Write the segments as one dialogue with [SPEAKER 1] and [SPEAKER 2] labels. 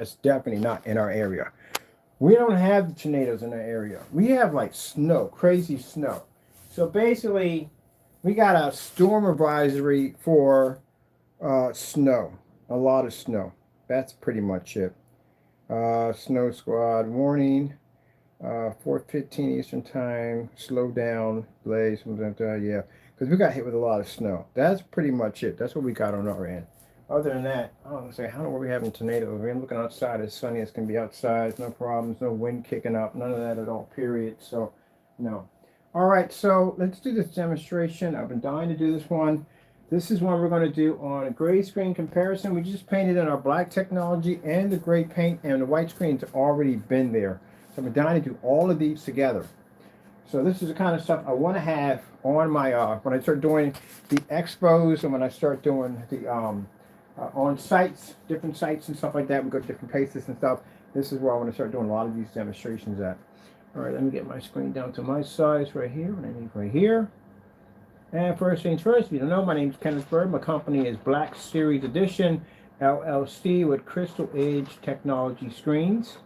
[SPEAKER 1] That's definitely not in our area. We don't have the tornadoes in our area. We have like snow, crazy snow. So basically, we got a storm advisory for snow, a lot of snow. That's pretty much it. Snow squad warning. 4:15 Eastern time. Slow down, blaze, something like that. Yeah, because we got hit with a lot of snow. That's pretty much it. That's what we got on our end. Other than that, I don't say how are we having tornadoes? We're looking outside. It's sunny. It's gonna be outside. No problems. No wind kicking up. None of that at all. Period. So, no. All right. So let's do this demonstration. I've been dying to do this one. This is one we're going to do on a gray screen comparison. We just painted in our black technology and the gray paint, and the white screen's already been there. So I'm dying to do all of these together. So this is the kind of stuff I want to have on my, when I start doing the expos and when I start doing the on sites, different sites and stuff like that. We go to different places and stuff. This is where I want to start doing a lot of these demonstrations at. All right, let me get my screen down to my size right here, what I need right here. And first things first, if you don't know, my name is Kenneth Bird. My company is Black Series Edition, LLC, with Crystal Edge Technology Screens.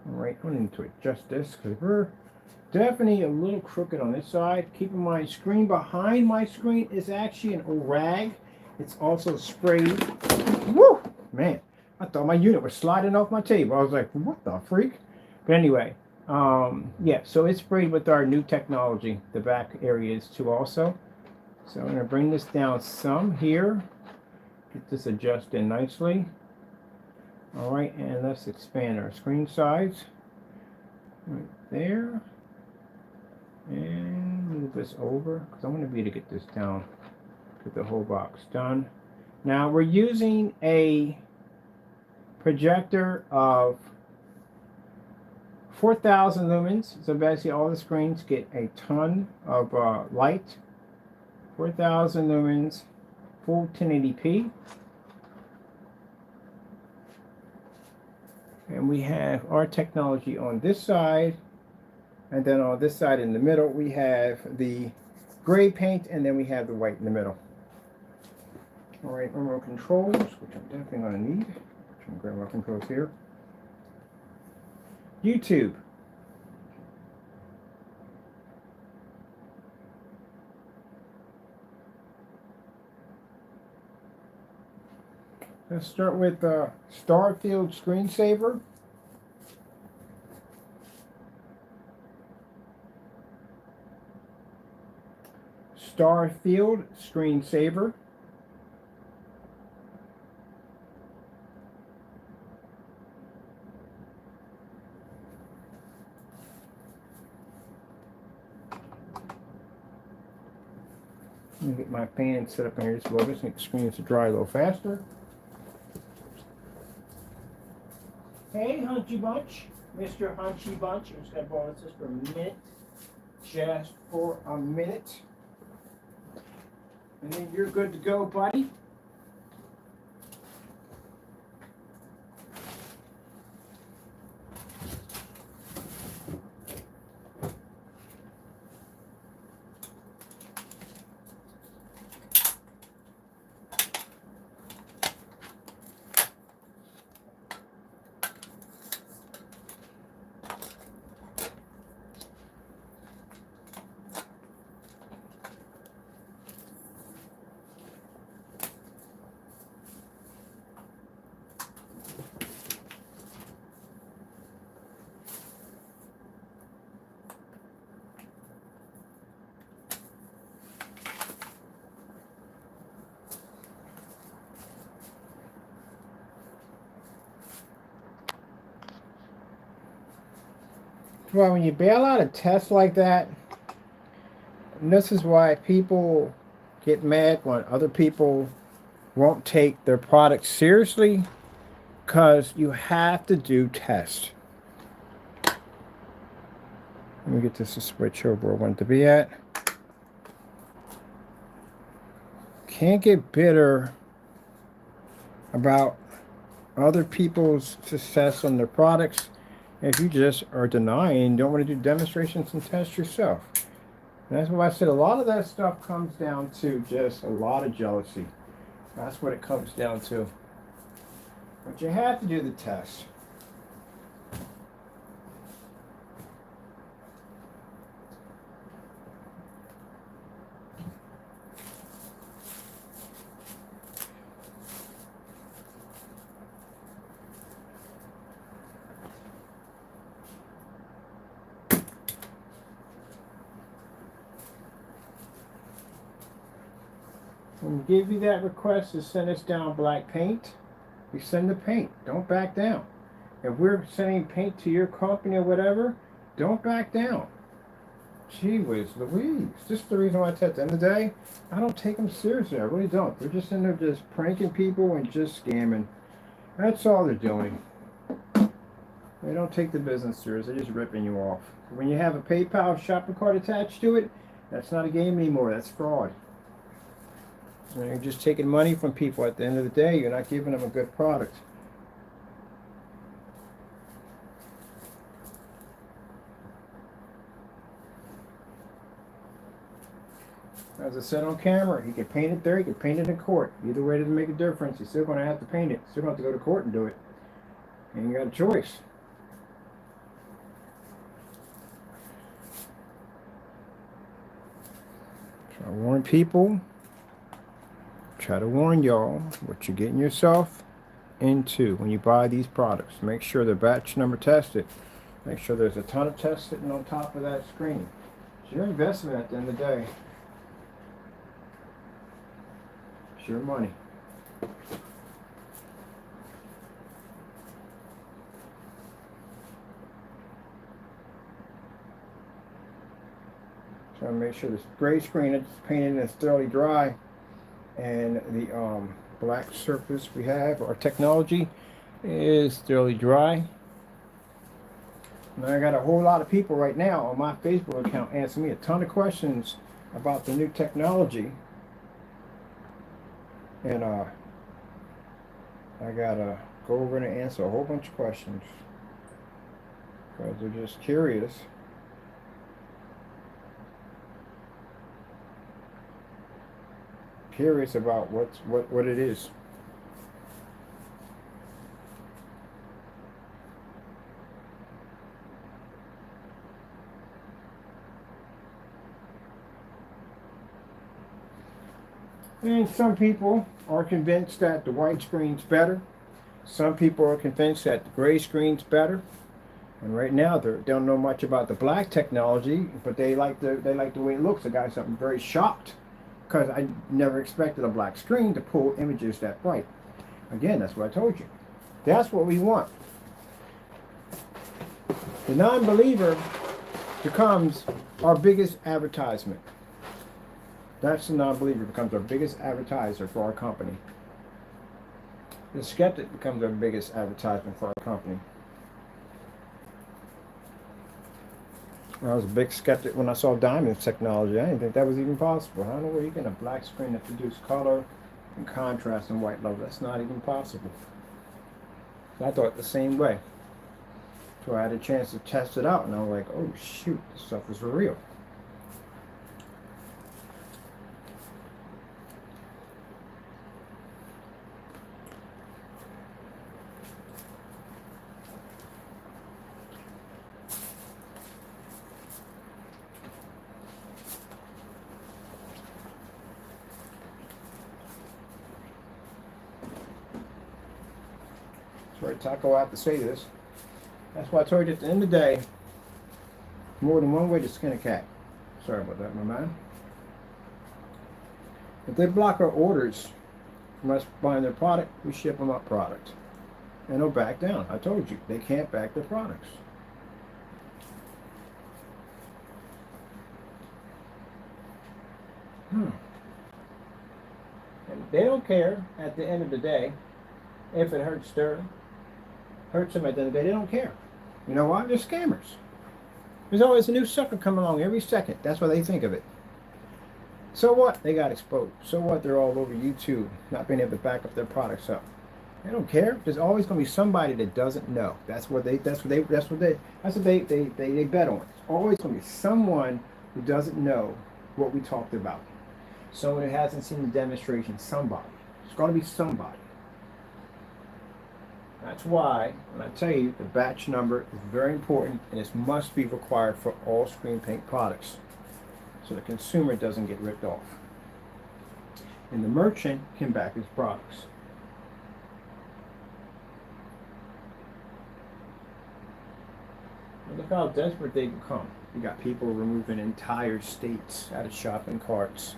[SPEAKER 1] All right, I'm going to need to adjust this because we're definitely a little crooked on this side. Keep in mind, screen behind my screen is actually an old rag. It's also sprayed. Woo! Man, I thought my unit was sliding off my table. I was like, what the freak? But anyway. Yeah, so it's sprayed with our new technology, the back areas too also. So I'm going to bring this down some here, get this adjusted nicely. All right, and let's expand our screen size right there, and move this over because I want to be able to get this down, get the whole box done. Now we're using a projector of 4,000 lumens, so basically all the screens get a ton of light. 4,000 lumens, full 1080p. And we have our technology on this side, and then on this side in the middle we have the gray paint, and then we have the white in the middle. All right, remote controls, which I'm definitely going to need. I'm going to grab my controls here. YouTube. Let's start with Starfield Screensaver. Starfield Screensaver. Let me get my fan set up in here just a little bit so the screen to dry a little faster. Hey, Hunchy Bunch, Mr. Hunchy Bunch. I'm just going to borrow this for a minute. Just for a minute. And then you're good to go, buddy. Well, when you bail out a test like that, and this is why people get mad when other people won't take their product seriously, because you have to do tests. Let me get this to switch over where I want it to be at. Can't get bitter about other people's success on their products if you just are denying, don't want to do demonstrations and tests yourself. And that's why I said a lot of that stuff comes down to just a lot of jealousy. That's what it comes down to. But you have to do the test. When we give you that request to send us down black paint, we send the paint. Don't back down. If we're sending paint to your company or whatever, don't back down. Gee whiz Louise. This is the reason why I said at the end of the day, I don't take them seriously. I really don't. They're just in there just pranking people and just scamming. That's all they're doing. They don't take the business serious. They're just ripping you off. When you have a PayPal shopping cart attached to it, that's not a game anymore. That's fraud. And you're just taking money from people at the end of the day. You're not giving them a good product. As I said on camera, you can paint it there, you can paint it in court. Either way doesn't make a difference. You're still going to have to paint it. You're still going to have to go to court and do it. And you got a choice. So I warn people. Try to warn y'all what you're getting yourself into when you buy these products. Make sure they're batch number tested. Make sure there's a ton of tests sitting on top of that screen. It's your investment at the end of the day. It's your money. Try to make sure this gray screen is painted is thoroughly dry. And the black surface we have, our technology, is thoroughly dry. And I got a whole lot of people right now on my Facebook account asking me a ton of questions about the new technology. And I gotta go over and answer a whole bunch of questions because they're just curious. Curious about what it is. And some people are convinced that the white screen's better. Some people are convinced that the gray screen's better. And right now they don't know much about the black technology, but they like the way it looks. The guy's something very shocked. Because I never expected a black screen to pull images that bright. Again, that's what I told you. That's what we want. The non-believer becomes our biggest advertisement. That's the non-believer becomes our biggest advertiser for our company. The skeptic becomes our biggest advertisement for our company. I was a big skeptic when I saw diamond technology. I didn't think that was even possible. I don't know where you get a black screen that produces color and contrast and white level. That's not even possible. So I thought the same way. So I had a chance to test it out, and I was like, oh shoot, this stuff is for real. Sorry, Taco, I have to say this. That's why I told you at the end of the day, more than one way to skin a cat. Sorry about that, my man. If they block our orders from us buying their product, we ship them up product. And they'll back down. I told you, they can't back their products. And they don't care at the end of the day if it hurts them at the end of the day. They don't care. You know why? They're scammers. There's always a new sucker coming along every second. That's why they think of it. So what? They got exposed. So what? They're all over YouTube, not being able to back up their products up. They don't care. There's always going to be somebody that doesn't know. That's what they bet on. It's always going to be someone who doesn't know what we talked about. Someone who hasn't seen the demonstration. Somebody. It's going to be somebody. That's why, when I tell you, the batch number is very important and it must be required for all screen paint products so the consumer doesn't get ripped off. And the merchant can back his products. And look how desperate they become. You got people removing entire states out of shopping carts,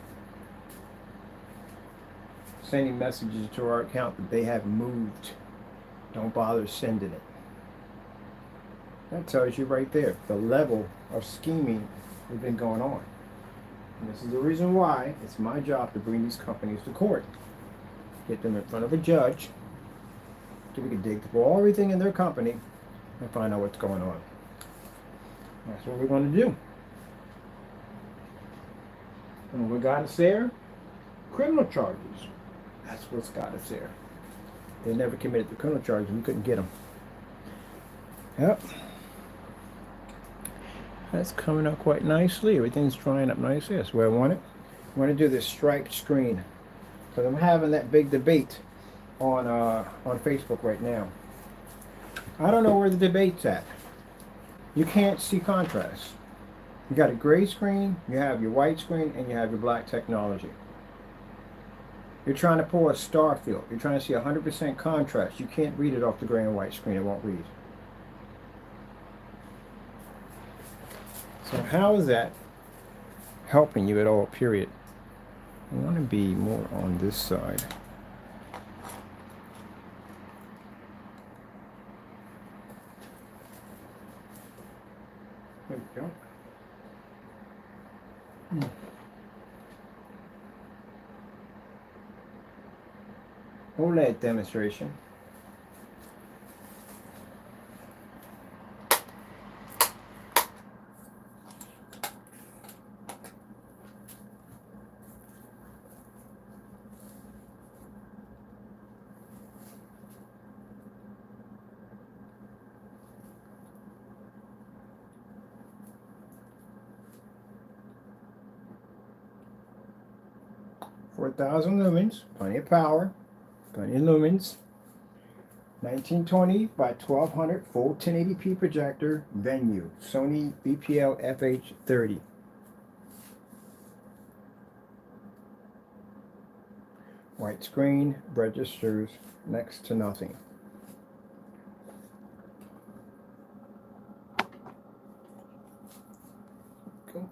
[SPEAKER 1] sending messages to our account that they have moved. Don't bother sending it. That tells you right there the level of scheming that's been going on. And this is the reason why it's my job to bring these companies to court. Get them in front of a judge so we can dig through everything in their company and find out what's going on. That's what we're going to do. And what got us there? Criminal charges. That's what's got us there. They never committed the criminal charges. We couldn't get them. Yep. That's coming up quite nicely. Everything's drying up nicely. That's where I want it. I want to do this striped screen because I'm having that big debate on Facebook right now. I don't know where the debate's at. You can't see contrast. You got a gray screen, you have your white screen, and you have your black technology. You're trying to pull a star field. You're trying to see 100% contrast. You can't read it off the gray and white screen. It won't read. So how is that helping you at all, period? I want to be more on this side. There we go. OLED demonstration. $4,000 lumens, plenty of power, plenty of lumens. 1920 by 1200 full 1080p projector, venue, Sony BPL FH30. White screen, registers next to nothing. Okay.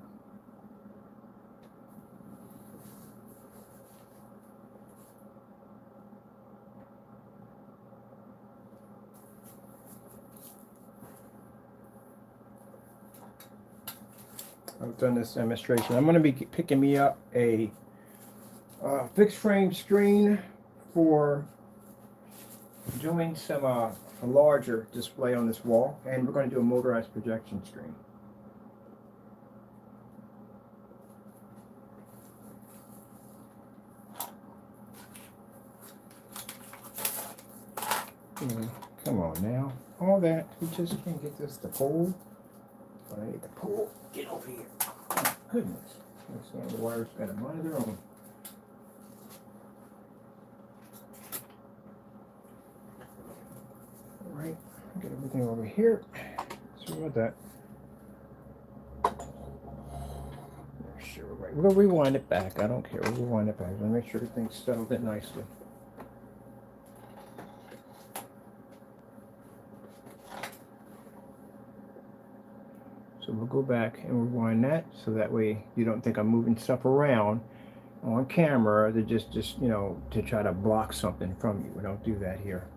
[SPEAKER 1] I've done this demonstration. I'm going to be picking me up a fixed frame screen for doing some a larger display on this wall, and we're going to do a motorized projection screen. Come on now, all that, we just can't get this to pull. I need to pull. Get over here. Oh, goodness. The wire's got a mind of their own. Alright, get everything over here. Sorry about that. Sure, right. We'll rewind it back. I don't care. We'll rewind it back. We'll make sure everything's settled in nicely. So we'll go back and rewind that so that way you don't think I'm moving stuff around on camera to just you know, to try to block something from you. We don't do that here.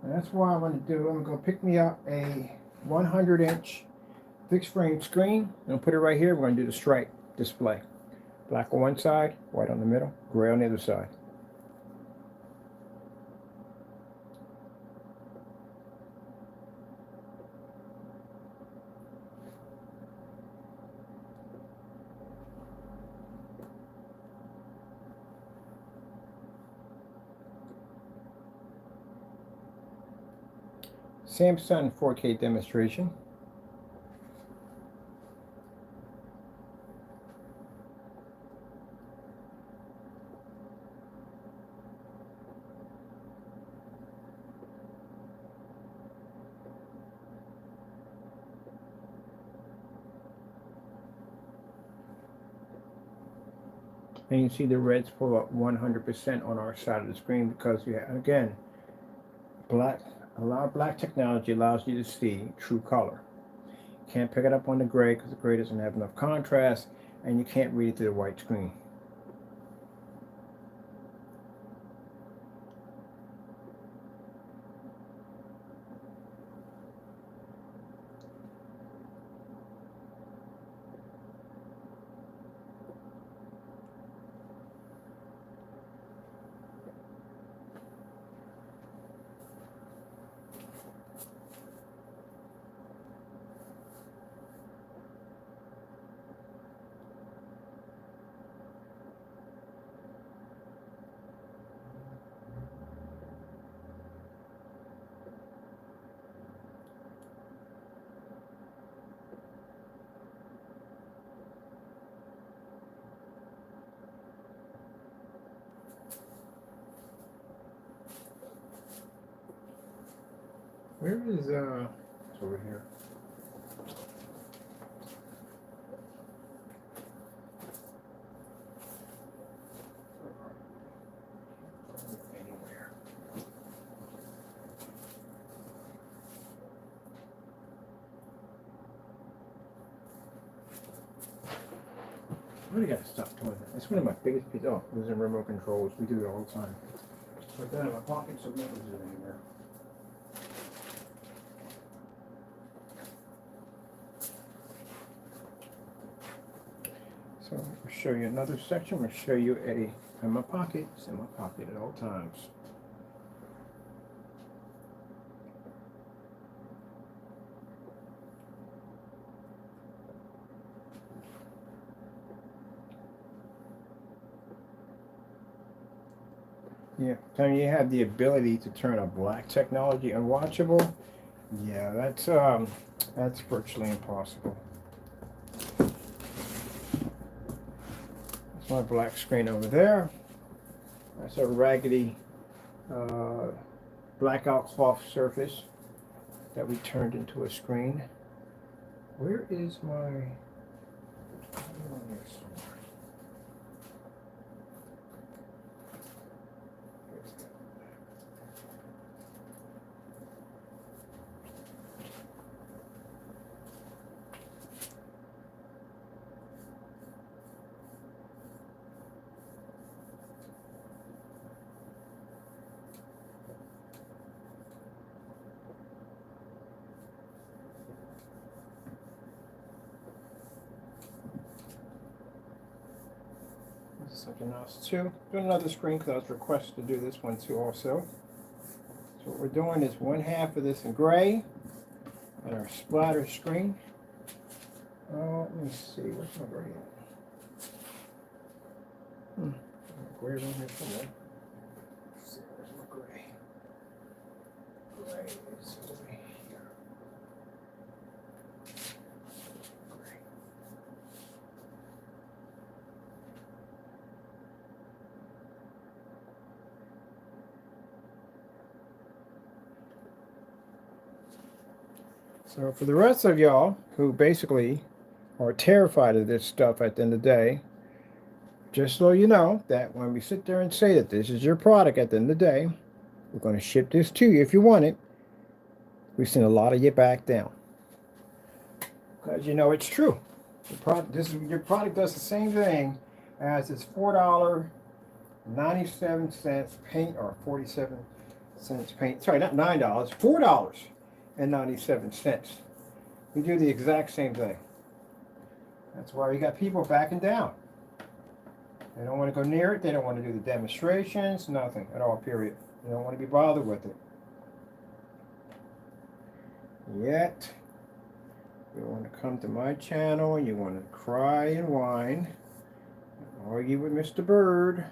[SPEAKER 1] And that's what I'm going to do. I'm going to pick me up a 100-inch fixed frame screen. I'm going to put it right here. We're going to do the stripe display. Black on one side, white on the middle, gray on the other side. Samsung 4K demonstration. And you see the reds pull up 100% on our side of the screen because we have, again, a lot of black technology allows you to see true color. Can't pick it up on the gray because the gray doesn't have enough contrast, and you can't read it through the white screen. Where is it's over here. Anywhere. I really gotta stop doing that. That's one of my biggest pieces. Oh, those are remote controls. We do it all the time. Put that in my pocket so we don't lose it anywhere. So I'll show you another section. I'll show you in my pocket. It's in my pocket at all times. Yeah, time you have the ability to turn a black technology unwatchable. Yeah, that's virtually impossible. That's my black screen over there. That's a raggedy blackout cloth surface that we turned into a screen. Where is my? Something else too. Do another screen because I was requested to do this one too also. So what we're doing is one half of this in gray and our splatter screen. Let me see, where's my gray at? Gray's on here somewhere. Let's see, where's my gray? Gray is over here. Gray. So for the rest of y'all who basically are terrified of this stuff at the end of the day, just so you know that when we sit there and say that this is your product at the end of the day, we're going to ship this to you if you want it, we send a lot of you back down. Because you know it's true. Your product does the same thing as its $4.97 paint, or 47 cents paint. Sorry, not $9, $4.97. We do the exact same thing. That's why we got people backing down. They don't want to go near it. They don't want to do the demonstrations. Nothing at all, period. They don't want to be bothered with it. Yet, you want to come to my channel and you want to cry and whine, and argue with Mr. Bird,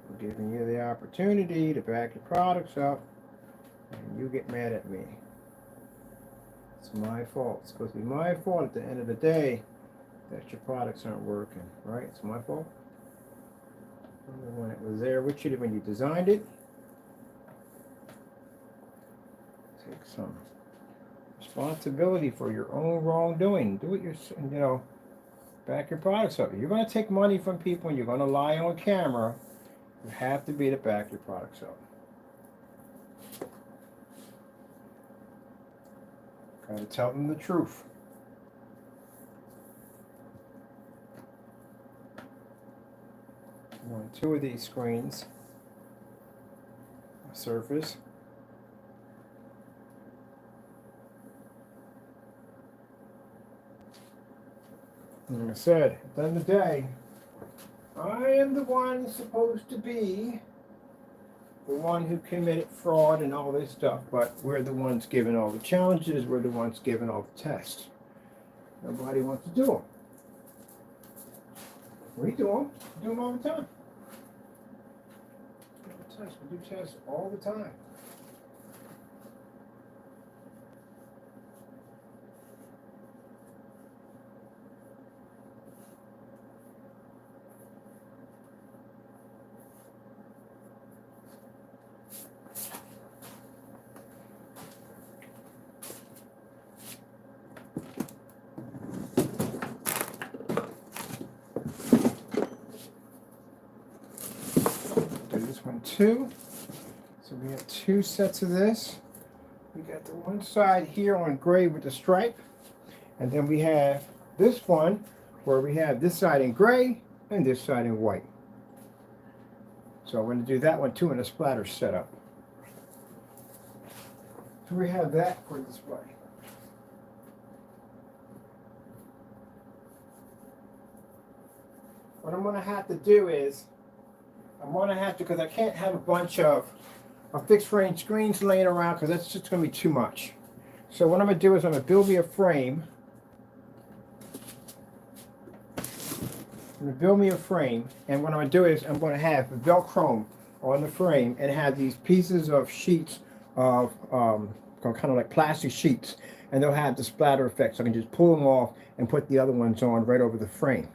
[SPEAKER 1] for giving you the opportunity to back your products up, and you get mad at me. It's my fault. It's supposed to be my fault at the end of the day that your products aren't working, right? It's my fault. When it was there with you when you designed it, take some responsibility for your own wrongdoing. Do it yourself, you know, back your products up. You're going to take money from people and you're going to lie on camera. You have to be to back your products up. Got to tell them the truth. I want 2 of these screens. Surface. Like I said, at the end of the day, I am the one supposed to be the one who committed fraud and all this stuff, but we're the ones given all the challenges, we're the ones given all the tests. Nobody wants to do them. We do them. We do them all the time. We do tests all the time. Two. So we have 2 sets of this. We got the one side here on gray with the stripe, and then we have this one where we have this side in gray and this side in white. So I'm going to do that one too in a splatter setup. So we have that for display. What I'm going to have to do is I'm going to have to, because I can't have a bunch of fixed frame screens laying around because that's just going to be too much. So what I'm going to do is I'm going to build me a frame. I'm going to build me a frame, and what I'm going to do is I'm going to have Velcro on the frame and have these pieces of sheets of kind of like plastic sheets, and they'll have the splatter effect. So I can just pull them off and put the other ones on right over the frame,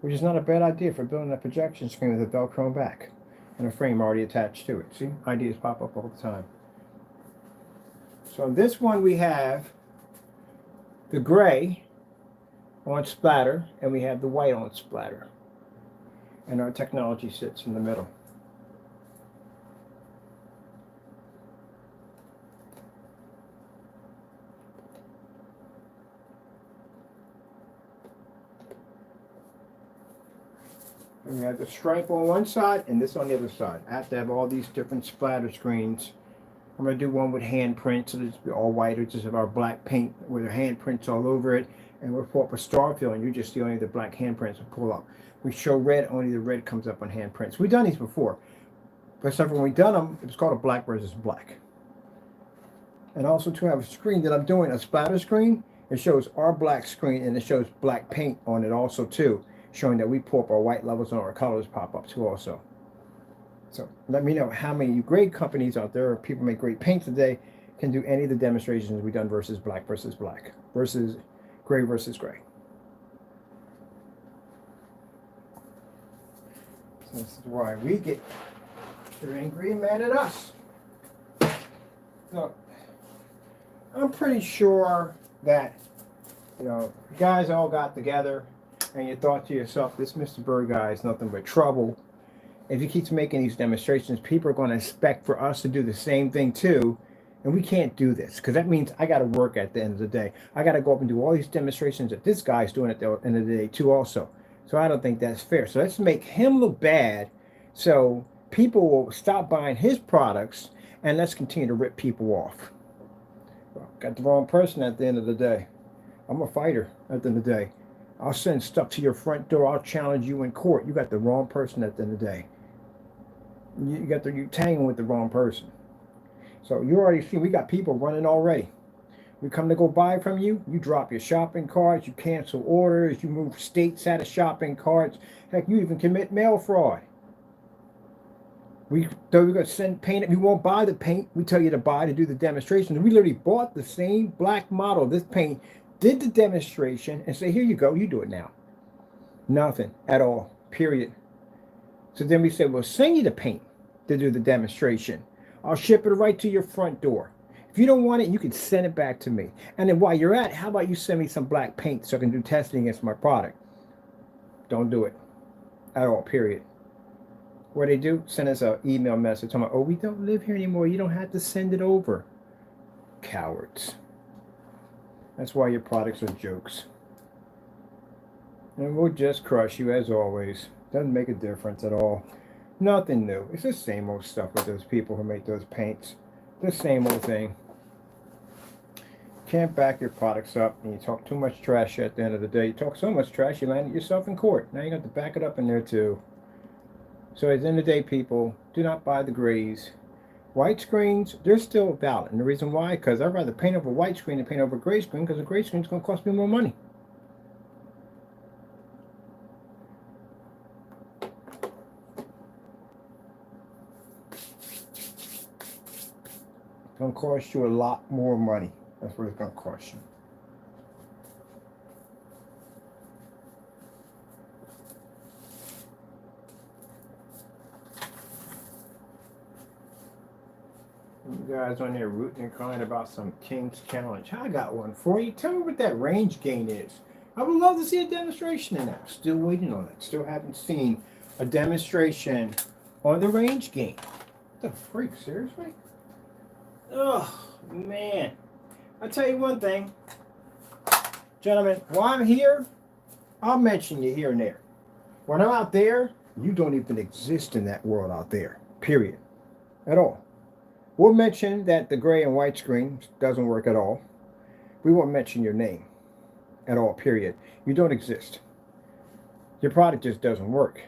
[SPEAKER 1] which is not a bad idea for building a projection screen with a Velcro back and a frame already attached to it. See, ideas pop up all the time. So in this one we have the gray on splatter and we have the white on splatter. And our technology sits in the middle. And we have the stripe on one side and this on the other side. I have to have all these different splatter screens. I'm going to do one with handprints, so it's all white, or just have our black paint with the handprints all over it. And we'll pull up a star fill, and you just see only the black handprints will pull up. We show red, only the red comes up on handprints. We've done these before, but except when we've done them, it was called a black versus black. And also to have a screen that I'm doing, a splatter screen, it shows our black screen and it shows black paint on it also too, showing that we pull up our white levels and our colors pop up too also. So let me know how many great companies out there, or people make great paint today, can do any of the demonstrations we've done versus black, versus gray versus gray. So this is why we get angry and mad at us. So I'm pretty sure that, you know, you guys all got together and you thought to yourself, this Mr. Bird guy is nothing but trouble. If he keeps making these demonstrations, people are going to expect for us to do the same thing too. And we can't do this, because that means I got to work at the end of the day. I got to go up and do all these demonstrations that this guy's doing at the end of the day too also. So I don't think that's fair. So let's make him look bad so people will stop buying his products, and let's continue to rip people off. Well, got the wrong person at the end of the day. I'm a fighter at the end of the day. I'll send stuff to your front door. I'll challenge you in court. You got the wrong person at the end of the day. You're tangling with the wrong person. So you already see we got people running already. We come to go buy from you, you drop your shopping carts, you cancel orders, you move states out of shopping carts. Heck, you even commit mail fraud. We're going to send paint. We won't buy the paint. We tell you to buy to do the demonstration. We literally bought the same black model of this paint, did the demonstration, and say, here you go, you do it now. Nothing at all, period. So then we said, we'll send you the paint to do the demonstration. I'll ship it right to your front door. If you don't want it, you can send it back to me. And then while you're at it, how about you send me some black paint so I can do testing against my product? Don't do it at all, period. What they do, send us an email message talking about, oh, we don't live here anymore. You don't have to send it over. Cowards. That's why your products are jokes. And we'll just crush you as always. Doesn't make a difference at all. Nothing new. It's the same old stuff with those people who make those paints. The same old thing. Can't back your products up, and you talk too much trash at the end of the day. You talk so much trash, you land yourself in court. Now you got to back it up in there too. So at the end of the day, people, do not buy the grays. White screens, they're still valid. And the reason why, because I'd rather paint over a white screen than paint over a gray screen, because a gray screen is going to cost me more money. It's going to cost you a lot more money. That's what it's going to cost you. You guys on there rooting and crying about some King's Challenge. I got one for you. Tell me what that range gain is. I would love to see a demonstration in that. Still waiting on it. Still haven't seen a demonstration on the range gain. What the freak? Seriously? Oh, man. I'll tell you one thing. Gentlemen, while I'm here, I'll mention you here and there. When I'm out there, you don't even exist in that world out there. Period. At all. We'll mention that the gray and white screen doesn't work at all. We won't mention your name at all, period. You don't exist. Your product just doesn't work.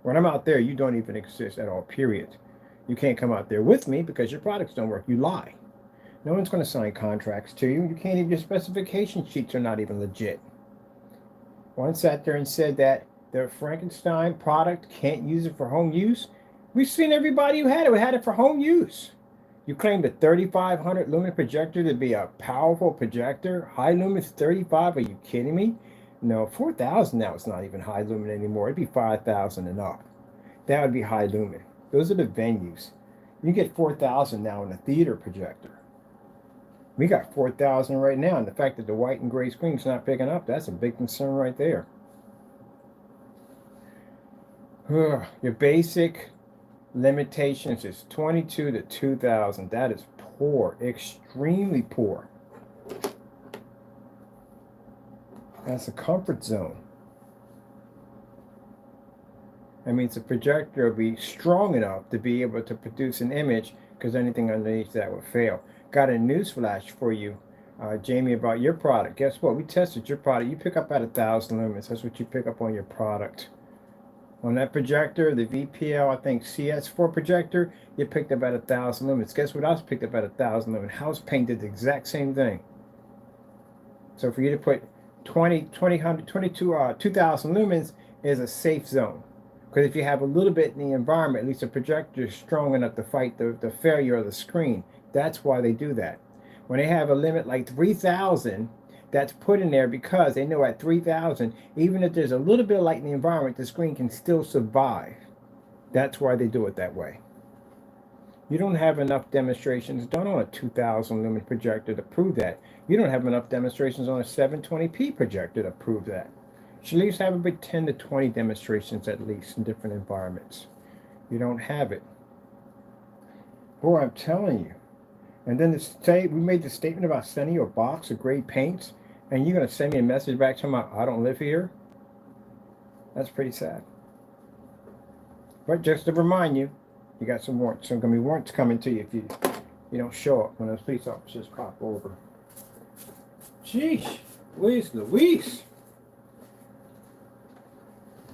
[SPEAKER 1] When I'm out there, you don't even exist at all, period. You can't come out there with me because your products don't work. You lie. No one's going to sign contracts to you. You can't even, your specification sheets are not even legit. One sat there and said that the Frankenstein product can't use it for home use. We've seen everybody who had it for home use. You claim the 3500 lumen projector to be a powerful projector? High lumen 35? Are you kidding me? No, 4000 now is not even high lumen anymore. It'd be 5000 and up. That would be high lumen. Those are the venues. You get 4000 now in a theater projector. We got 4000 right now, and the fact that the white and gray screen's not picking up, that's a big concern right there. Your basic limitations is 22 to 2000. That is poor, extremely poor. That's a comfort zone. That means the projector will be strong enough to be able to produce an image, because anything underneath that would fail. Got a news flash for you, Jamie, about your product. Guess what? We tested your product. You pick up at 1000 lumens. That's what you pick up on your product. On that projector, the VPL, I think CS4 projector, you picked up at 1000 lumens. Guess what else picked up at 1000 lumens? House paint did the exact same thing. So for you to put 2000 lumens is a safe zone. Because if you have a little bit in the environment, at least the projector is strong enough to fight the failure of the screen. That's why they do that. When they have a limit like 3000, that's put in there because they know at 3000, even if there's a little bit of light in the environment, the screen can still survive. That's why they do it that way. You don't have enough demonstrations done on a 2000 lumen projector to prove that. You don't have enough demonstrations on a 720p projector to prove that. You should at least have about 10 to 20 demonstrations at least in different environments. You don't have it. Boy, I'm telling you. And then we made the statement about sending you a box of gray paints, and you're going to send me a message back to my, I don't live here? That's pretty sad. But just to remind you, you got some warrants. So going to be warrants coming to you if you don't show up when those police officers pop over. Sheesh. Louise.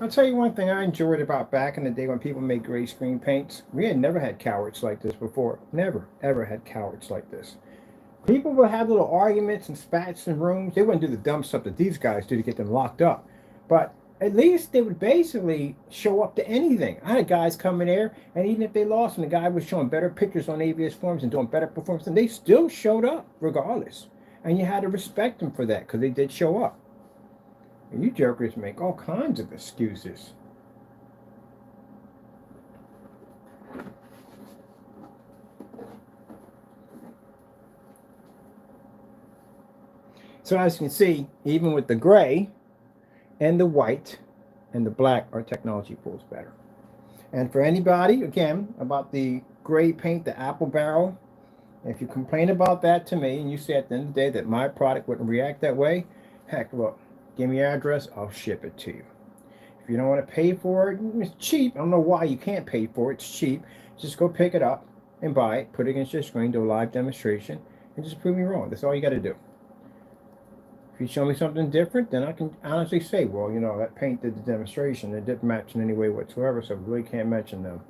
[SPEAKER 1] I'll tell you one thing I enjoyed about back in the day when people made gray screen paints. We had never had cowards like this before. Never, ever had cowards like this. People would have little arguments and spats in rooms. They wouldn't do the dumb stuff that these guys do to get them locked up. But at least they would basically show up to anything. I had guys come in there, and even if they lost and the guy was showing better pictures on ABS forms and doing better performance, and they still showed up regardless. And you had to respect them for that because they did show up. And you jokers make all kinds of excuses. So as you can see, even with the gray and the white and the black, our technology pulls better. And for anybody, again, about the gray paint, the apple barrel, if you complain about that to me and you say at the end of the day that my product wouldn't react that way, heck, look, give me your address, I'll ship it to you. If you don't want to pay for it, it's cheap. I don't know why you can't pay for it. It's cheap. Just go pick it up and buy it, put it against your screen, do a live demonstration, and just prove me wrong. That's all you got to do. If you show me something different, then I can honestly say, well, you know, that paint did the demonstration. It didn't match in any way whatsoever, so we really can't mention them.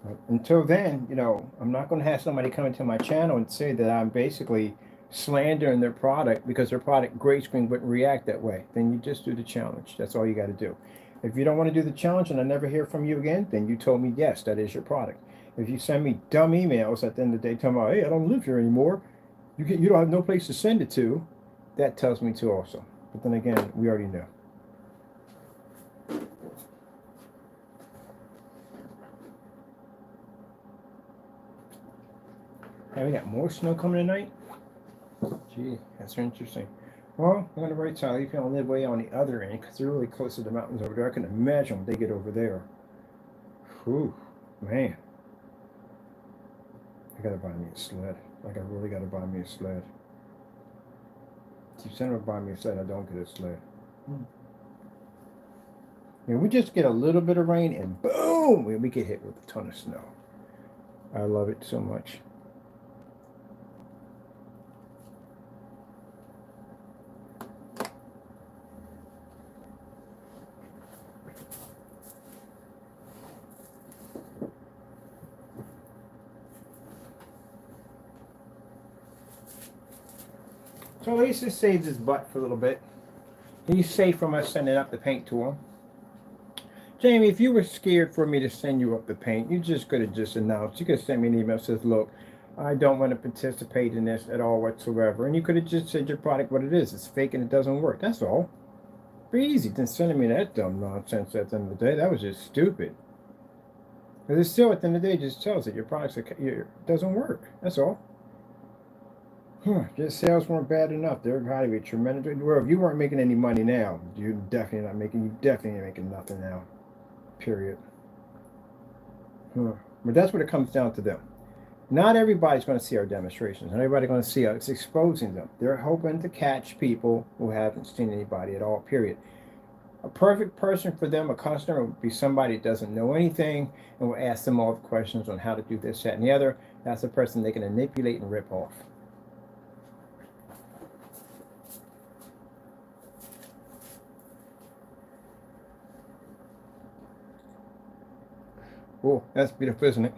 [SPEAKER 1] But until then, you know, I'm not going to have somebody come into my channel and say that I'm basically slandering their product because their product gray screen wouldn't react that way. Then you just do the challenge. That's all you got to do. If you don't want to do the challenge and I never hear from you again, then you told me, yes, that is your product. If you send me dumb emails at the end of the day telling me, hey, I don't live here anymore, you don't have no place to send it to, that tells me to also. But then again, we already know. Hey, we got more snow coming tonight? Gee, that's interesting. Well, I'm going to write to you people live way on the other end because they're really close to the mountains over there. I can imagine when they get over there. Whew, man. I got to buy me a sled. Like, I really got to buy me a sled. If you send them to buy me a sled, I don't get a sled. And we just get a little bit of rain and boom, we get hit with a ton of snow. I love it so much. So at least it saves his butt for a little bit. He's safe from us sending up the paint to him. Jamie, if you were scared for me to send you up the paint, you just could have just announced. You could have sent me an email that says, look, I don't want to participate in this at all whatsoever. And you could have just said your product what it is. It's fake and it doesn't work. That's all. Pretty easy than sending me that dumb nonsense at the end of the day. That was just stupid. Because it still, at the end of the day, just tells that your product doesn't work. That's all. Just sales weren't bad enough. They're got to be tremendous. Well, if you weren't making any money now, you're definitely not making. You definitely ain't making nothing now. Period. But that's what it comes down to them. Not everybody's going to see our demonstrations. Not everybody's going to see us exposing them. They're hoping to catch people who haven't seen anybody at all. Period. A perfect person for them, a customer, would be somebody that doesn't know anything and will ask them all the questions on how to do this, that, and the other. That's a person they can manipulate and rip off. Oh, that's beautiful, isn't it?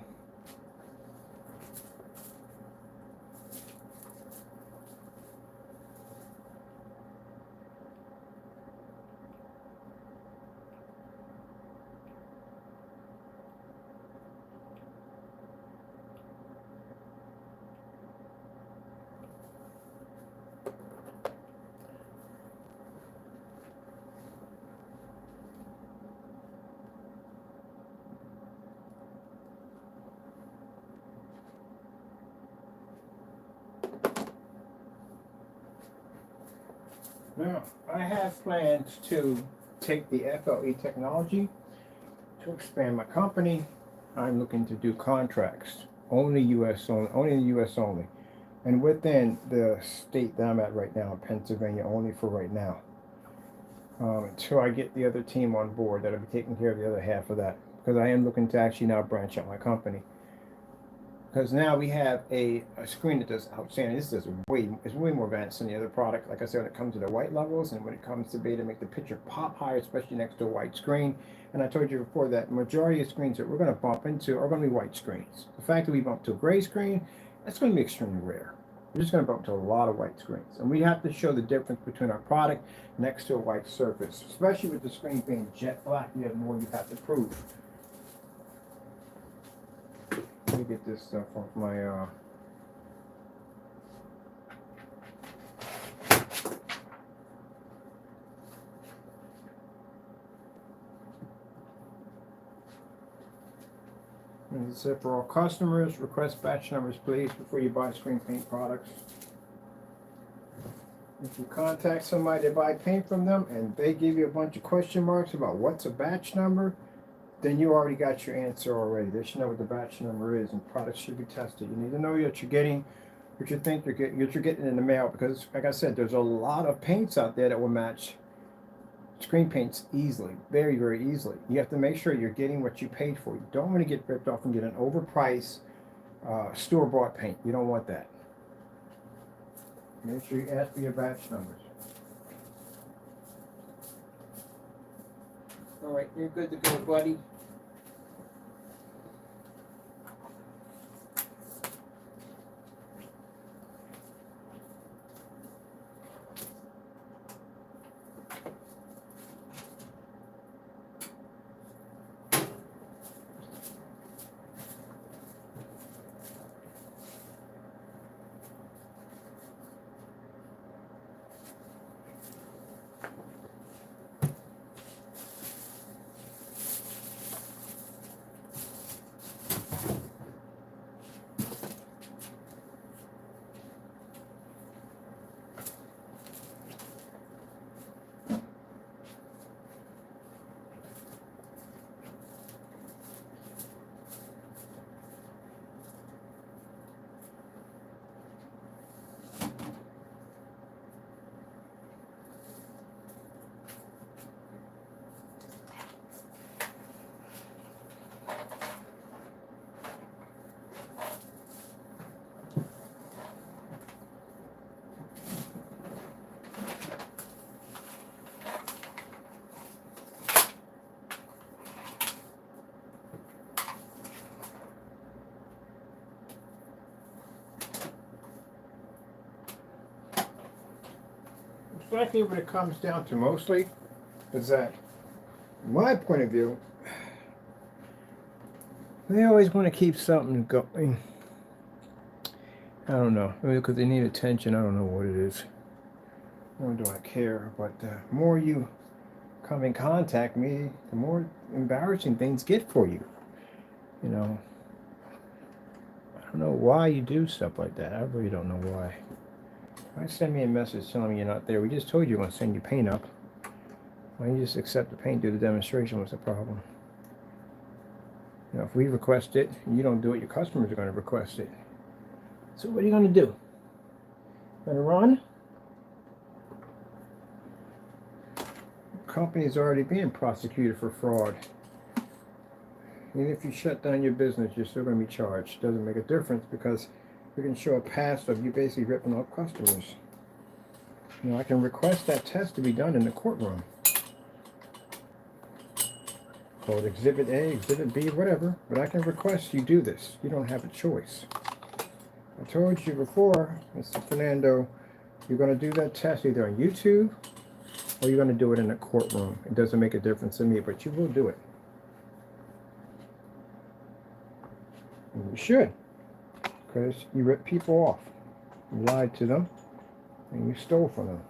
[SPEAKER 1] Now, I have plans to take the FLE technology to expand my company. I'm looking to do contracts, only U.S. only in the U.S. only, and within the state that I'm at right now, Pennsylvania, only for right now. Until I get the other team on board, that'll be taking care of the other half of that. Because I am looking to actually now branch out my company. because now we have a screen that does outstanding. This does it's way more advanced than the other product. Like I said, when it comes to the white levels and when it comes to be able to make the picture pop higher, especially next to a white screen. And I told you before that majority of screens that we're going to bump into are going to be white screens. The fact that we bump to a gray screen, that's going to be extremely rare. We're just going to bump to a lot of white screens. And we have to show the difference between our product next to a white surface. Especially with the screen being jet black, you have more you have to prove. Let me get this stuff off my and it said for all customers, request batch numbers please before you buy screen paint products. If you contact somebody to buy paint from them and they give you a bunch of question marks about what's a batch number, then you already got your answer already. They should know what the batch number is, and products should be tested. You need to know that you're getting what you think you're getting, what you're getting in the mail, because like I said, there's a lot of paints out there that will match screen paints easily, very, very easily. You have to make sure you're getting what you paid for. You don't want to get ripped off and get an overpriced store-bought paint. You don't want that. Make sure you ask for your batch numbers. All right, you're good to go, buddy. Exactly what it comes down to mostly is that, from my point of view, they always want to keep something going. I don't know, maybe because they need attention. I don't know what it is. Nor do I care. But the more you come in contact with me, the more embarrassing things get for you. You know, I don't know why you do stuff like that. I really don't know why. Why send me a message telling me you're not there? We just told you we're going to send you paint up. Why don't you just accept the paint, do the demonstration? What's the problem? You know, if we request it and you don't do it, your customers are going to request it. So what are you going to do? Going to run? The company's already being prosecuted for fraud. Even if you shut down your business, you're still going to be charged. Doesn't make a difference because we can show a past of you basically ripping off customers. You know, I can request that test to be done in the courtroom. Called Exhibit A, Exhibit B, whatever. But I can request you do this. You don't have a choice. I told you before, Mr. Fernando, you're going to do that test either on YouTube or you're going to do it in a courtroom. It doesn't make a difference to me, but you will do it. And you should. Because you ripped people off. You lied to them. And you stole from them.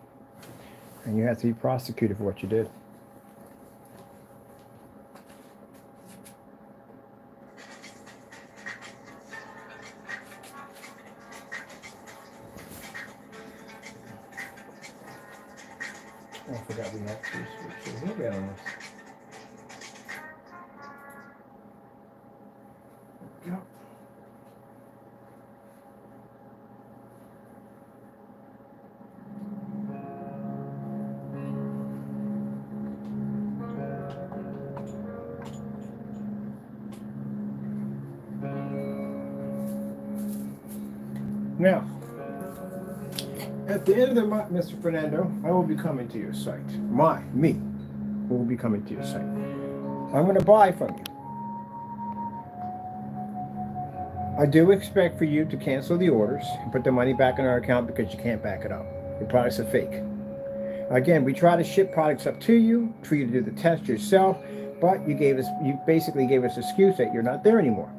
[SPEAKER 1] And you have to be prosecuted for what you did. Oh, I forgot we had two switches. Look at them. Yep. Now, at the end of the month, Mr. Fernando, I will be coming to your site. Me, will be coming to your site. I'm going to buy from you. I do expect for you to cancel the orders and put the money back in our account because you can't back it up. Your products are fake. Again, we try to ship products up to you for you to do the test yourself, but you basically gave us an excuse that you're not there anymore.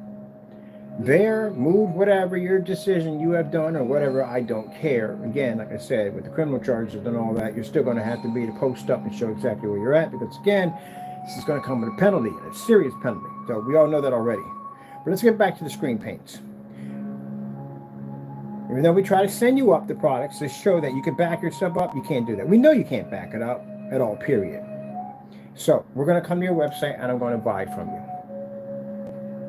[SPEAKER 1] There, move, whatever your decision you have done or whatever, I don't care. Again, like I said, with the criminal charges and all that, you're still going to have to be to post up and show exactly where you're at because again, this is going to come with a penalty, and a serious penalty. So we all know that already. But let's get back to the screen paints. Even though we try to send you up the products to show that you can back yourself up, you can't do that. We know you can't back it up at all, period. So we're going to come to your website and I'm going to buy from you.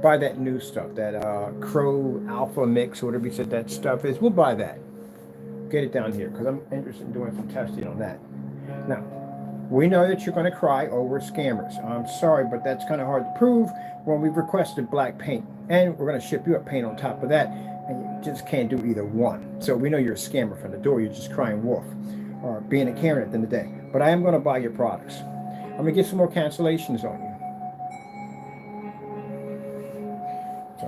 [SPEAKER 1] Buy that new stuff, that Crow Alpha Mix, or whatever you said that stuff is. We'll buy that. Get it down here because I'm interested in doing some testing on that. Now, we know that you're going to cry over scammers. I'm sorry, but that's kind of hard to prove when we've requested black paint. And we're going to ship you up paint on top of that. And you just can't do either one. So we know you're a scammer from the door. You're just crying wolf or being a Karen at the end of the day. But I am going to buy your products. I'm going to get some more cancellations on you. So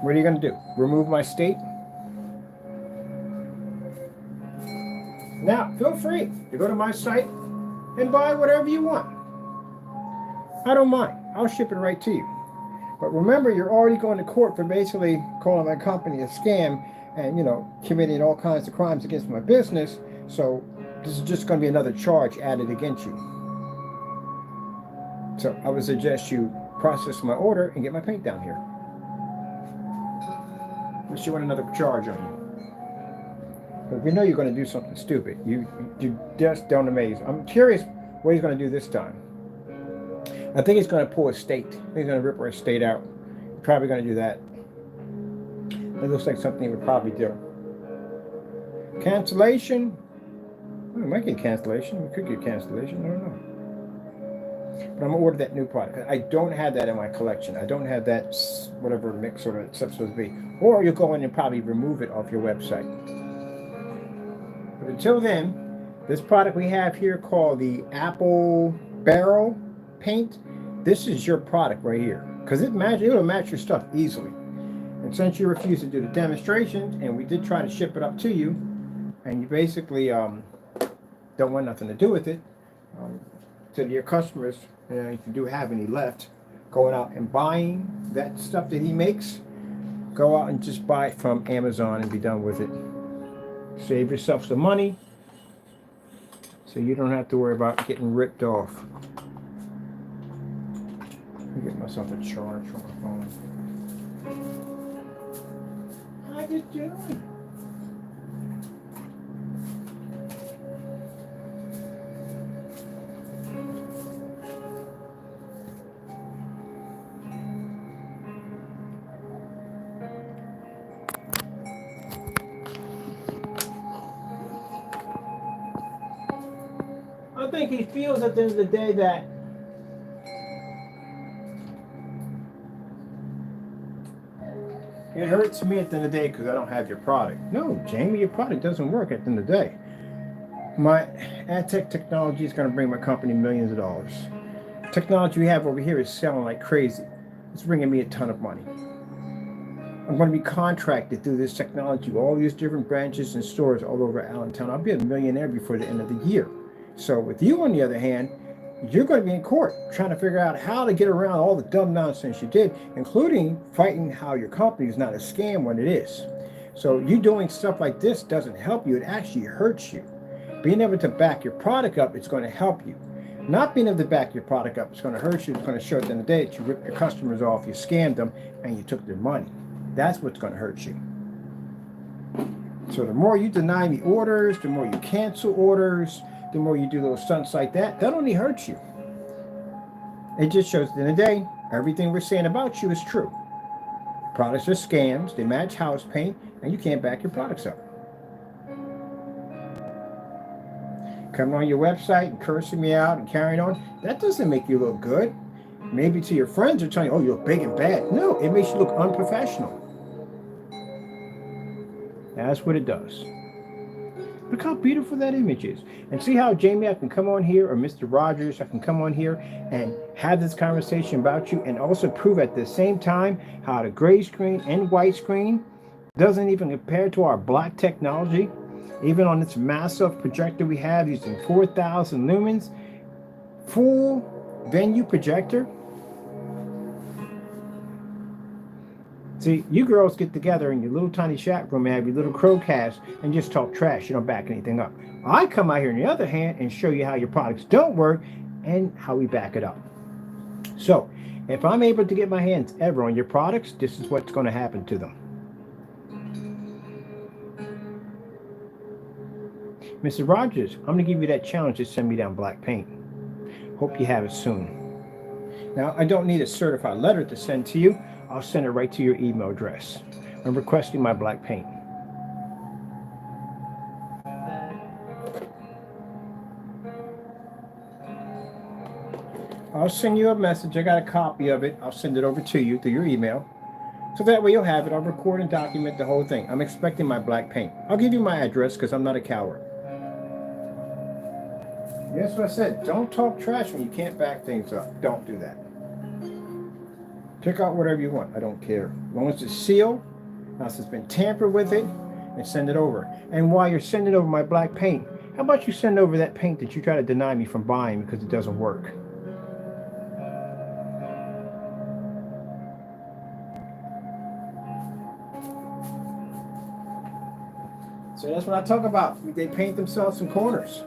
[SPEAKER 1] what are you going to do? Remove my state? Now, feel free to go to my site and buy whatever you want. I don't mind. I'll ship it right to you. But remember, you're already going to court for basically calling my company a scam and, committing all kinds of crimes against my business. So this is just going to be another charge added against you. So I would suggest you process my order and get my paint down here. Unless you want another charge on you. But we know you're going to do something stupid. You just don't amaze. I'm curious what he's going to do this time. I think he's going to pull a state. I think he's going to rip our estate out. He's probably going to do that. It looks like something he would probably do. Cancellation. We might get cancellation. We could get cancellation. I don't know. But I'm going to order that new product. I don't have that in my collection. I don't have that whatever mix or that stuff's supposed to be. Or you'll go in and probably remove it off your website. But until then, this product we have here called the Apple Barrel Paint, this is your product right here because it'll match your stuff easily. And since you refuse to do the demonstrations and we did try to ship it up to you and you basically don't want nothing to do with it, to your customers, if you do have any left, going out and buying that stuff that he makes, go out and just buy it from Amazon and be done with it. Save yourself some money so you don't have to worry about getting ripped off. Let me get myself a charge from my phone. How you doing? I think he feels at the end of the day that it hurts me at the end of the day because I don't have your product. No, Jamie, your product doesn't work at the end of the day. My ad tech technology is going to bring my company millions of dollars. Technology we have over here is selling like crazy. It's bringing me a ton of money. I'm going to be contracted through this technology, all these different branches and stores all over Allentown. I'll be a millionaire before the end of the year. So with you, on the other hand, you're going to be in court trying to figure out how to get around all the dumb nonsense you did, including fighting how your company is not a scam when it is. So you doing stuff like this doesn't help you. It actually hurts you. Being able to back your product up, it's going to help you. Not being able to back your product up, it's going to hurt you. It's going to show at the end of the day that you ripped your customers off, you scammed them, and you took their money. That's what's going to hurt you. So the more you deny me orders, the more you cancel orders, the more you do little stunts like that, that only hurts you. It just shows at the end of the day, everything we're saying about you is true. Products are scams, they match house paint, and you can't back your products up. Coming on your website and cursing me out and carrying on, that doesn't make you look good. Maybe to your friends are telling you, oh, you look big and bad. No, it makes you look unprofessional. That's what it does. Look how beautiful that image is. And see how, Jamie, I can come on here, or Mr. Rogers, I can come on here and have this conversation about you and also prove at the same time how the gray screen and white screen doesn't even compare to our black technology. Even on this massive projector we have using 4,000 lumens, full venue projector. See, you girls get together in your little tiny chat room and have your little crowcast and just talk trash. You don't back anything up. I come out here on the other hand and show you how your products don't work and how we back it up. So, if I'm able to get my hands ever on your products, this is what's going to happen to them. Mr. Rogers, I'm going to give you that challenge to send me down black paint. Hope you have it soon. Now, I don't need a certified letter to send to you. I'll send it right to your email address. I'm requesting my black paint. I'll send you a message. I got a copy of it. I'll send it over to you through your email. So that way you'll have it. I'll record and document the whole thing. I'm expecting my black paint. I'll give you my address because I'm not a coward. That's what I said. Don't talk trash when you can't back things up. Don't do that. Pick out whatever you want. I don't care. As long as it's sealed, unless it's been tampered with it, and send it over. And while you're sending over my black paint, how about you send over that paint that you try to deny me from buying because it doesn't work? So that's what I talk about. They paint themselves in corners.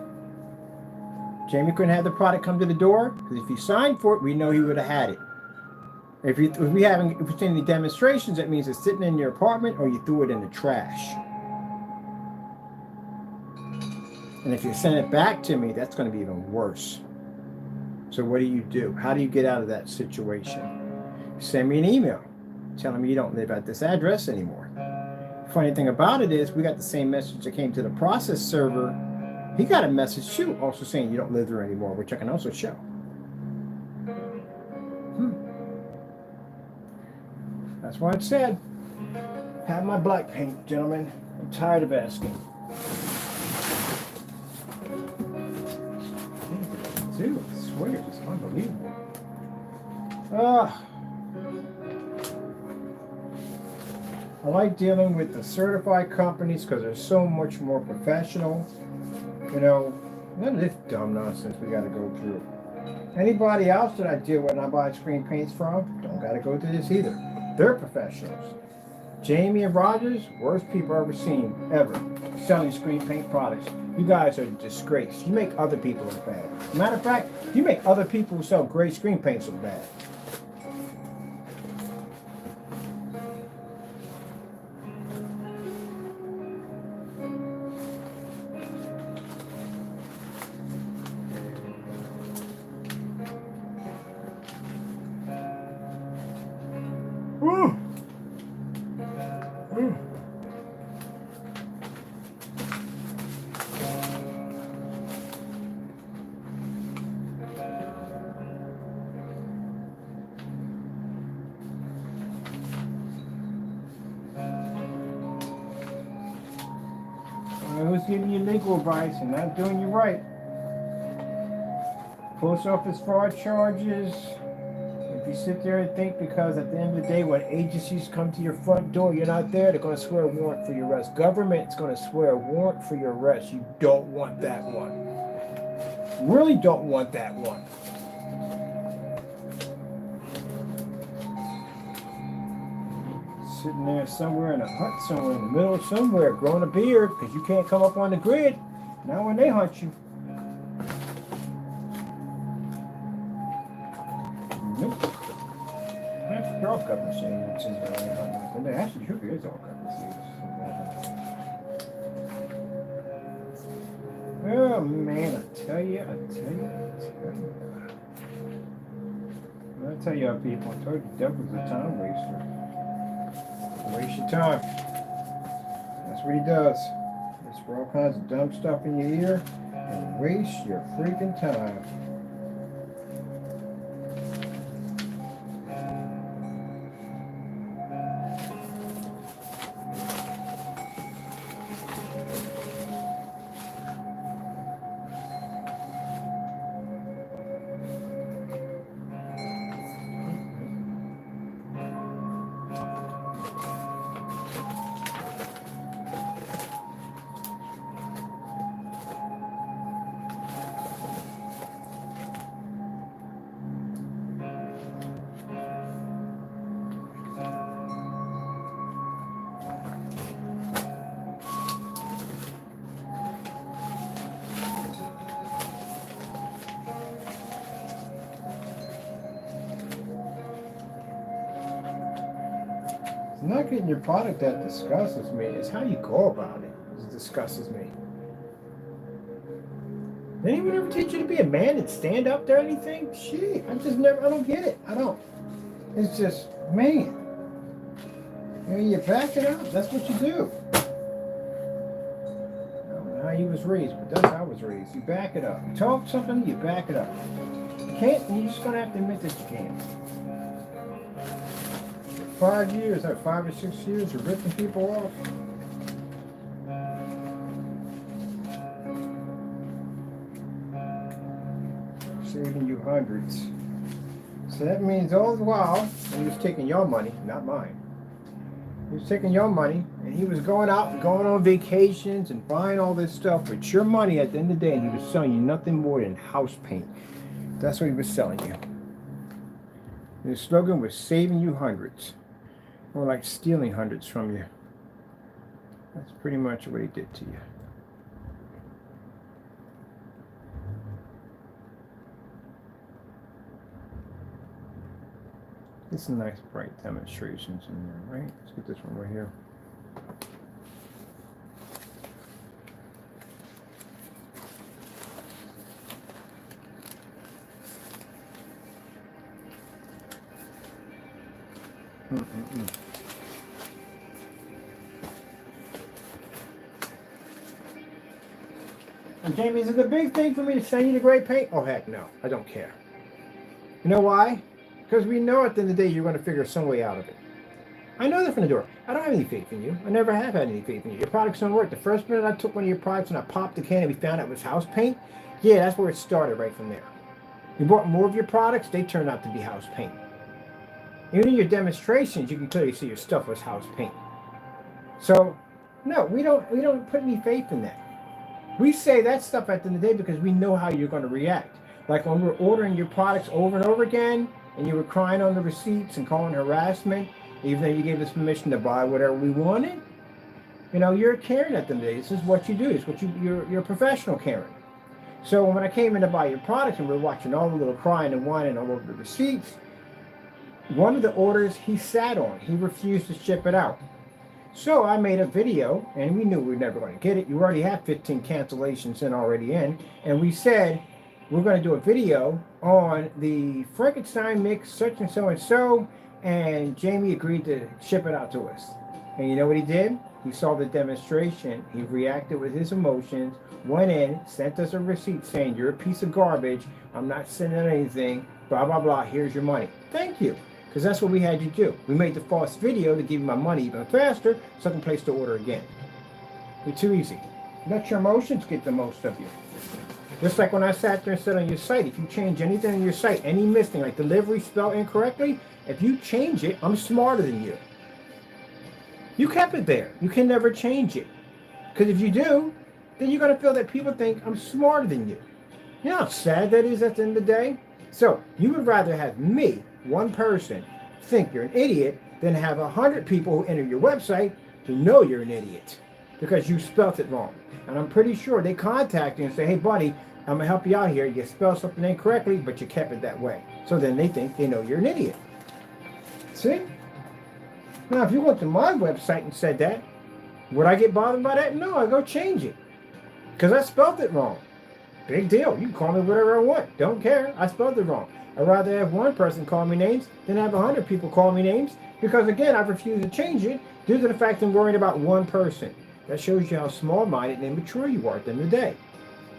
[SPEAKER 1] Jamie couldn't have the product come to the door because if he signed for it, we know he would have had it. If we're seeing any demonstrations, that means it's sitting in your apartment or you threw it in the trash. And if you send it back to me, that's going to be even worse. So what do? How do you get out of that situation? Send me an email telling me you don't live at this address anymore. Funny thing about it is we got the same message that came to the process server. He got a message too, also saying you don't live there anymore, which I can also show. That's why I said, have my black paint, gentlemen. I'm tired of asking. Dude, I swear, it's unbelievable. I like dealing with the certified companies because they're so much more professional. You know, none of this dumb nonsense we got to go through. Anybody else that I deal with and I buy screen paints from, don't got to go through this either. They're professionals. Jamie and Rogers, worst people I've ever seen, ever, selling screen paint products. You guys are a disgrace. You make other people look bad. Matter of fact, you make other people who sell great screen paints look bad. Who's giving you legal advice and not doing you right? Post office fraud charges. If you sit there and think because at the end of the day when agencies come to your front door, you're not there, they're going to swear a warrant for your arrest. Government's going to swear a warrant for your arrest. You don't want that one. Really don't want that one. Sitting there somewhere in a hut, somewhere in the middle of somewhere, growing a beard because you can't come up on the grid. Now when they hunt you. Nope. That's all covered seeds. Actually, sugar is all covered seeds. Oh man, I tell you. I tell you, people, I told you, devil's a time waster. Waste your time. That's what he does. Whisper all kinds of dumb stuff in your ear and waste your freaking time. not getting your product that disgusts me. It's how you go about it that disgusts me. Anyone ever teach you to be a man and stand up to anything? Shit, I don't get it. I don't. It's just, man. You back it up. That's what you do. I don't know how you was raised, but that's how I was raised. You back it up. You talk something, you back it up. You can't, you're just going to have to admit that you can't. 5 years, or 5 or 6 years of ripping people off. Saving you hundreds. So that means all the while, he was taking your money, not mine. He was taking your money, and he was going out and going on vacations and buying all this stuff with your money at the end of the day, and he was selling you nothing more than house paint. That's what he was selling you. His slogan was saving you hundreds. More like stealing hundreds from you. That's pretty much what he did to you. It's some nice bright demonstrations in there, right? Let's get this one right here. And Jamie, is it a big thing for me to send you the gray paint? Oh, heck no. I don't care. You know why? Because we know at the end of the day you're going to figure some way out of it. I know that from the door. I don't have any faith in you. I never have had any faith in you. Your products don't work. The first minute I took one of your products and I popped the can and we found out it was house paint, yeah, that's where it started right from there. You bought more of your products, they turned out to be house paint. Even in your demonstrations, you can clearly see your stuff was house paint. So, no, we don't put any faith in that. We say that stuff at the end of the day because we know how you're going to react. Like when we're ordering your products over and over again, and you were crying on the receipts and calling harassment, even though you gave us permission to buy whatever we wanted. You know, you're a Karen at the end of the day. This is what you do. It's what you're a professional Karen. So when I came in to buy your products and we were watching all the little crying and whining all over the receipts, one of the orders he sat on, he refused to ship it out. So I made a video, and we knew we were never going to get it. You already have 15 cancellations already in, and we said we're going to do a video on the Frankenstein mix, such and so, and Jamie agreed to ship it out to us. And you know what he did? He saw the demonstration, he reacted with his emotions, went in, sent us a receipt saying, you're a piece of garbage, I'm not sending anything, blah, blah, blah, here's your money. Thank you. Because that's what we had to do. We made the false video to give you my money even faster, so I can place the order again. It's too easy. Let your emotions get the most of you. Just like when I sat there and said on your site, if you change anything on your site, any missing, like delivery spelled incorrectly, if you change it, I'm smarter than you. You kept it there. You can never change it. Because if you do, then you're going to feel that people think I'm smarter than you. You know how sad that is at the end of the day? So you would rather have me, one person, think you're an idiot than have 100 people who enter your website who know you're an idiot because you spelt it wrong. And I'm pretty sure they contact you and say, hey buddy, I'm gonna help you out here. You spelled something incorrectly, but you kept it that way. So then they think they know you're an idiot. See? Now if you went to my website and said that, would I get bothered by that? No, I go change it. Because I spelled it wrong. Big deal. You can call me whatever I want. Don't care. I spelled it wrong. I'd rather have one person call me names than have 100 people call me names because, again, I've refused to change it due to the fact I'm worried about one person. That shows you how small-minded and immature you are at the end of the day.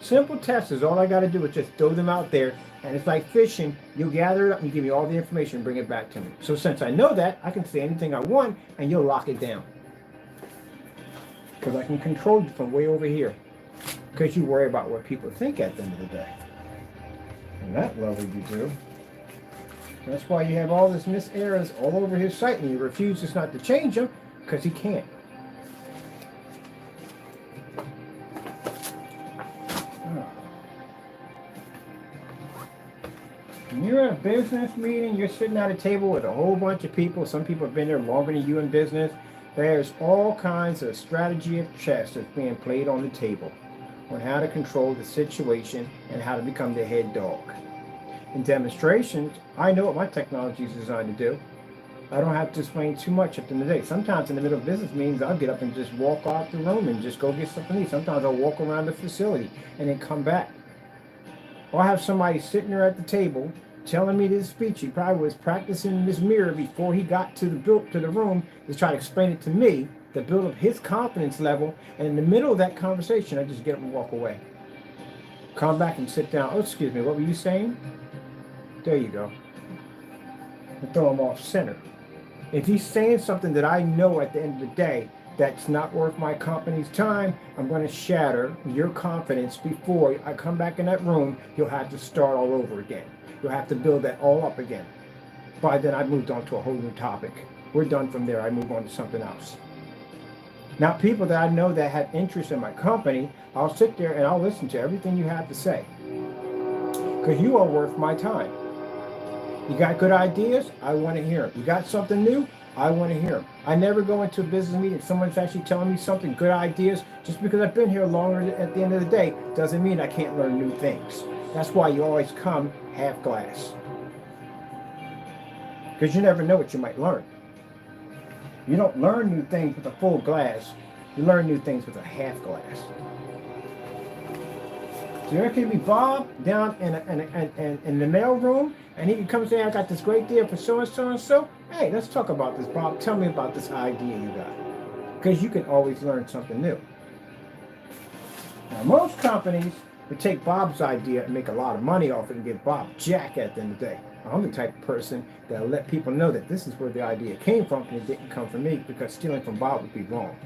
[SPEAKER 1] Simple tests is all I got to do is just throw them out there, and it's like fishing. You'll gather it up and give me all the information and bring it back to me. So since I know that, I can say anything I want, and you'll lock it down. Because I can control you from way over here. Because you worry about what people think at the end of the day. And that level you do. That's why you have all this miss errors all over his site and he refuses not to change them because he can't. When you're at a business meeting, you're sitting at a table with a whole bunch of people. Some people have been there longer than you in business. There's all kinds of strategy of chess that's being played on the table on how to control the situation and how to become the head dog. In demonstrations, I know what my technology is designed to do. I don't have to explain too much at the end of the day. Sometimes in the middle of business meetings, I'll get up and just walk out the room and just go get something to eat. Sometimes I'll walk around the facility and then come back. Or I'll have somebody sitting there at the table telling me this speech. He probably was practicing in this mirror before he got to the room to try to explain it to me, to build up his confidence level. And in the middle of that conversation, I just get up and walk away. Come back and sit down. Oh, excuse me, what were you saying? There you go. And throw him off center. If he's saying something that I know at the end of the day that's not worth my company's time, I'm going to shatter your confidence before I come back in that room. You'll have to start all over again. You'll have to build that all up again. By then, I've moved on to a whole new topic. We're done from there. I move on to something else. Now, people that I know that have interest in my company, I'll sit there and I'll listen to everything you have to say. Because you are worth my time. You got good ideas? I want to hear them. You got something new? I want to hear them. I never go into a business meeting. Someone's actually telling me something, good ideas. Just because I've been here longer at the end of the day doesn't mean I can't learn new things. That's why you always come half glass. Because you never know what you might learn. You don't learn new things with a full glass. You learn new things with a half glass. So there can be Bob down in the mail room, and he can come and say, I got this great deal for so-and-so and so. Hey, let's talk about this, Bob. Tell me about this idea you got. Because you can always learn something new. Now, most companies would take Bob's idea and make a lot of money off it and give Bob jack at the end of the day. I'm the type of person that'll let people know that this is where the idea came from, and it didn't come from me, because stealing from Bob would be wrong.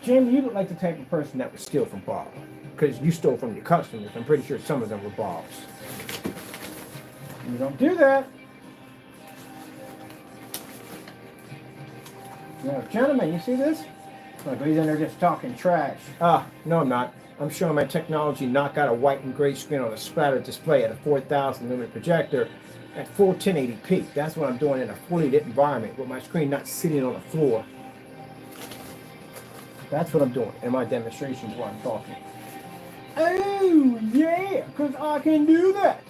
[SPEAKER 1] Jim, you look like the type of person that would steal from Bob, because you stole from your customers. I'm pretty sure some of them were Bob's. You don't do that. Now, gentlemen, you see this? Like he's in there just talking trash. No, I'm not. I'm showing my technology knock out a white and gray screen on a splatter display at a 4,000 lumen projector at full 1080p. That's what I'm doing in a fully lit environment with my screen not sitting on the floor. That's what I'm doing in my demonstrations while I'm talking. Oh, yeah, because I can do that.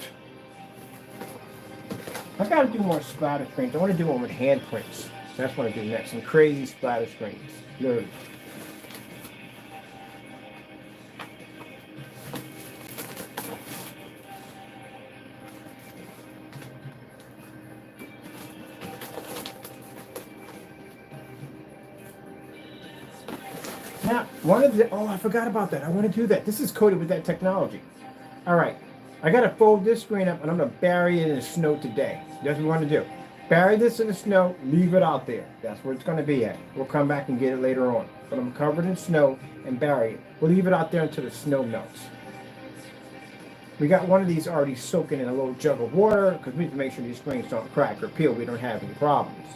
[SPEAKER 1] I got to do more splatter screens. I want to do one with handprints. That's what I do next. Some crazy splatter screens. Literally. Now, I forgot about that. I want to do that. This is coded with that technology. All right. I got to fold this screen up, and I'm going to bury it in the snow today. That's what we want to do. Bury this in the snow, leave it out there. That's where it's going to be at. We'll come back and get it later on. But I'm covered in snow and bury it. We'll leave it out there until the snow melts. We got one of these already soaking in a little jug of water, because we need to make sure these screens don't crack or peel. We don't have any problems.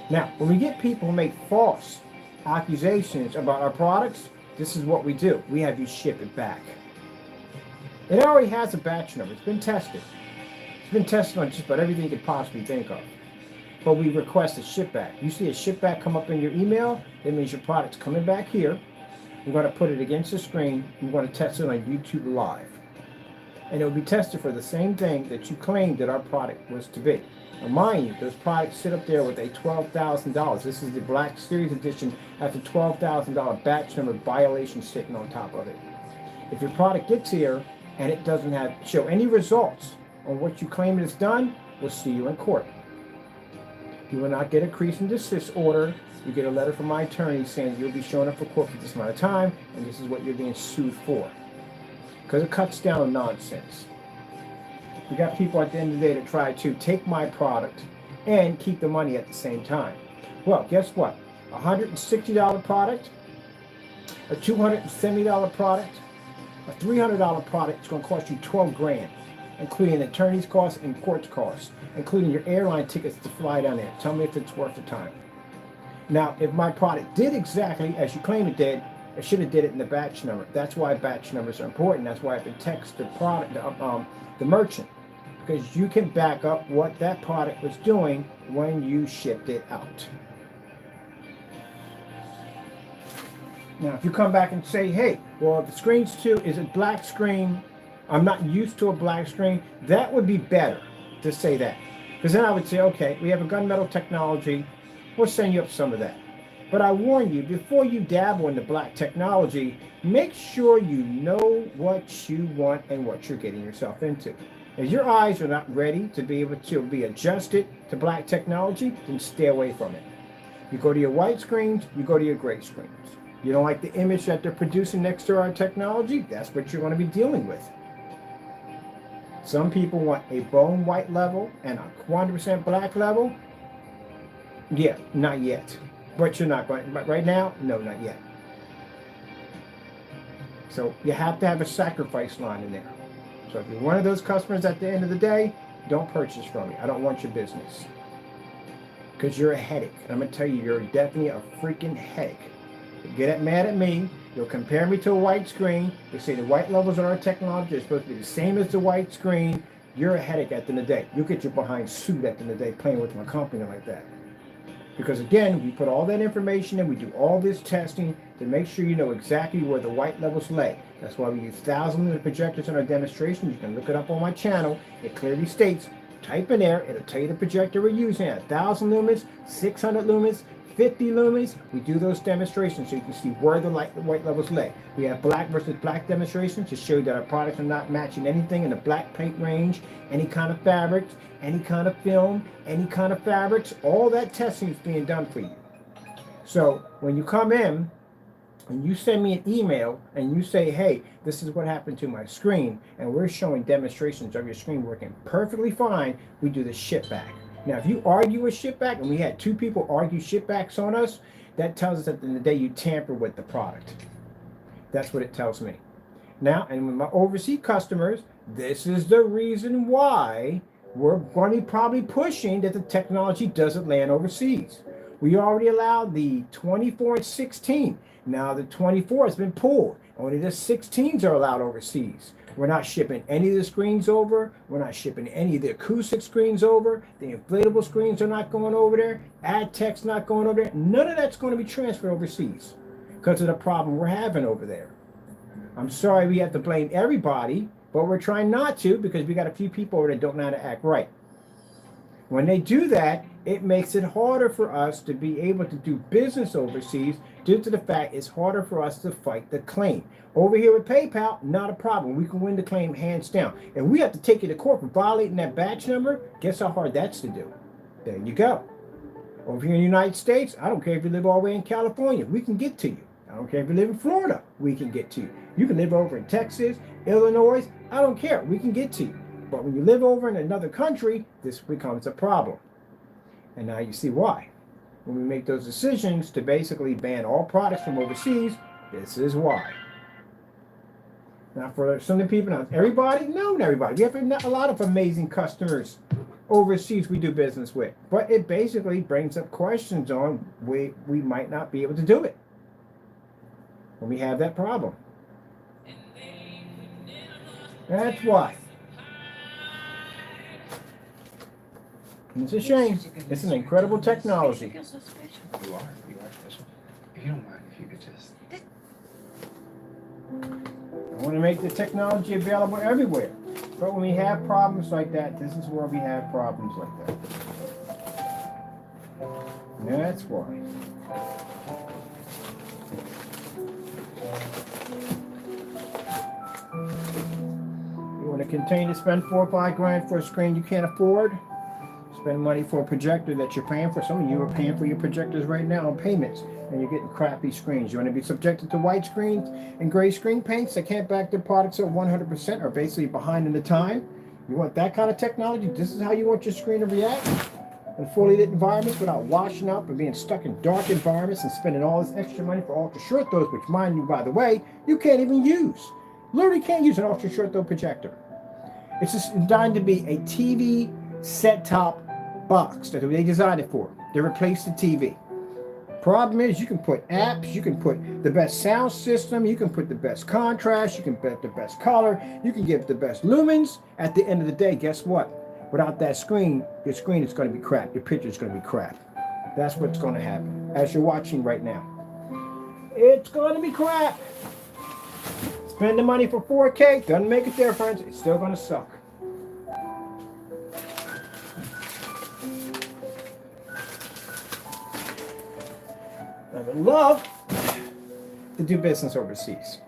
[SPEAKER 1] Now, when we get people who make false accusations about our products, this is what we do. We have you ship it back. It already has a batch number. It's been tested. It's been tested on just about everything you could possibly think of. But we request a ship back. You see a ship back come up in your email, that means your product's coming back here. We're going to put it against the screen. We're going to test it on YouTube Live. And it will be tested for the same thing that you claimed that our product was to be. Now, mind you, those products sit up there with a $12,000. This is the Black Series Edition. That's a $12,000 batch number violation sitting on top of it. If your product gets here and it doesn't show any results on what you claim it's done, we'll see you in court. You will not get a cease and desist order. You get a letter from my attorney saying you'll be showing up for court for this amount of time, and this is what you're being sued for. Because it cuts down nonsense. We got people at the end of the day that try to take my product and keep the money at the same time. Well, guess what? A $160 product, a $270 product, a $300 product is going to cost you $12,000, including attorney's costs and court costs, including your airline tickets to fly down there. Tell me if it's worth the time. Now, if my product did exactly as you claim it did, I should have did it in the batch number. That's why batch numbers are important. That's why I can text the product, the merchant, because you can back up what that product was doing when you shipped it out. Now, if you come back and say, hey, well, the screen's too, is it black screen? I'm not used to a black screen. That would be better to say that. Because then I would say, okay, we have a gunmetal technology, we'll send you up some of that. But I warn you, before you dabble in the black technology, make sure you know what you want and what you're getting yourself into. If your eyes are not ready to be able to be adjusted to black technology, then stay away from it. You go to your white screens, you go to your gray screens. You don't like the image that they're producing next to our technology, that's what you're going to be dealing with. Some people want a bone white level and a 100% black level. Yeah, not yet. But you're not going, but right now, no, not yet. So you have to have a sacrifice line in there. So if you're one of those customers at the end of the day, don't purchase from me. I don't want your business. Because you're a headache. I'm going to tell you, you're definitely a freaking headache. You get mad at me. You'll compare me to a white screen. They say the white levels on our technology are supposed to be the same as the white screen. You're a headache at the end of the day. You'll get your behind sued at the end of the day playing with my company like that. Because again, we put all that information in, we do all this testing to make sure you know exactly where the white levels lay. That's why we use 1,000 lumens projectors in our demonstration. You can look it up on my channel. It clearly states, type in there, it'll tell you the projector we're using at 1,000 lumens, 600 lumens, 50 lumens. We do those demonstrations so you can see where the white levels lay. We have black versus black demonstrations to show that our products are not matching anything in the black paint range, any kind of fabrics, any kind of film, any kind of fabrics. All that testing is being done for you. So when you come in and you send me an email and you say, hey, this is what happened to my screen, and we're showing demonstrations of your screen working perfectly fine, we do the ship back. Now, if you argue with shipback, and we had 2 people argue shipbacks on us, that tells us at the end of the day you tamper with the product. That's what it tells me. Now, and with my overseas customers, this is the reason why we're going to be probably pushing that the technology doesn't land overseas. We already allowed the 24 and 16. Now the 24 has been pulled. Only the 16s are allowed overseas. We're not shipping any of the screens over. We're not shipping any of the acoustic screens over. The inflatable screens are not going over there. Ad tech's not going over there. None of that's going to be transferred overseas because of the problem we're having over there. I'm sorry we have to blame everybody, but we're trying not to because we got a few people over there that don't know how to act right. When they do that, it makes it harder for us to be able to do business overseas due to the fact it's harder for us to fight the claim. Over here with PayPal, not a problem. We can win the claim hands down. If we have to take you to court for violating that batch number, guess how hard that's to do? There you go. Over here in the United States, I don't care if you live all the way in California, we can get to you. I don't care if you live in Florida, we can get to you. You can live over in Texas, Illinois, I don't care, we can get to you. But when you live over in another country, this becomes a problem. And now you see why. When we make those decisions to basically ban all products from overseas, this is why. Now for some of the people, not everybody, no, not everybody. We have a lot of amazing customers overseas we do business with. But it basically brings up questions on we might not be able to do it when we have that problem. That's why. And it's a shame. It's an incredible technology.
[SPEAKER 2] You are special. If you don't mind, if you could just.
[SPEAKER 1] I want to make the technology available everywhere. But when we have problems like that, this is where we have problems like that. That's why. You want to continue to spend $4 or $5 grand for a screen you can't afford? Spend money for a projector that you're paying for. Some of you are paying for your projectors right now on payments, and you're getting crappy screens. You want to be subjected to white screens and gray screen paints that can't back their products up 100% or basically behind in the time? You want that kind of technology? This is how you want your screen to react in fully lit environments without washing up and being stuck in dark environments and spending all this extra money for ultra short throws, which, mind you, by the way, you can't even use. Literally can't use an ultra short throw projector. It's just designed to be a TV set-top box. That's what they designed it for. They replaced the TV. Problem is, you can put apps, you can put the best sound system, you can put the best contrast, you can put the best color, you can give the best lumens. At the end of the day, guess what? Without that screen, your screen is going to be crap. Your picture is going to be crap. That's what's going to happen. As you're watching right now, it's going to be crap. Spend the money for 4K, doesn't make a difference. It's still going to suck. love to do business overseas.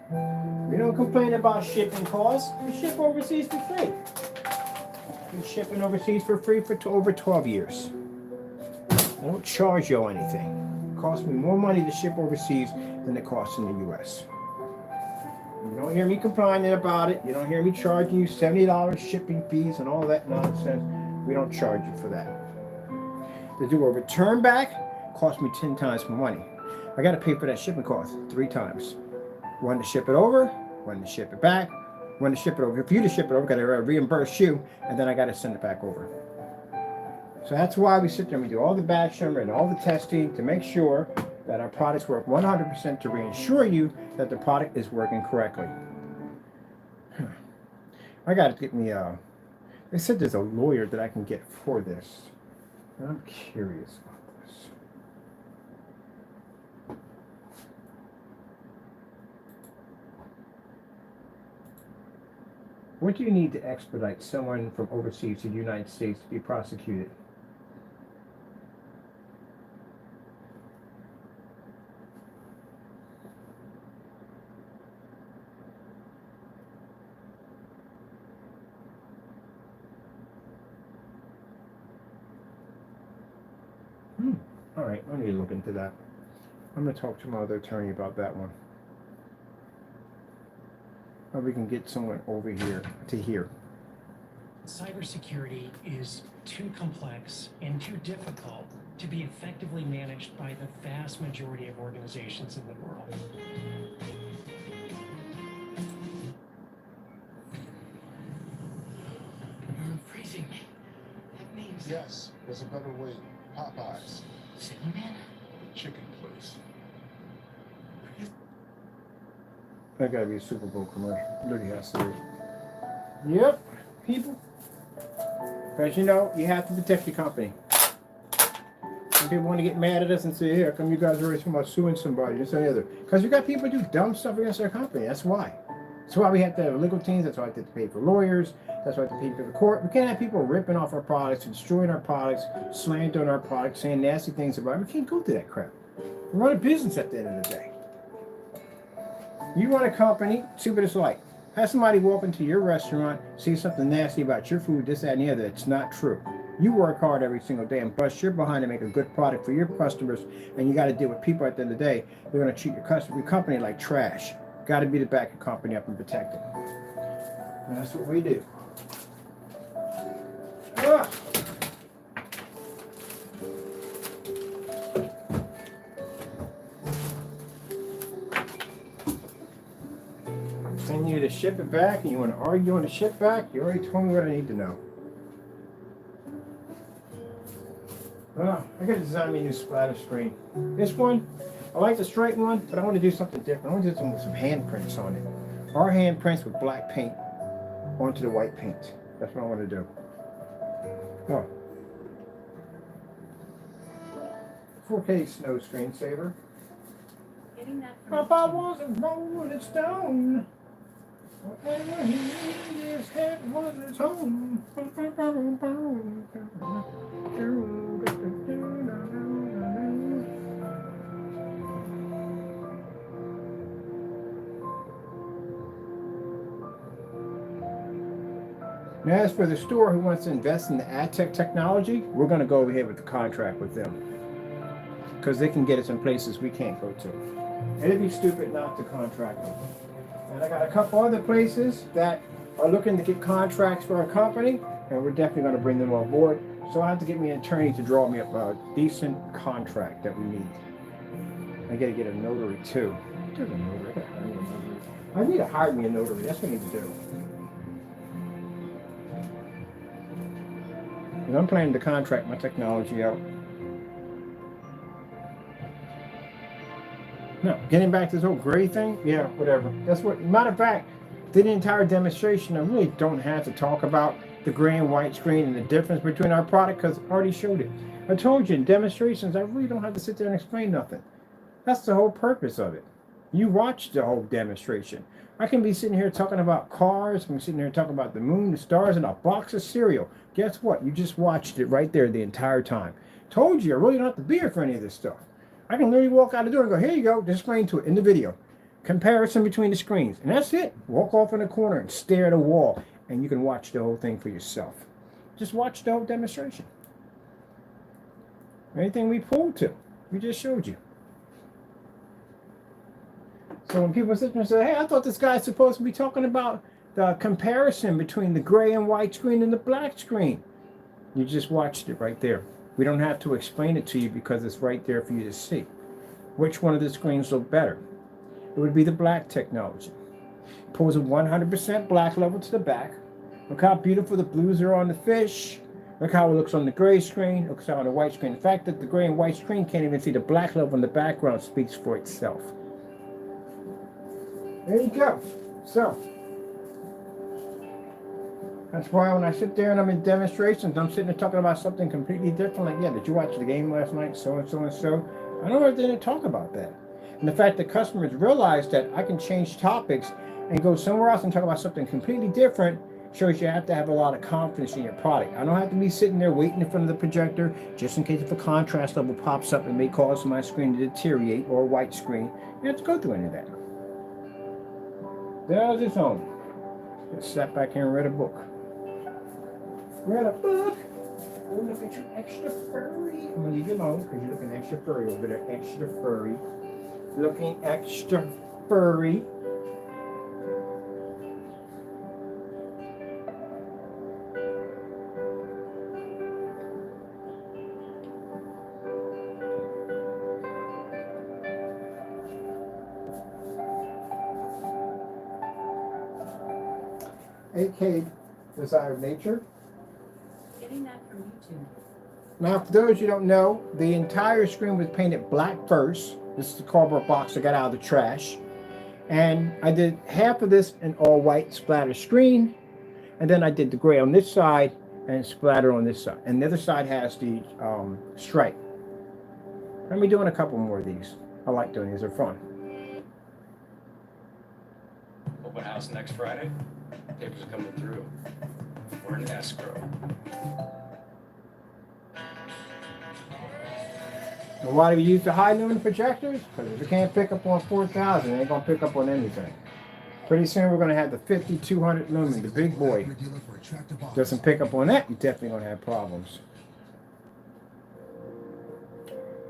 [SPEAKER 1] We don't complain about shipping costs. We ship overseas for free. Been shipping overseas for free for over 12 years. I don't charge you anything. It costs me more money to ship overseas than it costs in the US. You don't hear me complaining about it. You don't hear me charging you $70 shipping fees and all that nonsense. We don't charge you for that. To do a return back costs me 10 times more money. I got to pay for that shipping cost 3 times. One to ship it over, one to ship it back, one to ship it over. If you to ship it over, I got to reimburse you, and then I got to send it back over. So that's why we sit there and we do all the batch number and all the testing to make sure that our products work 100% to reassure you that the product is working correctly. I got to get me they said there's a lawyer that I can get for this. And I'm curious about this. What do you need to expedite someone from overseas to the United States to be prosecuted? All right, I need to look into that. I'm going to talk to my other attorney about that one. Or we can get someone over here to hear.
[SPEAKER 3] Cybersecurity is too complex and too difficult to be effectively managed by the vast majority of organizations in the world. I'm freezing. That means...
[SPEAKER 4] Yes, there's a better way. Popeyes.
[SPEAKER 3] Sydney man?
[SPEAKER 4] Chicken place.
[SPEAKER 1] That gotta be a Super Bowl commercial. Literally has to be. Yep, people. As you know, you have to protect your company. Some people want to get mad at us and say, "Here, come you guys are always talking about suing somebody, this and the other." Because we got people do dumb stuff against our company. That's why. That's why we have to have legal teams. That's why we have to pay for lawyers. That's why we have to pay for the court. We can't have people ripping off our products, destroying our products, slandering our products, saying nasty things about it. We can't go through that crap. We run a business at the end of the day. You run a company, see what it's like. Have somebody walk into your restaurant, say something nasty about your food, this, that, and the other. It's not true. You work hard every single day and bust your behind to make a good product for your customers, and you got to deal with people at the end of the day. They're going to treat your company like trash. Got to be to back your company up and protect it. And that's what we do. Ah. Send you to ship it back, and you want to argue on the ship back? You already told me what I need to know. I got to design me a new splatter screen. This one, I like the straight one, but I want to do something different. I want to do something with some handprints on it. Our handprints with black paint onto the white paint. That's what I want to do. Oh. 4K snow screensaver. Papa wasn't rolling stone. Whatever he in his head was his home. Now, as for the store who wants to invest in the ad tech technology, we're going to go over here with the contract with them. Because they can get us in places we can't go to. It'd be stupid not to contract them. And I got a couple other places that are looking to get contracts for our company, and we're definitely going to bring them on board. So I have to get me an attorney to draw me up a decent contract that we need. I got to get a notary too. There's a notary. I need to hire me a notary. That's what I need to do. And I'm planning to contract my technology out. No, getting back to this whole gray thing, yeah, whatever. That's what, matter of fact, did the entire demonstration. I really don't have to talk about the gray and white screen and the difference between our product because I already showed it. I told you in demonstrations, I really don't have to sit there and explain nothing. That's the whole purpose of it. You watch the whole demonstration. I can be sitting here talking about cars, I can be sitting here talking about the moon, the stars, and a box of cereal. Guess what? You just watched it right there the entire time. Told you, I really don't have to be here for any of this stuff. I can literally walk out the door and go, here you go, displaying to it in the video. Comparison between the screens. And that's it. Walk off in the corner and stare at a wall. And you can watch the whole thing for yourself. Just watch the whole demonstration. Anything we pulled to, we just showed you. So when people sit there and say, hey, I thought this guy's supposed to be talking about the comparison between the gray and white screen and the black screen. You just watched it right there. We don't have to explain it to you because it's right there for you to see. Which one of the screens look better? It would be the black technology. Pulls a 100% black level to the back. Look how beautiful the blues are on the fish. Look how it looks on the gray screen. Looks how on the white screen. The fact that the gray and white screen can't even see the black level in the background speaks for itself. There you go. So, that's why when I sit there and I'm in demonstrations, I'm sitting there talking about something completely different. Like, yeah, did you watch the game last night? So and so and so. I don't know if they didn't talk about that. And the fact that customers realize that I can change topics and go somewhere else and talk about something completely different shows you have to have a lot of confidence in your product. I don't have to be sitting there waiting in front of the projector just in case if a contrast level pops up and may cause my screen to deteriorate, or a white screen. You have to go through any of that. There's its own. Just sat back here and read a book. Read a book. Oh, look at you, extra furry. I'm gonna leave you alone because you're looking extra furry over there. Extra furry. Looking extra furry. AK Desire of Nature.
[SPEAKER 5] Getting that from YouTube.
[SPEAKER 1] Now, for those you don't know, the entire screen was painted black first. This is the cardboard box I got out of the trash. And I did half of this in all white splatter screen. And then I did the gray on this side and splatter on this side. And the other side has the stripe. I'll be doing a couple more of these. I like doing these, they're fun.
[SPEAKER 2] Open house next Friday. Papers are coming through. We're in escrow.
[SPEAKER 1] And why do we use the high lumen projectors? Because if it can't pick up on 4,000, it ain't going to pick up on anything. Pretty soon we're going to have the 5200 lumen, the big boy. Doesn't pick up on that, you're definitely going to have problems.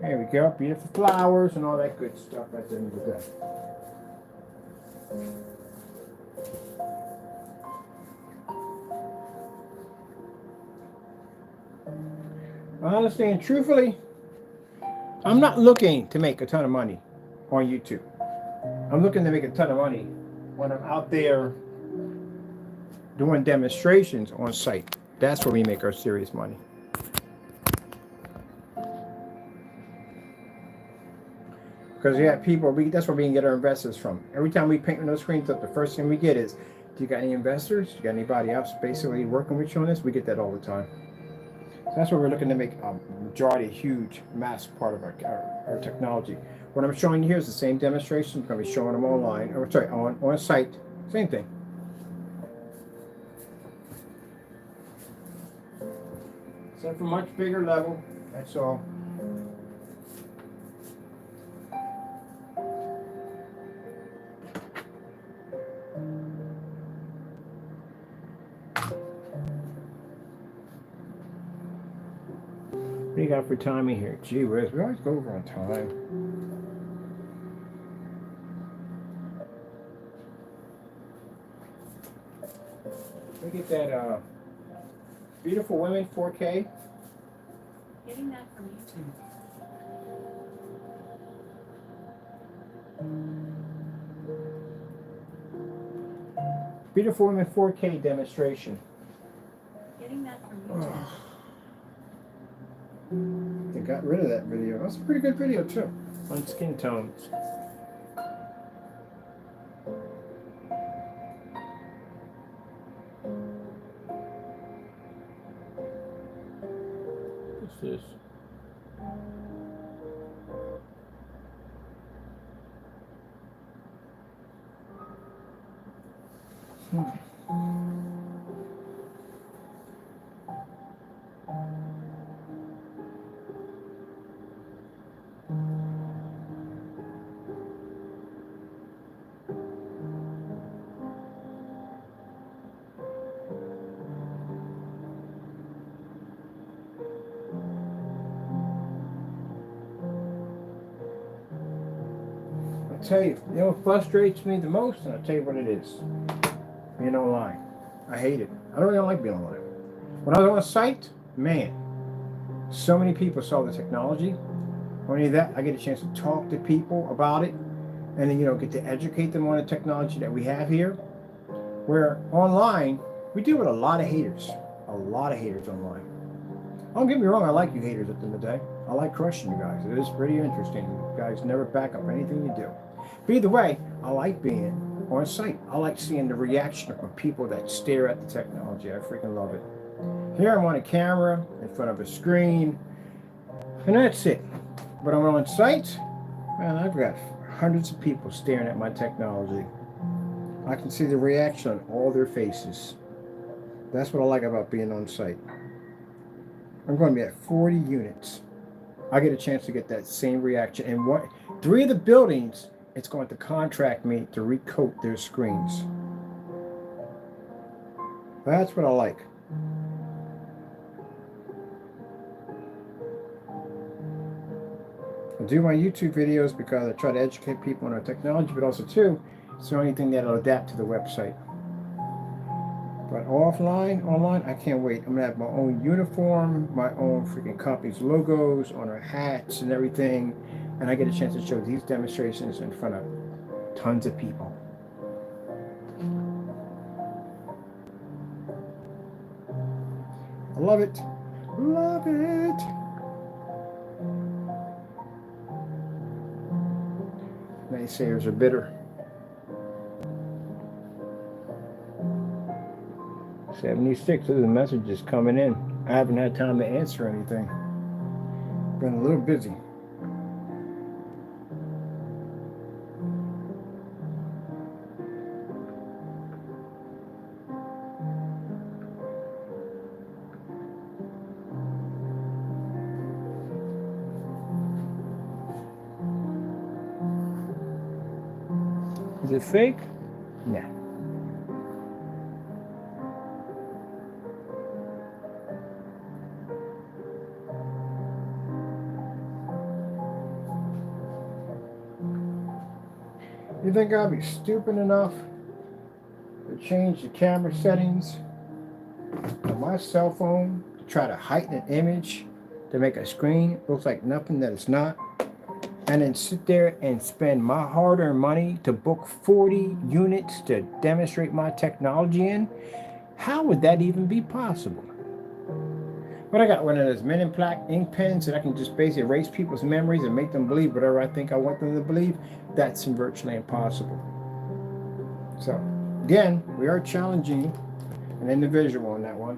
[SPEAKER 1] There we go, beautiful flowers and all that good stuff at the end of the day. Honestly and truthfully, I'm not looking to make a ton of money on YouTube. I'm looking to make a ton of money when I'm out there doing demonstrations on site. That's where we make our serious money. Because we have people, that's where we can get our investors from. Every time we paint those screens up, the first thing we get is, do you got any investors? Do you got anybody else basically working with you on this? We get that all the time. So that's where we're looking to make a majority, a huge, mass part of our technology. What I'm showing you here is the same demonstration. I'm going to be showing them online, or sorry, on site. Same thing. Except for much bigger level. That's all. What do you got for timing here? Gee whiz, we always go over on time. Look at that Beautiful Women 4K.
[SPEAKER 5] Getting that from YouTube.
[SPEAKER 1] Beautiful Women 4K demonstration.
[SPEAKER 5] Getting that from YouTube.
[SPEAKER 1] They got rid of that video. That's a pretty good video too. On skin tones. What's this? tell you, you know what frustrates me the most, and I'll tell you what it is. Being online. I hate it. I don't really like being online. When I was on a site, man, so many people saw the technology. Only that, I get a chance to talk to people about it, and then, you know, get to educate them on the technology that we have here. Where online, we deal with a lot of haters. A lot of haters online. Don't get me wrong, I like you haters at the end of the day. I like crushing you guys. It is pretty interesting. You guys never back up anything you do. But either way, I like being on site. I like seeing the reaction from people that stare at the technology. I freaking love it. Here I'm on a camera, in front of a screen, and that's it. But I'm on site, man, I've got hundreds of people staring at my technology. I can see the reaction on all their faces. That's what I like about being on site. I'm going to be at 40 units. I get a chance to get that same reaction. And 3 of the buildings, it's going to contract me to recoat their screens. That's what I like. I do my YouTube videos because I try to educate people on our technology, but also too, it's the only thing that'll adapt to the website. But online, I can't wait. I'm gonna have my own uniform, my own freaking company's logos on our hats and everything, and I get a chance to show these demonstrations in front of tons of people. I love it. Love it. Naysayers are bitter. 76 of the messages coming in. I haven't had time to answer anything. Been a little busy. Is it fake? Nah. You think I'll be stupid enough to change the camera settings on my cell phone to try to heighten an image to make a screen look like nothing that it's not? And then sit there and spend my hard-earned money to book 40 units to demonstrate my technology in? How would that even be possible? But I got one of those Men in Black ink pens that I can just basically erase people's memories and make them believe whatever I think I want them to believe. That's virtually impossible. So, again, we are challenging an individual on that one.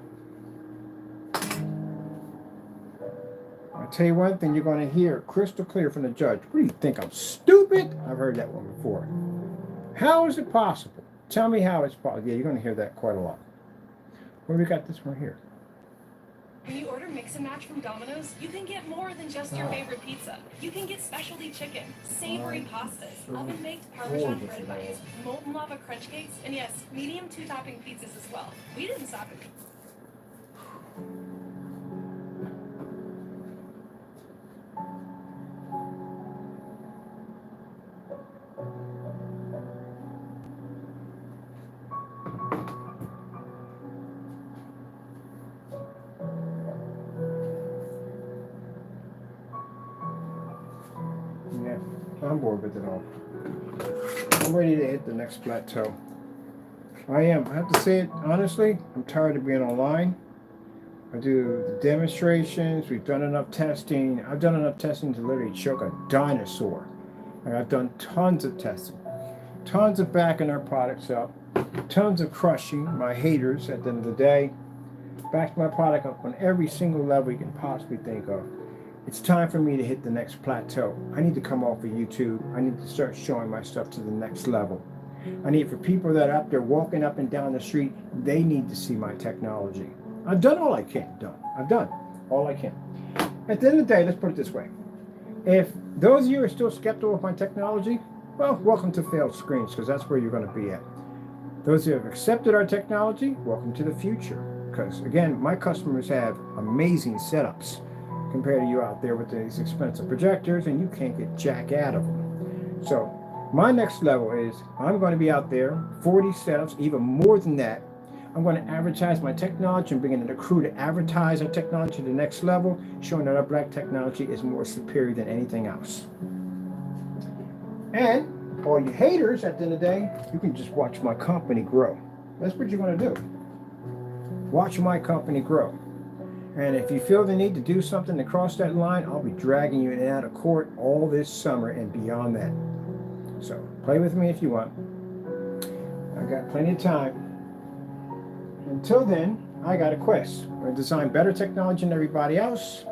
[SPEAKER 1] I'll tell you one thing you're going to hear crystal clear from the judge. What do you think? I'm stupid? I've heard that one before. How is it possible? Tell me how it's possible. Yeah, you're going to hear that quite a lot. Well, we got this one here.
[SPEAKER 6] When you order Mix and Match from Domino's, you can get more than just your favorite pizza. You can get specialty chicken, savory pastas, oven-baked Parmesan bread bites, molten lava crunch cakes, and yes, medium 2-topping pizzas as well. We didn't stop it.
[SPEAKER 1] I'm bored with it all. I'm ready to hit the next plateau. I am. I have to say it honestly, I'm tired of being online. I do the demonstrations. We've done enough testing. I've done enough testing to literally choke a dinosaur. And I've done tons of testing. Tons of backing our products up. Tons of crushing my haters at the end of the day. Backed my product up on every single level you can possibly think of. It's time for me to hit the next plateau. I need to come off of YouTube. I need to start showing my stuff to the next level. I need for people that are up there walking up and down the street, they need to see my technology. I've done all I can. I've done all I can. At the end of the day, let's put it this way. If those of you are still skeptical of my technology, well, welcome to failed screens, because that's where you're going to be at. Those who have accepted our technology, welcome to the future. Because again, my customers have amazing setups compared to you out there with these expensive projectors, and you can't get jack out of them. So My next level is I'm going to be out there, 40 setups, even more than that. I'm going to advertise my technology and bring in a crew to advertise our technology to the next level, showing that our black technology is more superior than anything else. And all you haters, at the end of the day, you can just watch my company grow. That's what you're going to do. Watch my company grow. And if you feel the need to do something to cross that line, I'll be dragging you in and out of court all this summer and beyond that. So play with me if you want. I've got plenty of time. Until then, I got a quest. I'm going to design better technology than everybody else.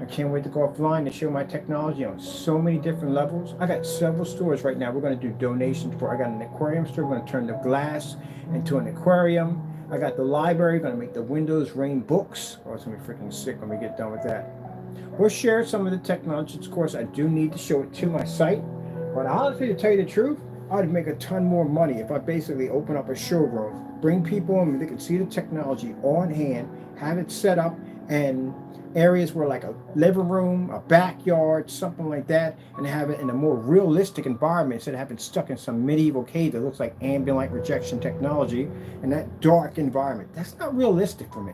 [SPEAKER 1] I can't wait to go offline and show my technology on so many different levels. I got several stores right now we're going to do donations for. I got an aquarium store. We're going to turn the glass into an aquarium. I got the library. Going to make the windows rain books. Oh, it's going to be freaking sick when we get done with that. We'll share some of the technology. Of course, I do need to show it to my site. But honestly, to tell you the truth, I'd make a ton more money if I basically open up a showroom, bring people in, they can see the technology on hand, have it set up, and areas where like a living room, a backyard, something like that, and have it in a more realistic environment instead of having stuck in some medieval cave that looks like ambient light rejection technology in that dark environment. That's not realistic for me.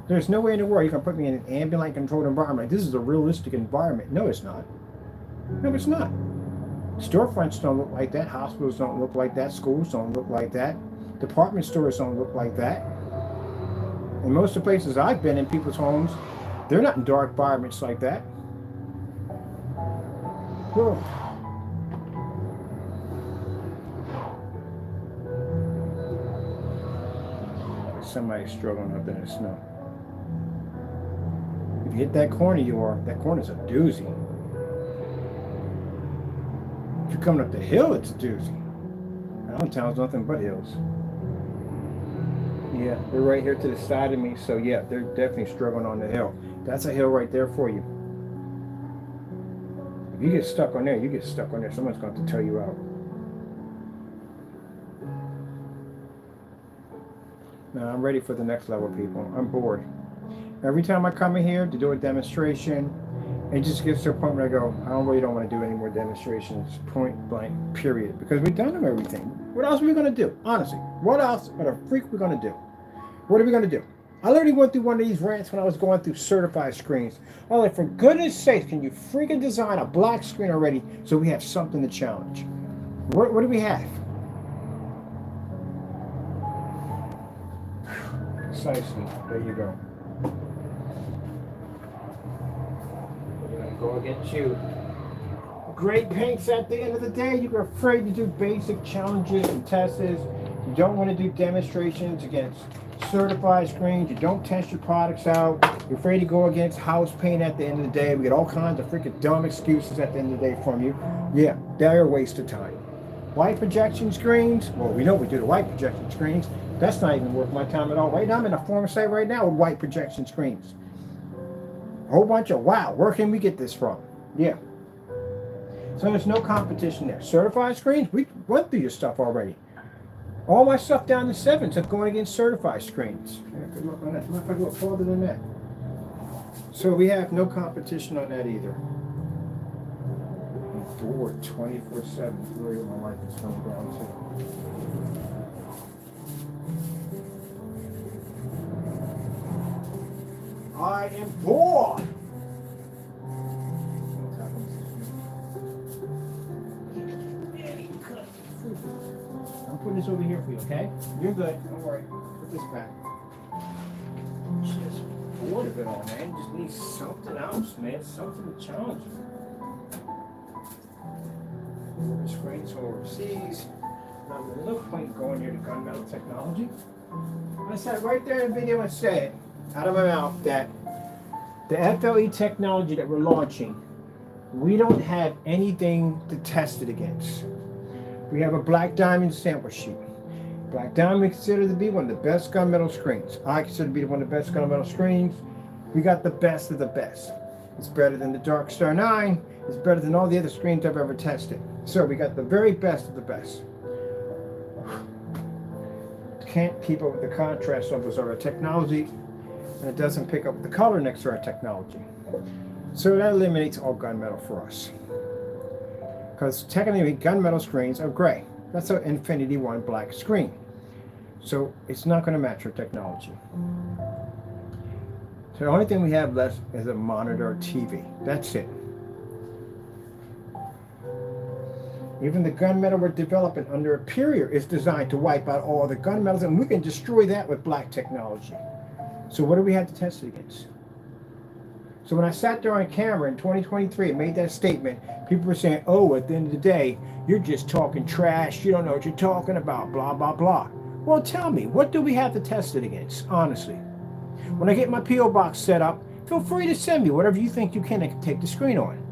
[SPEAKER 1] There's no way in the world you can put me in an ambient light controlled environment. This is a realistic environment. No, it's not. No, it's not. Storefronts don't look like that. Hospitals don't look like that. Schools don't look like that. Department stores don't look like that. And most of the places I've been in people's homes, they're not in dark environments like that. Whew. Somebody's struggling up in the snow. If you hit that corner, that corner's a doozy. If you're coming up the hill, it's a doozy. Downtown's nothing but hills. Yeah, they're right here to the side of me, so yeah, they're definitely struggling on the hill. That's a hill right there for you. If you get stuck on there, you get stuck on there. Someone's going to have to tow you out. Now, I'm ready for the next level, people. I'm bored. Every time I come in here to do a demonstration, it just gets to a point where I go, I don't want to do any more demonstrations, point blank, period. Because we've done them everything. What else are we going to do? Honestly, what else are the freak we going to do? What are we going to do? I literally went through one of these rants when I was going through certified screens. I was like, for goodness sakes, can you freaking design a black screen already so we have something to challenge? What do we have? Precisely. There you go. Go against you. Great paints at the end of the day. You're afraid to do basic challenges and tests. You don't want to do demonstrations against certified screens. You don't test your products out. You're afraid to go against house paint at the end of the day. We get all kinds of freaking dumb excuses at the end of the day from you. Yeah, they're a waste of time. White projection screens. Well, we know we do the white projection screens. That's not even worth my time at all. Right now, I'm in a forum site right now with white projection screens. A whole bunch of, wow, where can we get this from? Yeah. So there's no competition there. Certified screens, we went through your stuff already. All my stuff down to 7s are going against certified screens. I could look on that. If I go farther than that. So we have no competition on that either. I'm bored 24/7. Really, my life is coming down to. I am bored. I'm putting this over here for you, okay? You're good. Don't worry. Put this back. Just bored of it all, man. Just need something else, man. Something to challenge you. The screens from overseas. Now, there's no point going here to gunmetal technology. I said right there in the video and said, out of my mouth, that the FLE technology that we're launching, we don't have anything to test it against. We have a black diamond sample sheet. Black diamond is considered to be one of the best gunmetal screens. I consider to be one of the best gunmetal screens. We got the best of the best. It's better than the Dark Star 9. It's better than all the other screens I've ever tested. So we got the very best of the best. Can't keep up with the contrast levels of our technology, and it doesn't pick up the color next to our technology. So that eliminates all gunmetal for us. Because technically gunmetal screens are gray. That's an Infinity One black screen. So it's not going to match our technology. So the only thing we have left is a monitor or TV. That's it. Even the gunmetal we're developing under Superior is designed to wipe out all the gunmetals, and we can destroy that with black technology. So what do we have to test it against? So when I sat there on camera in 2023 and made that statement, people were saying, oh, at the end of the day, you're just talking trash. You don't know what you're talking about, blah, blah, blah. Well, tell me, what do we have to test it against, honestly? When I get my P.O. box set up, feel free to send me whatever you think you can take the screen on.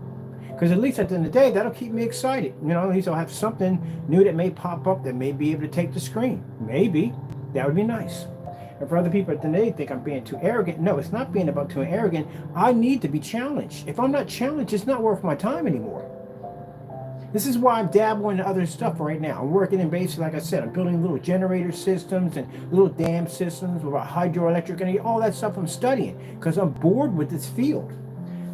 [SPEAKER 1] Because at least at the end of the day, that'll keep me excited. You know, at least I'll have something new that may pop up that may be able to take the screen. Maybe. That would be nice. And for other people at the end of the day think I'm being too arrogant. No, it's not being about too arrogant. I need to be challenged. If I'm not challenged, it's not worth my time anymore. This is why I'm dabbling in other stuff right now. I'm working in basically, like I said, I'm building little generator systems and little dam systems with hydroelectric energy, all that stuff I'm studying because I'm bored with this field.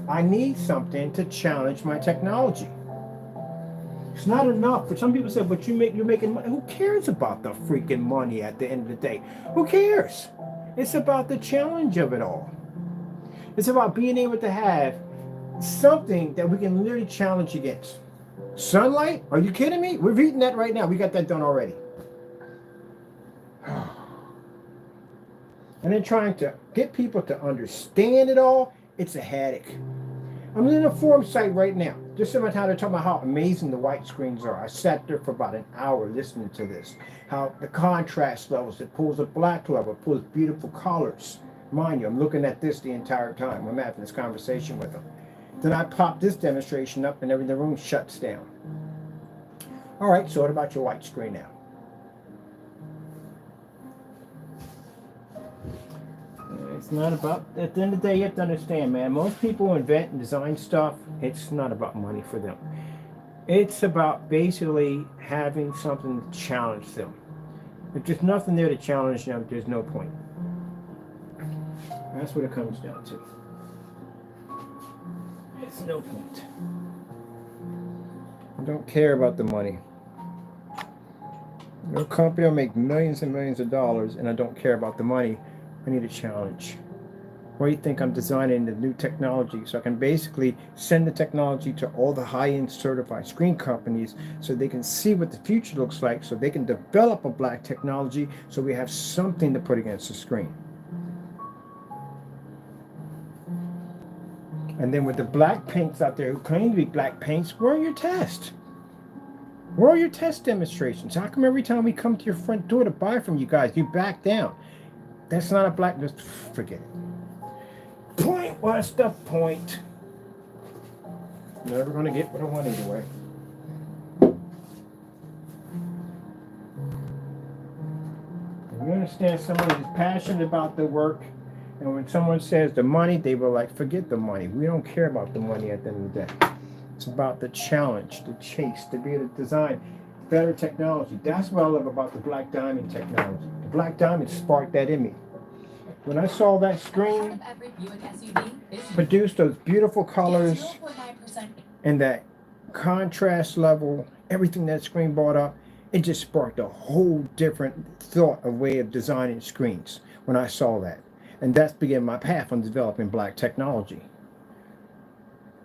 [SPEAKER 1] I need something to challenge my technology. It's not enough. For some people say, but you're making money. Who cares about the freaking money at the end of the day? Who cares? It's about the challenge of it all. It's about being able to have something that we can literally challenge against. Sunlight? Are you kidding me? We're eating that right now. We got that done already. And then trying to get people to understand it all, it's a headache. I'm in a forum site right now. Just about how they're talking about how amazing the white screens are. I sat there for about an hour listening to this. How the contrast levels, it pulls a black level, it pulls beautiful colors. Mind you, I'm looking at this the entire time. I'm having this conversation with them. Then I pop this demonstration up and the room shuts down. All right, so what about your white screen now? It's not about, at the end of the day, you have to understand, man, most people invent and design stuff, it's not about money for them. It's about basically having something to challenge them. If there's nothing there to challenge them, there's no point. That's what it comes down to. It's no point. I don't care about the money. Your company will make millions and millions of dollars, and I don't care about the money. I need a challenge. Where do you think I'm designing the new technology so I can basically send the technology to all the high-end certified screen companies so they can see what the future looks like, so they can develop a black technology so we have something to put against the screen. And then with the black paints out there who claim to be black paints, where are your tests? Where are your test demonstrations? How come every time we come to your front door to buy from you guys, you back down? That's not a black, just forget it. Point, what's the point? Never gonna get what I want anyway. You understand someone is passionate about the work, and when someone says the money, they will like, forget the money. We don't care about the money at the end of the day. It's about the challenge, the chase, to be able to design better technology. That's what I love about the Black Diamond technology. The Black Diamond sparked that in me. When I saw that screen produce those beautiful colors and that contrast level, everything that screen brought up, it just sparked a whole different thought, a way of designing screens when I saw that. And that's began my path on developing black technology.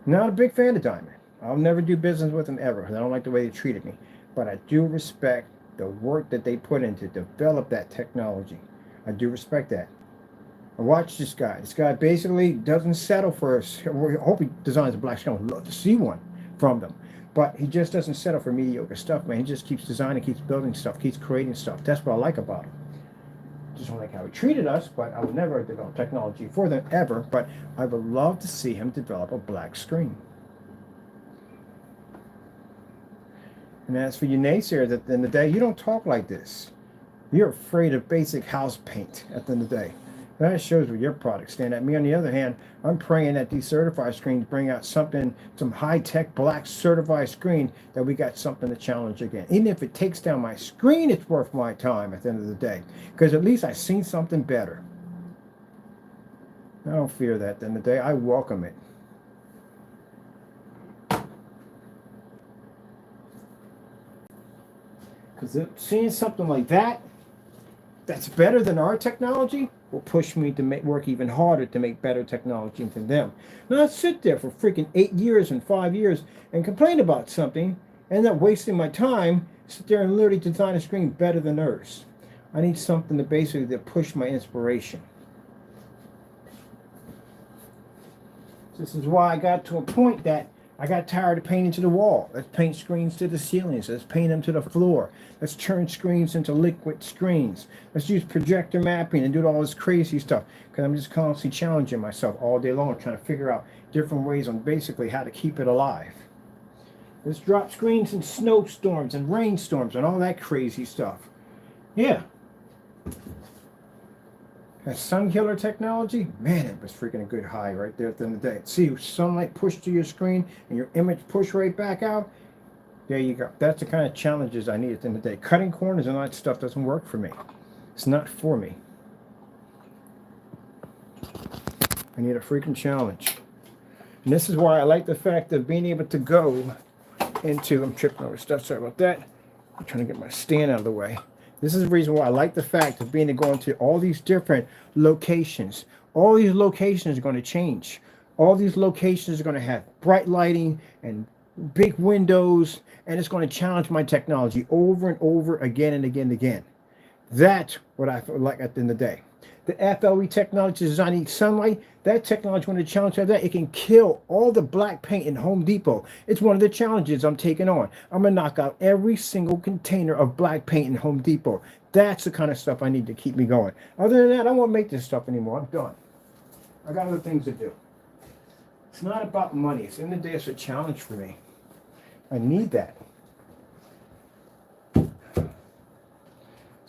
[SPEAKER 1] Not a big fan of Diamond. I'll never do business with them ever. I don't like the way they treated me. But I do respect the work that they put in to develop that technology. I do respect that. I watch this guy. This guy basically doesn't settle for us. I hope he designs a black screen. I would love to see one from them. But he just doesn't settle for mediocre stuff, man. He just keeps designing, keeps building stuff, keeps creating stuff. That's what I like about him. Just don't like how he treated us, but I would never develop technology for them ever. But I would love to see him develop a black screen. And as for you naysayers, at the end of the day, you don't talk like this. You're afraid of basic house paint at the end of the day. That shows where your products stand at. Me, on the other hand, I'm praying that these certified screens bring out something, some high-tech black certified screen that we got something to challenge again. Even if it takes down my screen, it's worth my time at the end of the day. Because at least I've seen something better. I don't fear that at the end of the day. I welcome it. Because seeing something like that, that's better than our technology, will push me to work even harder to make better technology than them. Not sit there for freaking 8 years and 5 years and complain about something, and end up wasting my time, sit there and literally design a screen better than theirs. I need something to basically to push my inspiration. This is why I got to a point that I got tired of painting to the wall. Let's paint screens to the ceilings. Let's paint them to the floor. Let's turn screens into liquid screens. Let's use projector mapping and do all this crazy stuff. Because I'm just constantly challenging myself all day long, trying to figure out different ways on basically how to keep it alive. Let's drop screens in snowstorms and rainstorms and all that crazy stuff. Yeah. That sun killer technology, man, it was freaking a good high right there at the end of the day. See sunlight pushed to your screen and your image pushed right back out. There you go. That's the kind of challenges I need at the end of the day. Cutting corners and all that stuff doesn't work for me. It's not for me. I need a freaking challenge. And this is why I like the fact of being able to go into, I'm tripping over stuff, sorry about that. I'm trying to get my stand out of the way. This is the reason why I like the fact of being able to go into all these different locations. All these locations are going to change. All these locations are going to have bright lighting and big windows, and it's going to challenge my technology over and over again and again and again. That's what I feel like at the end of the day. The FLE technology designing sunlight, that technology is going to challenge that. It can kill all the black paint in Home Depot. It's one of the challenges I'm taking on. I'm going to knock out every single container of black paint in Home Depot. That's the kind of stuff I need to keep me going. Other than that, I won't make this stuff anymore. I'm done. I got other things to do. It's not about money. It's in the day, it's a challenge for me. I need that. That's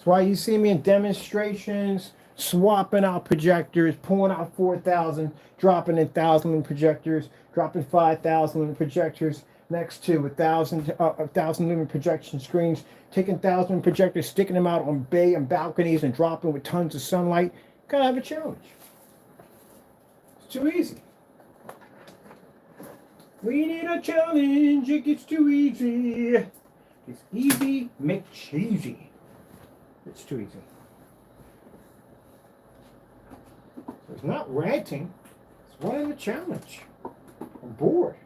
[SPEAKER 1] why you see me in demonstrations, swapping out projectors, pulling out 4,000, dropping 1,000 lumen projectors, dropping 5,000 lumen projectors next to 1,000 lumen projection screens, taking 1,000 lumen projectors, sticking them out on bay and balconies and dropping with tons of sunlight. Gotta have a challenge. It's too easy. We need a challenge. It gets too easy. It's easy, make cheesy. It's too easy. It's not ranting. It's wanting a challenge. I'm bored.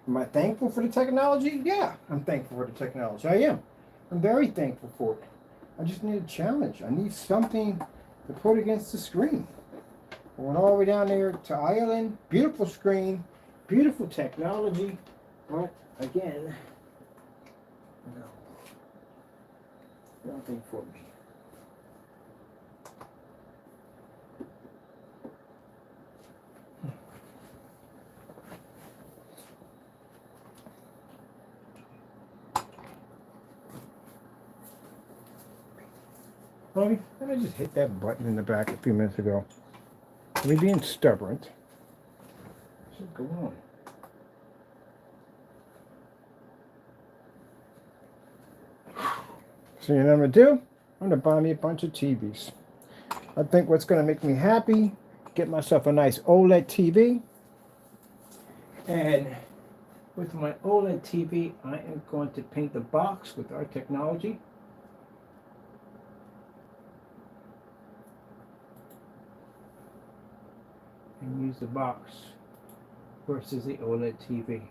[SPEAKER 1] Am I thankful for the technology? Yeah, I'm thankful for the technology. I am. I'm very thankful for it. I just need a challenge. I need something to put against the screen. I went all the way down there to Ireland. Beautiful screen. Beautiful technology. But again, no. Nothing for me. Honey, I just hit that button in the back a few minutes ago. Me being stubborn. Should go on. So you know what I'm going to do? I'm going to buy me a bunch of TVs. I think what's going to make me happy, get myself a nice OLED TV. And with my OLED TV, I am going to paint the box with our technology. And use the box versus the OLED TV.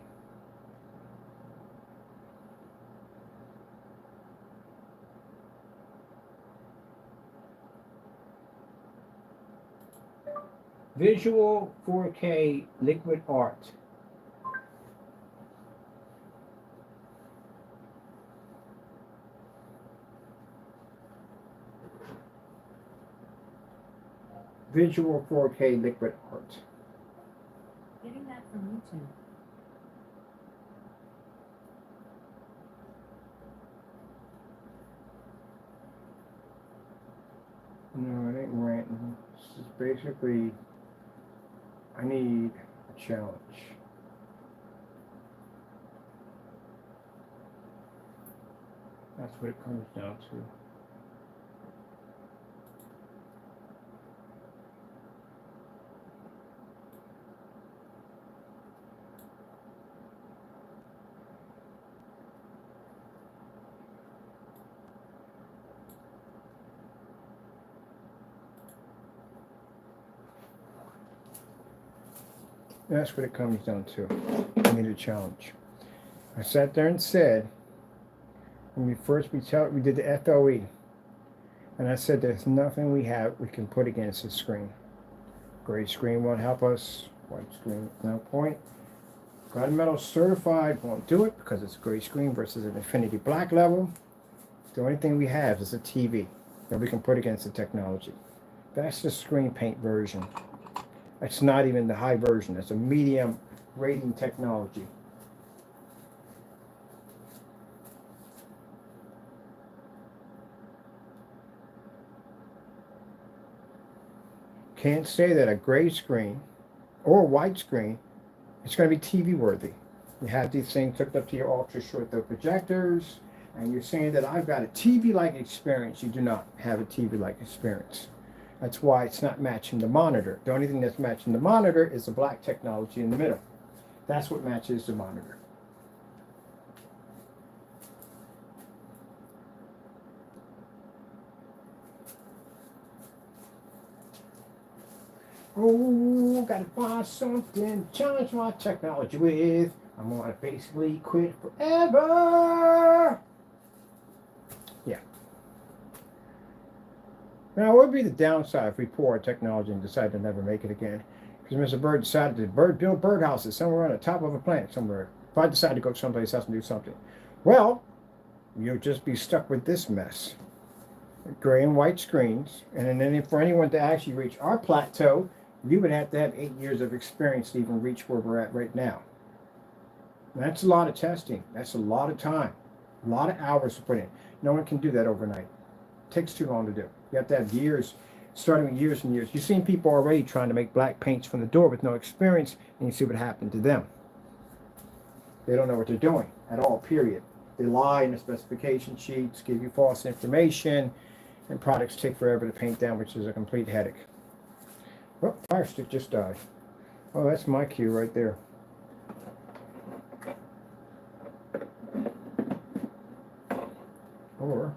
[SPEAKER 1] Visual 4K liquid art. Visual 4K liquid art.
[SPEAKER 5] Getting that from YouTube.
[SPEAKER 1] No, it ain't ranting. This is basically, I need a challenge. That's what it comes down to. That's what it comes down to. I need a challenge. I sat there and said, when we did the FLE, and I said there's nothing we can put against the screen. Gray screen won't help us. White screen, no point. Gunmetal certified won't do it because it's a gray screen versus an infinity black level. The only thing we have is a TV that we can put against the technology. That's the screen paint version. It's not even the high version. It's a medium rating technology. Can't say that a gray screen or a white screen is going to be TV worthy. You have these things hooked up to your ultra short throw projectors, and you're saying that I've got a TV-like experience. You do not have a TV-like experience. That's why it's not matching the monitor. The only thing that's matching the monitor is the black technology in the middle. That's what matches the monitor. Oh, gotta find something to challenge my technology with. I'm gonna basically quit forever. Yeah. Now, what would be the downside if we pour our technology and decide to never make it again? Because Mr. Bird decided to build birdhouses somewhere on the top of a planet somewhere. If I decide to go someplace else and do something, well, you'll just be stuck with this mess. Gray and white screens. And then for anyone to actually reach our plateau, you would have to have 8 years of experience to even reach where we're at right now. And that's a lot of testing. That's a lot of time. A lot of hours to put in. No one can do that overnight. It takes too long to do. You have to have years, starting with years and years. You've seen people already trying to make black paints from the door with no experience, and you see what happened to them. They don't know what they're doing at all, period. They lie in the specification sheets, give you false information, and products take forever to paint down, which is a complete headache. Oh, fire stick just died. Oh, that's my cue right there. Or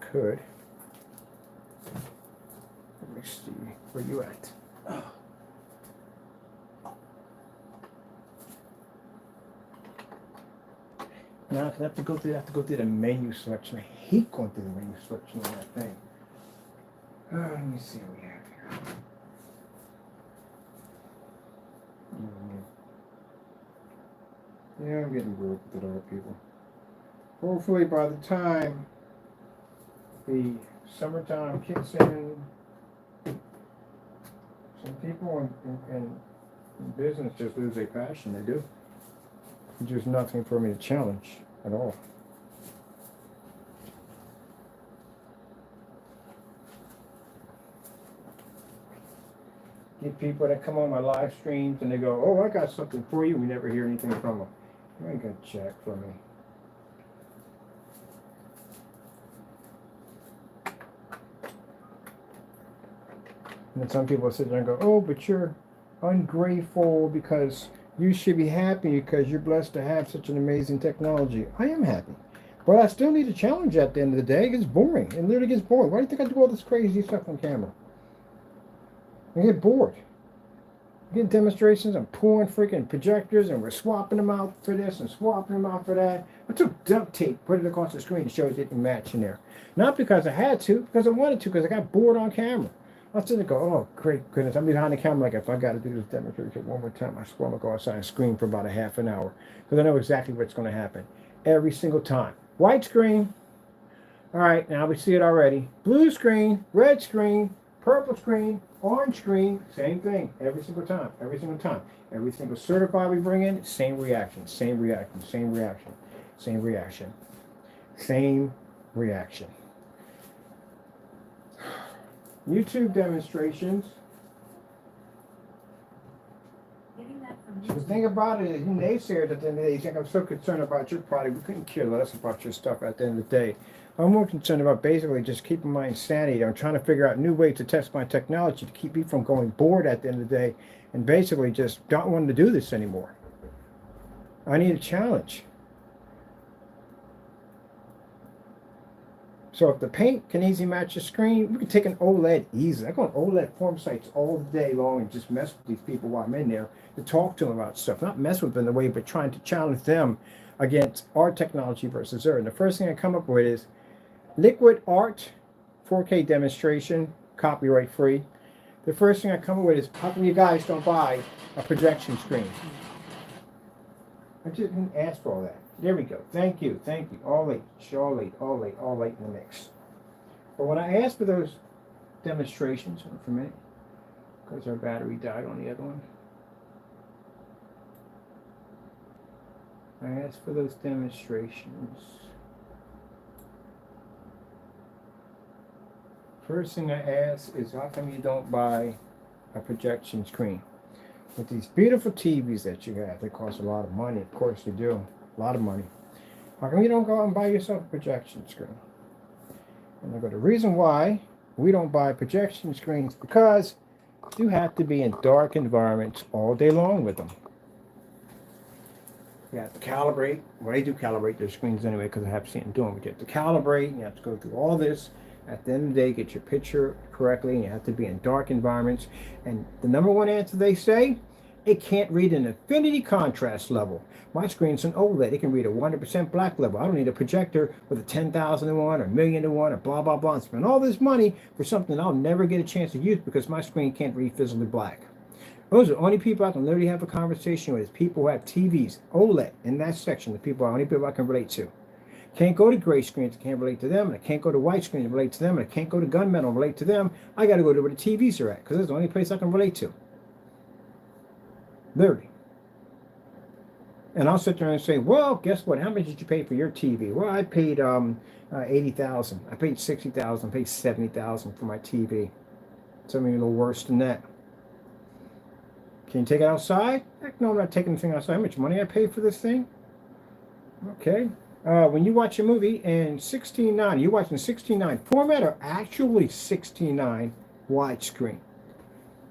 [SPEAKER 1] could, let me see, where you at? Oh. Now I have to go through the menu selection. I hate going through the menu selection on that thing. Let me see what we have here. Yeah, I'm getting bored with it all, people. Hopefully by the time the summertime kicks in, some people in business just lose their passion. They do. There's just nothing for me to challenge at all. Get people that come on my live streams and they go, "Oh, I got something for you." We never hear anything from them. You ain't gonna check for me. And then some people sit there and go, "Oh, but you're ungrateful because you should be happy because you're blessed to have such an amazing technology." I am happy. But I still need a challenge at the end of the day. It gets boring. It literally gets boring. Why do you think I do all this crazy stuff on camera? I get bored. I get demonstrations. I'm pulling freaking projectors and we're swapping them out for this and swapping them out for that. I took duct tape, put it across the screen to show it didn't match in there. Not because I had to, because I wanted to, because I got bored on camera. I was sitting there going, "Oh, great goodness." I'm behind the camera like, if I got to do this demonstration one more time, I swear I'm going to go outside and scream for about a half an hour. Because I know exactly what's going to happen. Every single time. White screen. All right, now we see it already. Blue screen, red screen, purple screen, orange screen, same thing. Every single time. Every single time. Every single certified we bring in, same reaction, same reaction, same reaction, same reaction, same reaction. YouTube demonstrations.
[SPEAKER 5] Getting that from
[SPEAKER 1] The
[SPEAKER 5] YouTube.
[SPEAKER 1] thing about it is, you naysayers at the end of the day, you think I'm so concerned about your product. We couldn't care less about your stuff at the end of the day. I'm more concerned about basically just keeping my insanity. I'm trying to figure out new ways to test my technology to keep me from going bored at the end of the day and basically just don't want to do this anymore. I need a challenge. So if the paint can easily match the screen, we can take an OLED easily. I go on OLED forum sites all day long and just mess with these people while I'm in there to talk to them about stuff. Not mess with them in the way, but trying to challenge them against our technology versus theirs. And the first thing I come up with is Liquid Art 4K demonstration, copyright free. The first thing I come up with is, how come you guys don't buy a projection screen? I didn't ask for all that. There we go. Thank you. Thank you. All late. All late. All late. All late in the mix. But when I asked for those demonstrations, hold on for a minute, because our battery died on the other one. I asked for those demonstrations. First thing I ask is, how come you don't buy a projection screen? With these beautiful TVs that you have, they cost a lot of money. Of course they do. A lot of money. How come you don't go out and buy yourself a projection screen? And I go, the reason why we don't buy projection screens, because you have to be in dark environments all day long with them. You have to calibrate. Well, they do calibrate their screens anyway, because I have seen them do them. But you have to calibrate, and you have to go through all this. At the end of the day, get your picture correctly, and you have to be in dark environments. And the number one answer they say, it can't read an infinity contrast level. My screen's an OLED. It can read a 100% black level. I don't need a projector with a 10,000 to 1 or a million to 1 or blah, blah, blah. And spend all this money for something I'll never get a chance to use because my screen can't read physically black. Those are the only people I can literally have a conversation with, is people who have TVs, OLED, in that section. The people are only people I can relate to. Can't go to gray screens, I can't relate to them, and I can't go to white screens and relate to them, and I can't go to gunmetal and relate to them. I got to go to where the TVs are at, because that's the only place I can relate to. Literally. And I'll sit there and say, well, guess what? How much did you pay for your TV? Well, I paid $80,000. I paid $60,000. I paid $70,000 for my TV. Something a little worse than that. Can you take it outside? Heck no, I'm not taking anything outside. How much money I paid for this thing? Okay. When you watch a movie in 16:9, you're watching 16:9 format or actually 16:9 widescreen?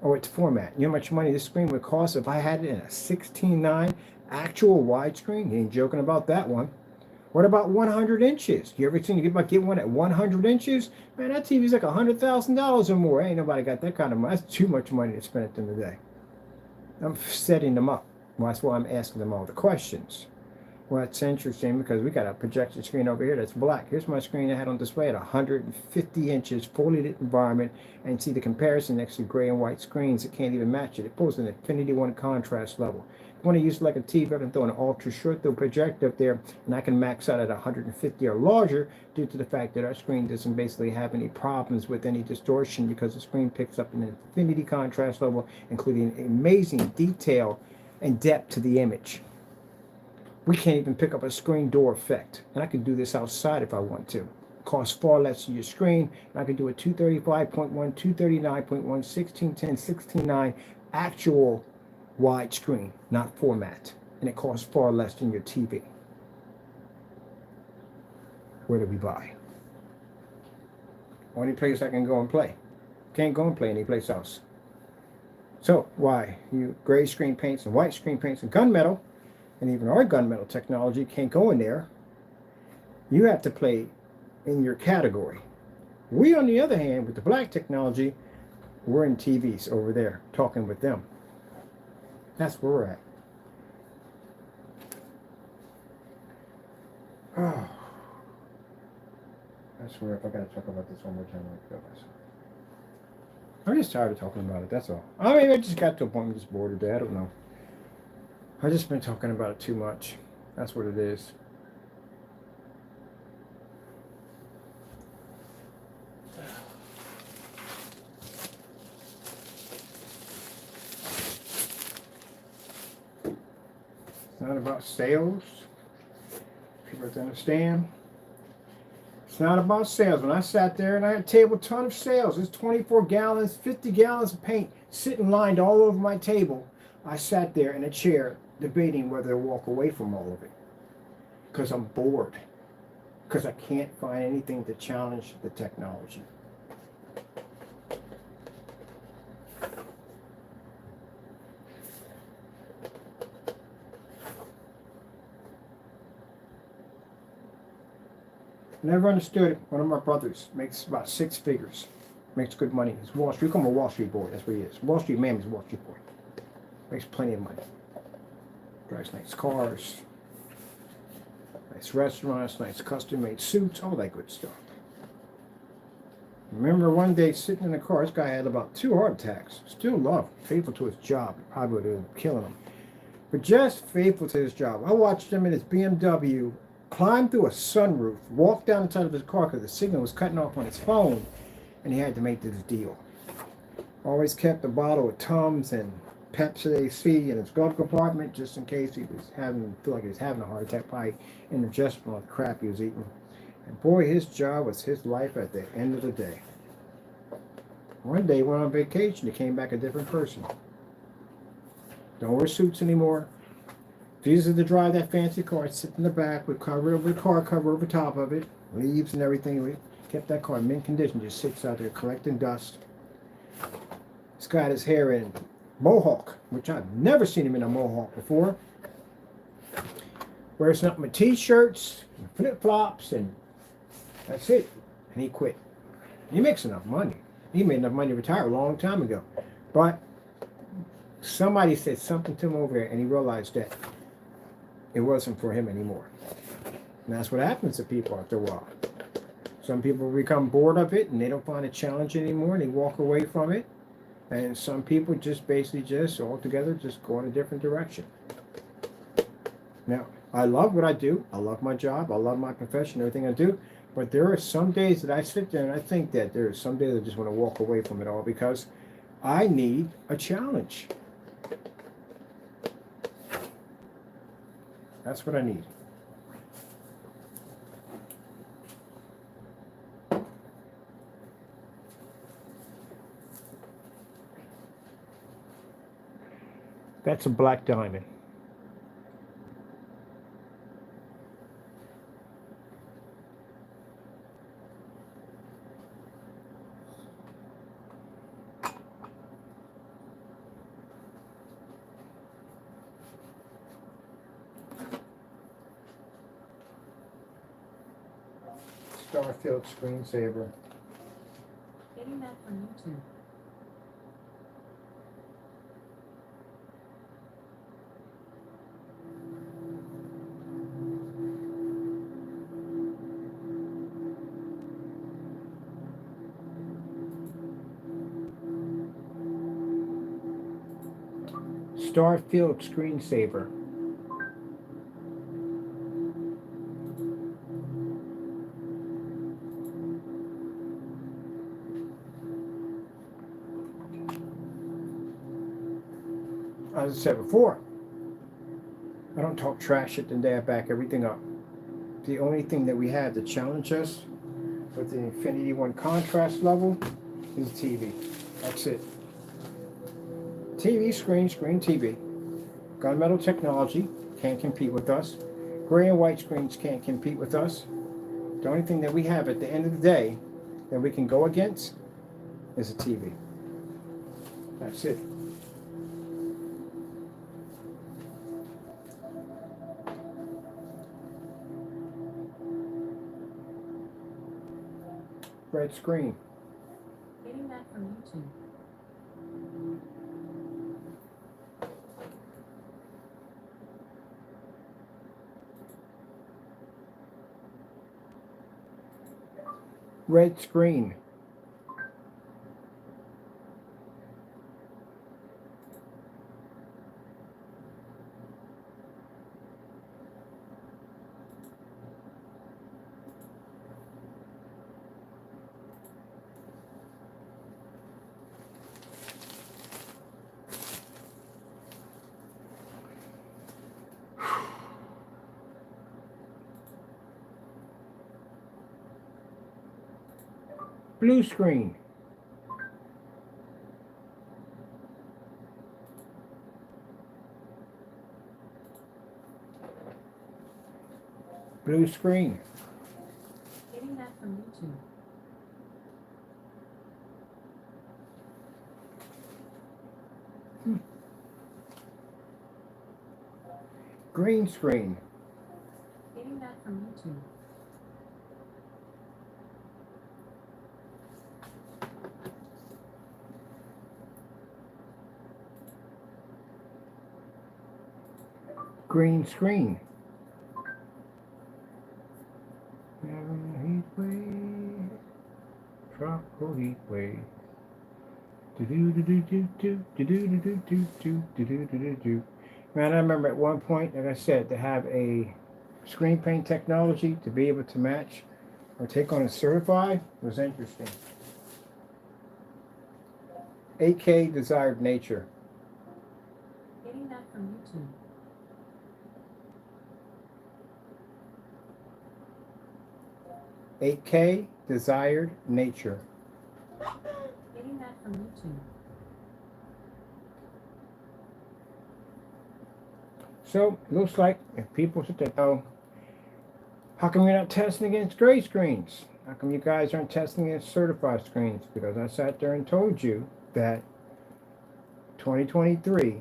[SPEAKER 1] Oh, it's format. You know how much money this screen would cost if I had it in a 16:9 actual widescreen? You ain't joking about that one. What about 100 inches? You ever seen you get one at 100 inches? Man, that TV's like $100,000 or more. Ain't nobody got that kind of money. That's too much money to spend at the end of the day. I'm setting them up. Well, that's why I'm asking them all the questions. Well, it's interesting because we got a projection screen over here that's black. Here's my screen I had on display at 150 inches, fully lit environment, and see the comparison next to gray and white screens. It can't even match it. It pulls an Infinity 1 contrast level. If you want to use it like a TV, I can throw an ultra short throw projector up there, and I can max out at 150 or larger due to the fact that our screen doesn't basically have any problems with any distortion because the screen picks up an infinity contrast level, including amazing detail and depth to the image. We can't even pick up a screen door effect. And I can do this outside if I want to. It costs far less than your screen. And I can do a 235.1, 239.1, 1610, 16:9 actual widescreen, not format. And it costs far less than your TV. Where do we buy? Only place I can go and play. Can't go and play anyplace else. So why? You gray screen paints and white screen paints and gunmetal, and even our gunmetal technology can't go in there. You have to play in your category. We, on the other hand, with the black technology, we're in TVs over there, talking with them. That's where we're at. Oh. I swear, if I gotta talk about this one more time, I'll kill myself. I'm just tired of talking about it, that's all. I mean, I just got to a point I'm just bored of that, I don't know. I've just been talking about it too much. That's what it is. It's not about sales. People have to understand. It's not about sales. When I sat there and I had a table, ton of sales. There's 24 gallons, 50 gallons of paint sitting lined all over my table. I sat there in a chair debating whether to walk away from all of it. Because I'm bored. Because I can't find anything to challenge the technology. Never understood it. One of my brothers makes about 6 figures. Makes good money. He's Wall Street. We call him a Wall Street boy. That's what he is. Wall Street man is a Wall Street boy. Makes plenty of money. Drives nice cars. Nice restaurants. Nice custom-made suits. All that good stuff. Remember one day sitting in the car, this guy had about 2 heart attacks. Still loved, faithful to his job. Probably would have been killing him. But just faithful to his job. I watched him in his BMW climb through a sunroof, walk down inside of his car because the signal was cutting off on his phone, and he had to make this deal. Always kept a bottle of Tums and Pepsi AC in his glove compartment just in case he was feel like he was having a heart attack, probably indigestion on the crap he was eating. And boy, his job was his life at the end of the day. One day he went on vacation, he came back a different person. Don't wear suits anymore. Refuses to drive that fancy car, sit in the back with car cover over top of it, leaves and everything. We kept that car in mint condition, just sits out there collecting dust. He's got his hair in mohawk, which I've never seen him in a mohawk before. Wears nothing but t-shirts, and flip-flops, and that's it. And he quit. He makes enough money. He made enough money to retire a long time ago. But somebody said something to him over here, and he realized that it wasn't for him anymore. And that's what happens to people after a while. Some people become bored of it, and they don't find it challenging anymore, and they walk away from it. And some people just basically just altogether just go in a different direction. Now, I love what I do. I love my job. I love my profession, everything I do. But there are some days that I sit there and I think that there are some days I just want to walk away from it all because I need a challenge. That's what I need. That's a black diamond. Starfield screensaver.
[SPEAKER 5] Getting that from YouTube.
[SPEAKER 1] Starfield screensaver. As I said before, I don't talk trash at the day I back everything up. The only thing that we have to challenge us with the Infinity One contrast level is TV. That's it. TV, screen TV. Gunmetal technology can't compete with us. Gray and white screens can't compete with us. The only thing that we have at the end of the day that we can go against is a TV. That's it. Red screen.
[SPEAKER 5] Getting that from YouTube.
[SPEAKER 1] Red screen. Blue screen. Blue screen.
[SPEAKER 5] Getting that from YouTube.
[SPEAKER 1] Green screen.
[SPEAKER 5] Getting that from YouTube.
[SPEAKER 1] green screen. Heat wave, tropical heat wave. Man, I remember at one point, like I said, to have a screen paint technology to be able to match or take on a certified was interesting. 8K desired nature.
[SPEAKER 5] Getting that from YouTube.
[SPEAKER 1] Eight K desired nature.
[SPEAKER 5] Getting that from YouTube.
[SPEAKER 1] So it looks like if people sit there, oh, how come you're not testing against gray screens? How come you guys aren't testing against certified screens? Because I sat there and told you that 2023,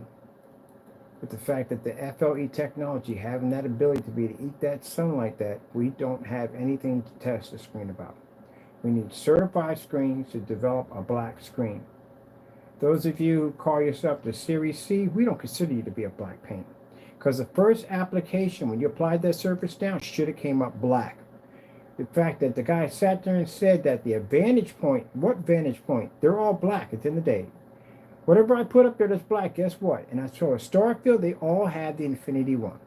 [SPEAKER 1] with the fact that the FLE technology having that ability to be able to eat that sunlight, that we don't have anything to test the screen about. We need certified screens to develop a black screen. Those of you who call yourself the Series C, we don't consider you to be a black paint. Because the first application, when you applied that surface down, should have came up black. The fact that the guy sat there and said that the vantage point, what vantage point? They're all black at the end of the day. Whatever I put up there that's black, guess what? And I saw a star field, they all had the infinity one.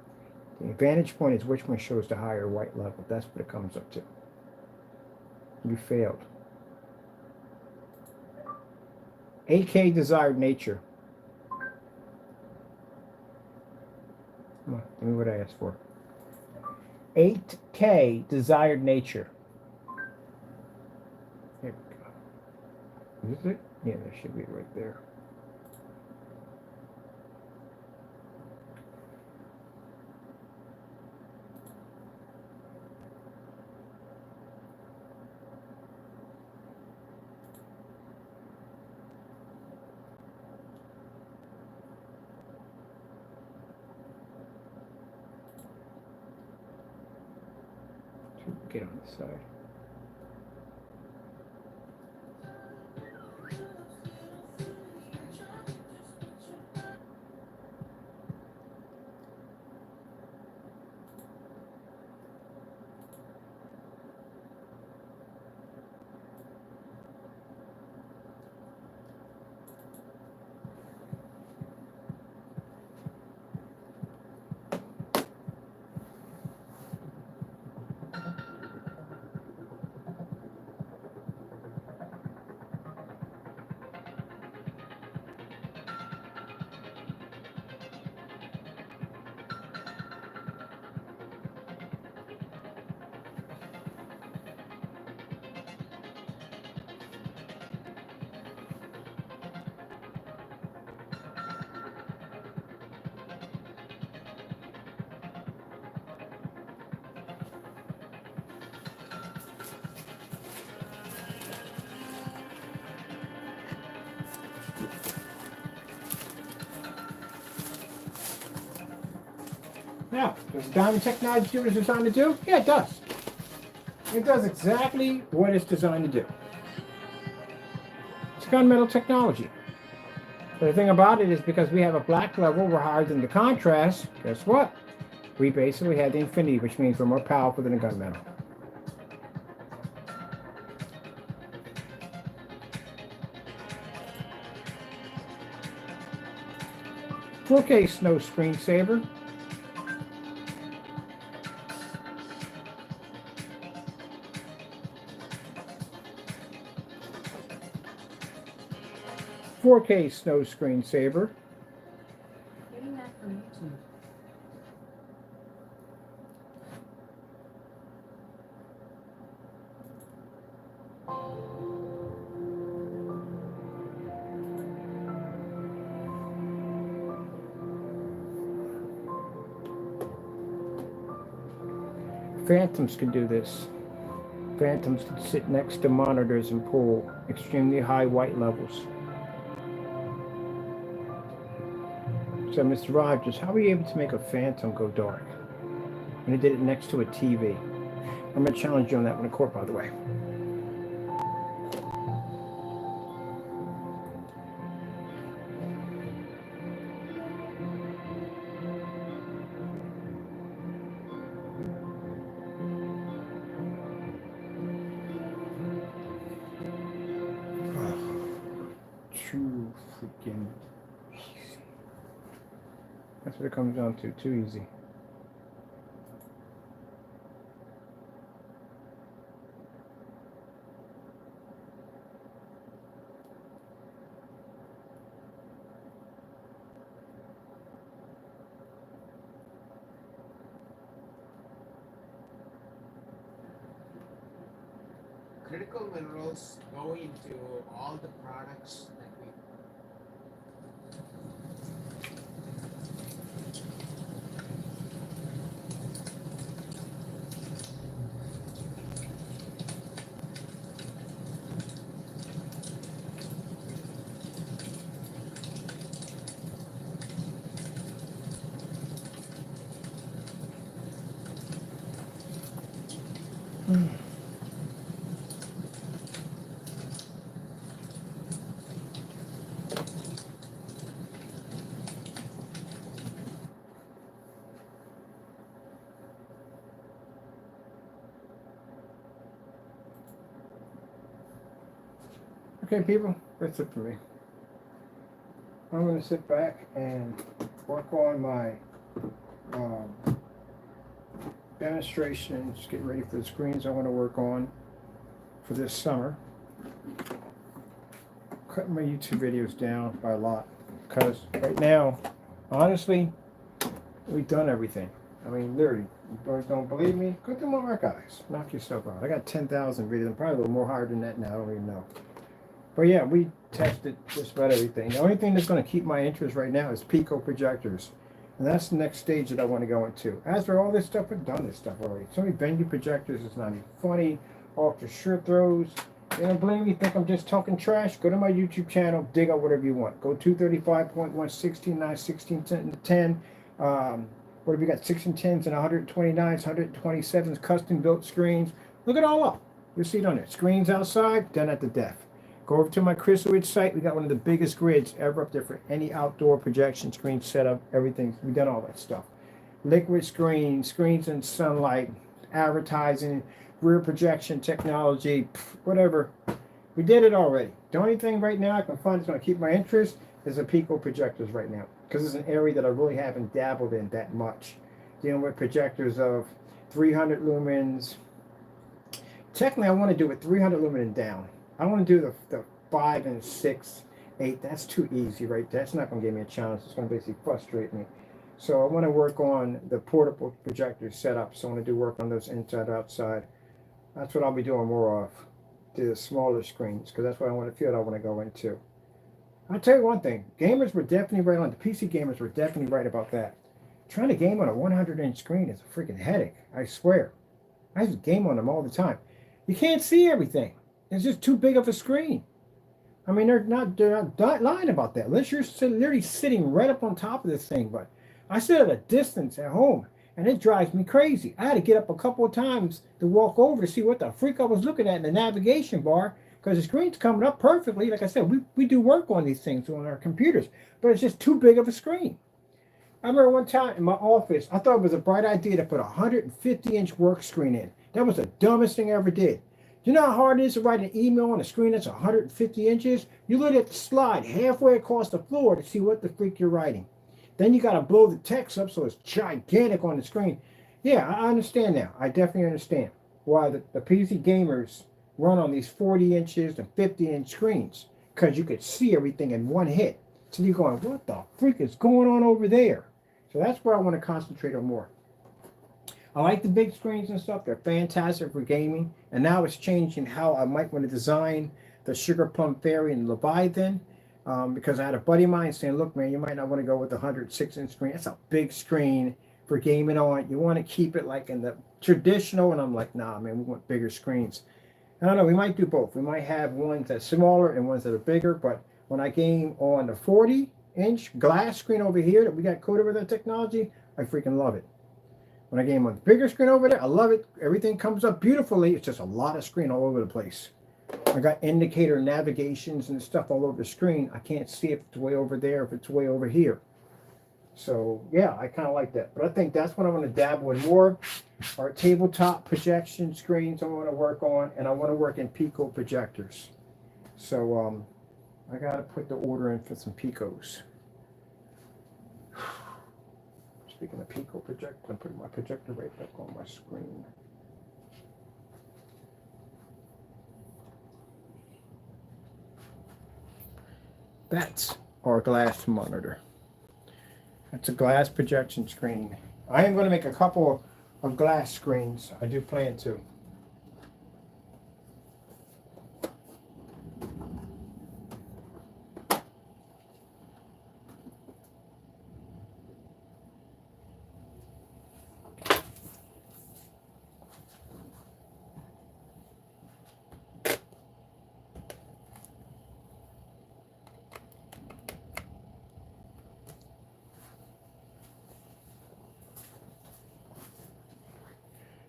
[SPEAKER 1] The vantage point is which one shows the higher white level. That's what it comes up to. You failed. 8K desired nature. Come on, give me what I asked for. 8K desired nature. Here we go. Is it? Yeah, that should be right there. Get on the side. Now, does diamond technology do what it's designed to do? Yeah, it does. It does exactly what it's designed to do. It's gunmetal technology. But the thing about it is because we have a black level, we're higher than the contrast, guess what? We basically have the infinity, which means we're more powerful than a gunmetal. Okay, snow screensaver. .4K snow screensaver.
[SPEAKER 5] Getting that from YouTube.
[SPEAKER 1] Phantoms can do this. Phantoms can sit next to monitors and pull extremely high white levels. So, Mr. Rogers, how were you able to make a Phantom go dark? And it did it next to a TV. I'm going to challenge you on that one in court, by the way. freaking easy. That's what it comes down to. Too easy.
[SPEAKER 7] Critical minerals go into all the products that we
[SPEAKER 1] Okay, people, that's it for me. I'm going to sit back and work on my demonstrations, get ready for the screens I want to work on for this summer. Cutting my YouTube videos down by a lot because right now, honestly, we've done everything. I mean, literally, you boys don't believe me? Go to my archives. Knock yourself out. I got 10,000 videos. I'm probably a little more higher than that now. I don't even know. But yeah, we tested just about everything. The only thing that's going to keep my interest right now is Pico projectors. And that's the next stage that I want to go into. As for all this stuff, I've done this stuff already. So many venue projectors, it's not even funny. Off the shirt throws. You don't blame me, think I'm just talking trash? Go to my YouTube channel, dig out whatever you want. Go 235.1, 16, 9, 16, 10. What have we got? 1610s and 129s, 127s, custom built screens. Look it all up. You'll see it on there. Screens outside, done at the def. Go over to my Chrysalis site. We got one of the biggest grids ever up there for any outdoor projection screen setup. Everything. We've done all that stuff. Liquid screens, screens in sunlight, advertising, rear projection technology, whatever. We did it already. The only thing right now I can find that's going to keep my interest is the Pico projectors right now. Because it's an area that I really haven't dabbled in that much. Dealing with projectors of 300 lumens. Technically, I want to do it 300 lumen and down. I want to do the 5 and 6, 8. That's too easy, right? That's not going to give me a challenge. It's going to basically frustrate me. So I want to work on the portable projector setup. So I want to do work on those inside, outside. That's what I'll be doing more of. The smaller screens, because that's what I want to feel I want to go into. I'll tell you one thing. Gamers were definitely right on. The PC gamers were definitely right about that. Trying to game on a 100-inch screen is a freaking headache. I swear. I used to game on them all the time. You can't see everything. It's just too big of a screen. I mean, they're not lying about that. Unless you're literally sitting right up on top of this thing. But I sit at a distance at home, and it drives me crazy. I had to get up a couple of times to walk over to see what the freak I was looking at in the navigation bar, because the screen's coming up perfectly. Like I said, we do work on these things on our computers, but it's just too big of a screen. I remember one time in my office, I thought it was a bright idea to put a 150-inch work screen in. That was the dumbest thing I ever did. You know how hard it is to write an email on a screen that's 150 inches? You look at the slide halfway across the floor to see what the freak you're writing. Then you got to blow the text up so it's gigantic on the screen. Yeah, I understand now. I definitely understand why the PC gamers run on these 40 inches and 50-inch screens, because you could see everything in one hit. So you're going, what the freak is going on over there? So that's where I want to concentrate on more. I like the big screens and stuff. They're fantastic for gaming. And now it's changing how I might want to design the Sugar Plum Fairy and Leviathan. Because I had a buddy of mine saying, look, man, you might not want to go with the 106-inch screen. That's a big screen for gaming on. You want to keep it like in the traditional. And I'm like, nah, man, we want bigger screens. I don't know. We might do both. We might have ones that's smaller and ones that are bigger. But when I game on the 40-inch glass screen over here that we got coated with that technology, I freaking love it. When I game on the bigger screen over there, I love it. Everything comes up beautifully. It's just a lot of screen all over the place. I got indicator navigations and stuff all over the screen. I can't see if it's way over there, if it's way over here. So, yeah, I kind of like that. But I think that's what I want to dabble in more. Our tabletop projection screens I want to work on. And I want to work in Pico projectors. So, I gotta put the order in for some Picos. Speaking of Pico projector, I'm putting my projector right back on my screen. That's our glass monitor. That's a glass projection screen. I am going to make a couple of glass screens. I do plan to.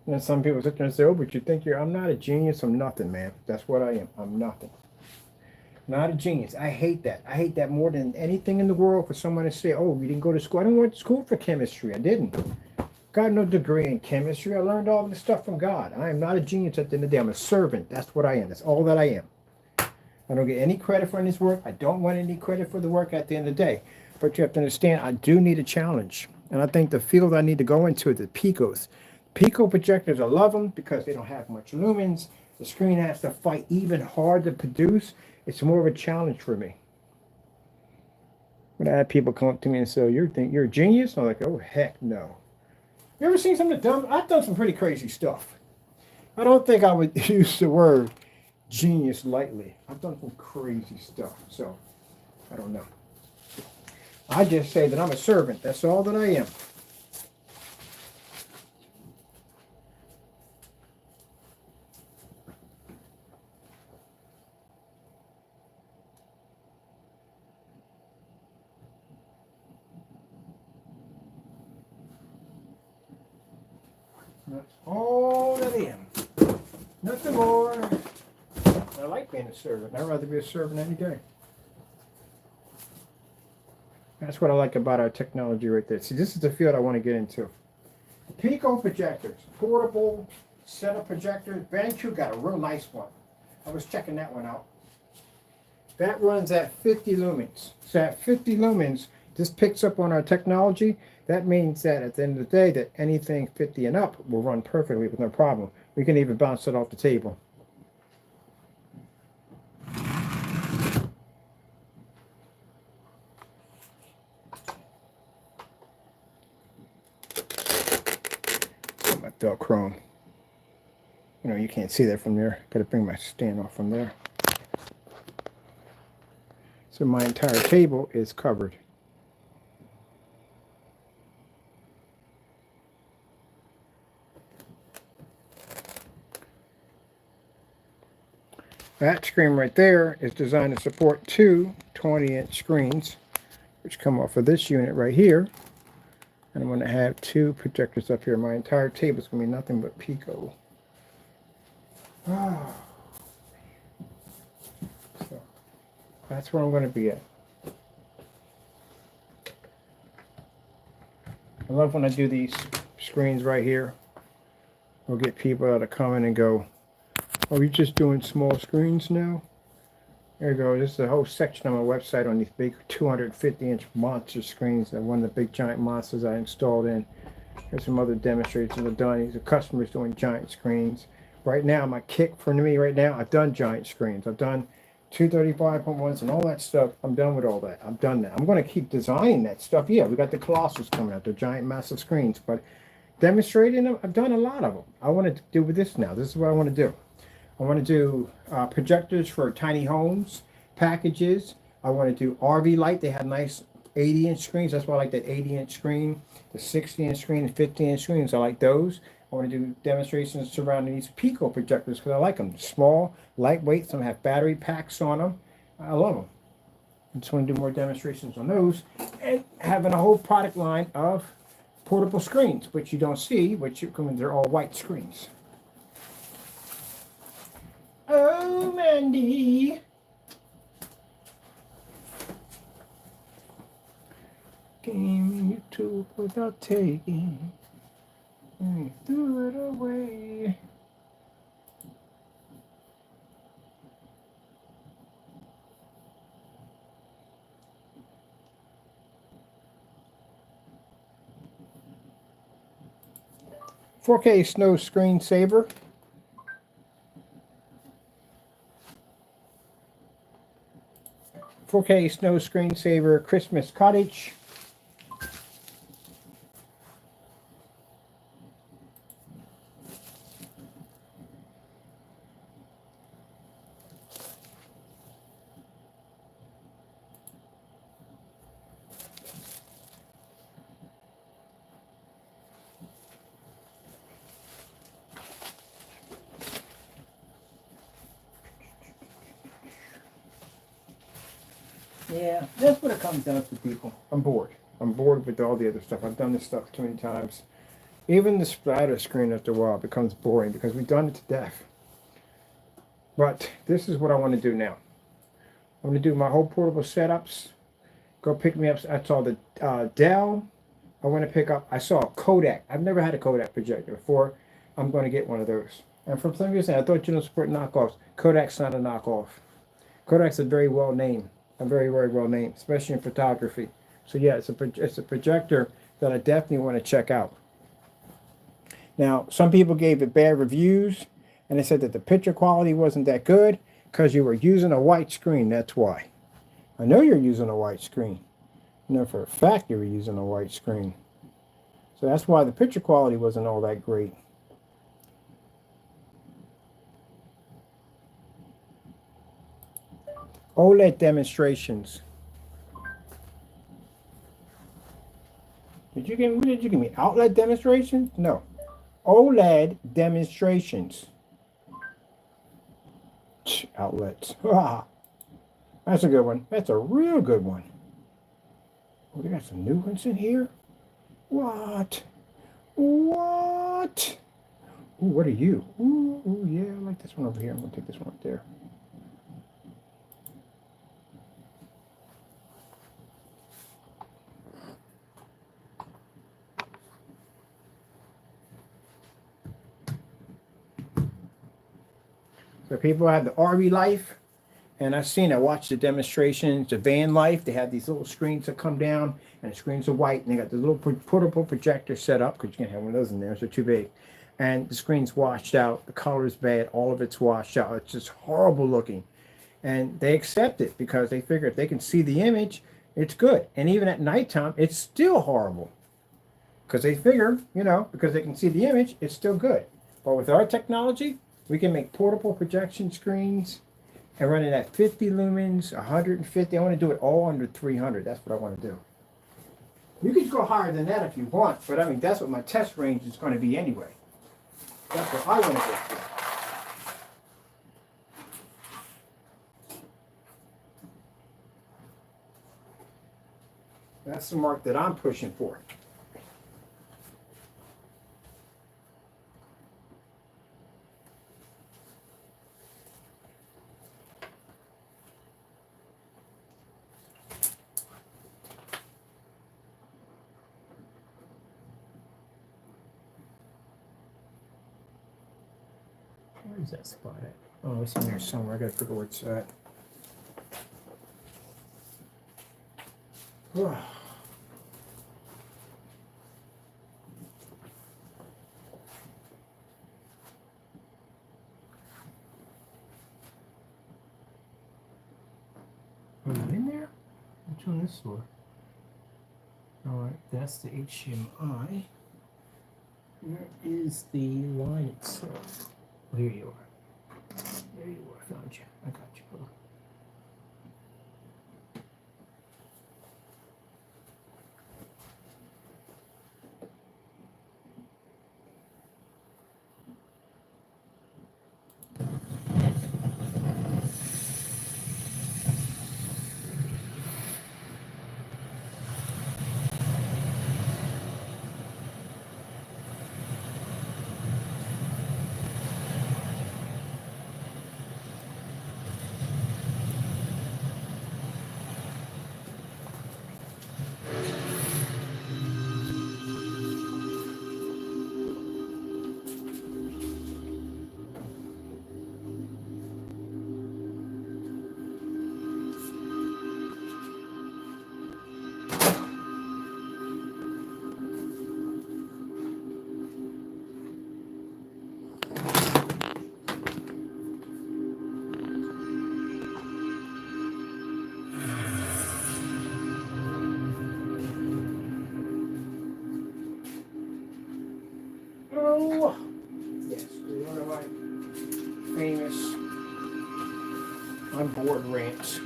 [SPEAKER 1] And some people sit there and say, oh, but you think I'm not a genius. I'm nothing, man. That's what I am. I'm nothing. Not a genius. I hate that. I hate that more than anything in the world for someone to say, oh, you didn't go to school. I didn't go to school for chemistry. I didn't. Got no degree in chemistry. I learned all this stuff from God. I am not a genius at the end of the day. I'm a servant. That's what I am. That's all that I am. I don't get any credit for this work. I don't want any credit for the work at the end of the day. But you have to understand, I do need a challenge. And I think the field I need to go into is the Picos. Pico projectors, I love them because they don't have much lumens. The screen has to fight even hard to produce. It's more of a challenge for me. When I have people come up to me and say, you're a genius? I'm like, oh, heck no. You ever seen something dumb? I've done some pretty crazy stuff. I don't think I would use the word genius lightly. I've done some crazy stuff, so I don't know. I just say that I'm a servant. That's all that I am. That's all that I am. Nothing more. I like being a servant. I'd rather be a servant any day. That's what I like about our technology right there. See, this is the field I want to get into. Pico projectors. Portable set of projectors. BenQ got a real nice one. I was checking that one out. That runs at 50 lumens. So at 50 lumens, this picks up on our technology. That means that at the end of the day, that anything 50 and up will run perfectly with no problem. We can even bounce it off the table. My Velcro. You know, you can't see that from there. Got to bring my stand off from there. So my entire table is covered. That screen right there is designed to support two 20-inch screens, which come off of this unit right here. And I'm going to have two projectors up here. My entire table is going to be nothing but Pico. Oh. So that's where I'm going to be at. I love when I do these screens right here. We'll get people that come in and go, oh, you're just doing small screens now? There you go. This is a whole section on my website on these big 250-inch monster screens. That one of the big giant monsters I installed in. There's some other demonstrations I've done. These are customers doing giant screens. Right now, my kick for me right now, I've done giant screens. I've done 235.1s and all that stuff. I'm done with all that. I've done that. I'm going to keep designing that stuff. Yeah, we got the Colossals coming out. They're giant, massive screens. But demonstrating them, I've done a lot of them. I want to do with this now. This is what I want to do. I want to do projectors for tiny homes, packages. I want to do RV light. They have nice 80-inch screens. That's why I like that 80-inch screen, the 60-inch screen, the 50-inch screens. I like those. I want to do demonstrations surrounding these Pico projectors because I like them. Small, lightweight. Some have battery packs on them. I love them. I just want to do more demonstrations on those. And having a whole product line of portable screens, which you don't see, they're all white screens. Oh, Mandy. Came you took without taking. And you threw it away. 4K snow screensaver. "4K snow screensaver Christmas cottage." Yeah, that's what it comes down to, people. I'm bored. I'm bored with all the other stuff. I've done this stuff too many times. Even the splatter screen after a while becomes boring because we've done it to death. But this is what I want to do now. I'm going to do my whole portable setups. Go pick me up. I saw the Dell. I want to pick up. I saw a Kodak. I've never had a Kodak projector before. I'm going to get one of those. And for some reason, I thought you don't support knockoffs. Kodak's not a knockoff. Kodak's a very well named. A very, very well named, especially in photography. So yeah, it's a projector that I definitely want to check out. Now, some people gave it bad reviews, and they said that the picture quality wasn't that good because you were using a white screen. That's why. I know you're using a white screen. I know for a fact you were using a white screen. So that's why the picture quality wasn't all that great. OLED demonstrations. What did you give me? Outlet demonstrations? No. OLED demonstrations. Outlets. Ah, that's a good one. That's a real good one. Oh, they got some new ones in here? What? What? Ooh, what are you? Ooh, yeah, I like this one over here. I'm going to take this one up there. So people have the RV Life, and I watched the demonstrations, the van life. They have these little screens that come down, and the screens are white, and they got the little portable projector set up, because you can't have one of those in there, so they're too big. And the screen's washed out, the color's bad, all of it's washed out. It's just horrible looking. And they accept it because they figure if they can see the image, it's good. And even at nighttime, it's still horrible. Because they figure, because they can see the image, it's still good. But with our technology, we can make portable projection screens and run it at 50 lumens, 150. I want to do it all under 300. That's what I want to do. You could go higher than that if you want, but I mean, that's what my test range is going to be anyway. That's what I want to get to. That's the mark that I'm pushing for. Where's that spot at? Oh, it's in there somewhere. I gotta figure where it's at. Am I in there? Which one is this for? Alright, that's the HDMI. Where is the line itself? Oh, here you are. There you are. Found you. I got you. Hold on. board rants.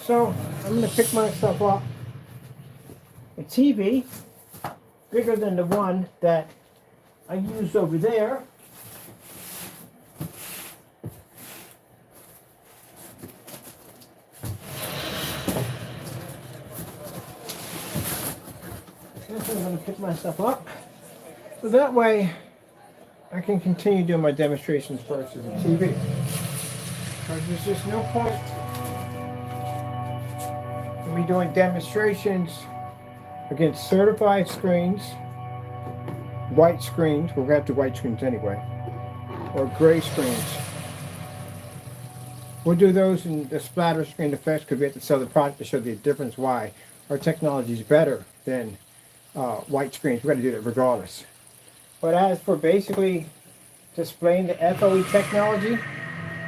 [SPEAKER 1] So I'm going to pick myself up a TV bigger than the one that I used over there. This I'm going to pick myself up. So that way I can continue doing my demonstrations versus the TV. Because there's just no point in me doing demonstrations against certified screens, white screens, we're going to have to do white screens anyway, or gray screens. We'll do those in the splatter screen effects because we have to sell the product to show the difference why our technology is better than white screens. We're going to do that regardless. But as for basically displaying the FLE technology,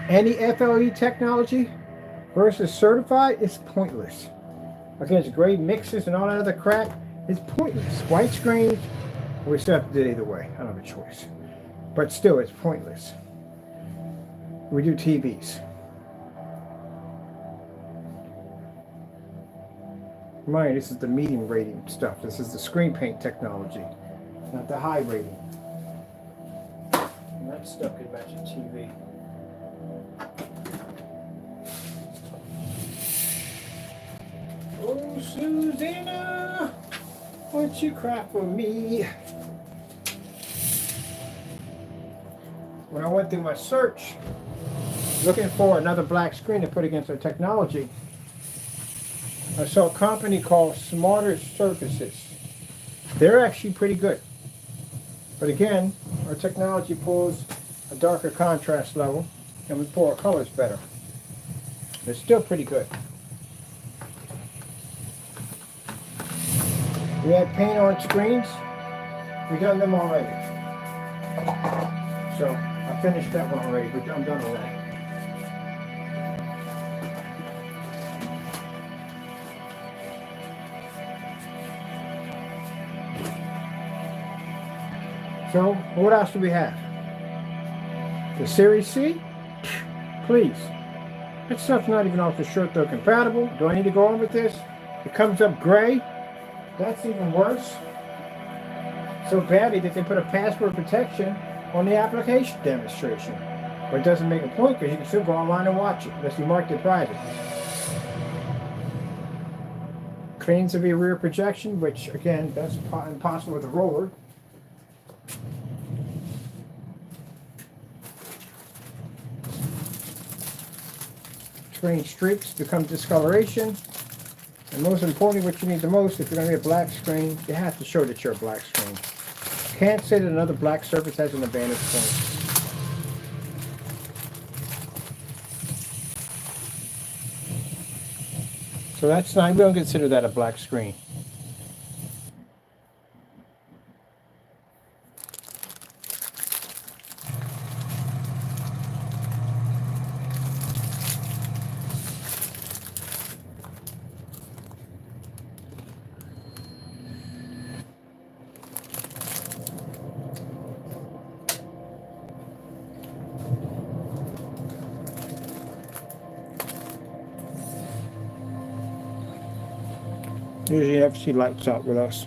[SPEAKER 1] any FLE technology versus certified is pointless. Against gray mixes and all that other crap, it's pointless. White screens, we still have to do it either way. I don't have a choice. But still, it's pointless. We do TVs. Mind, this is the medium rating stuff. This is the screen paint technology, not the high rating. And that stuff could match a TV. Oh, Susanna, what you cry for me? When I went through my search, looking for another black screen to put against our technology, I saw a company called Smarter Surfaces. They're actually pretty good. But again, our technology pulls a darker contrast level and we pull our colors better. They're still pretty good. We had paint on screens. We've done them already. So I finished that one already, but I'm done already. So what else do we have? The Series C? Please. That stuff's not even off the shirt though compatible. Do I need to go on with this? It comes up gray. That's even worse. So badly that they put a password protection on the application demonstration. But it doesn't make a point because you can still go online and watch it unless you mark it private. Cleans of your rear projection, which again, that's impossible with a roller. Screen streaks become discoloration. And most importantly, what you need the most, if you're going to be a black screen, you have to show that you're a black screen. You can't say that another black surface has an advantage point. So that's not, we don't consider that a black screen. Usually FC lights out with us.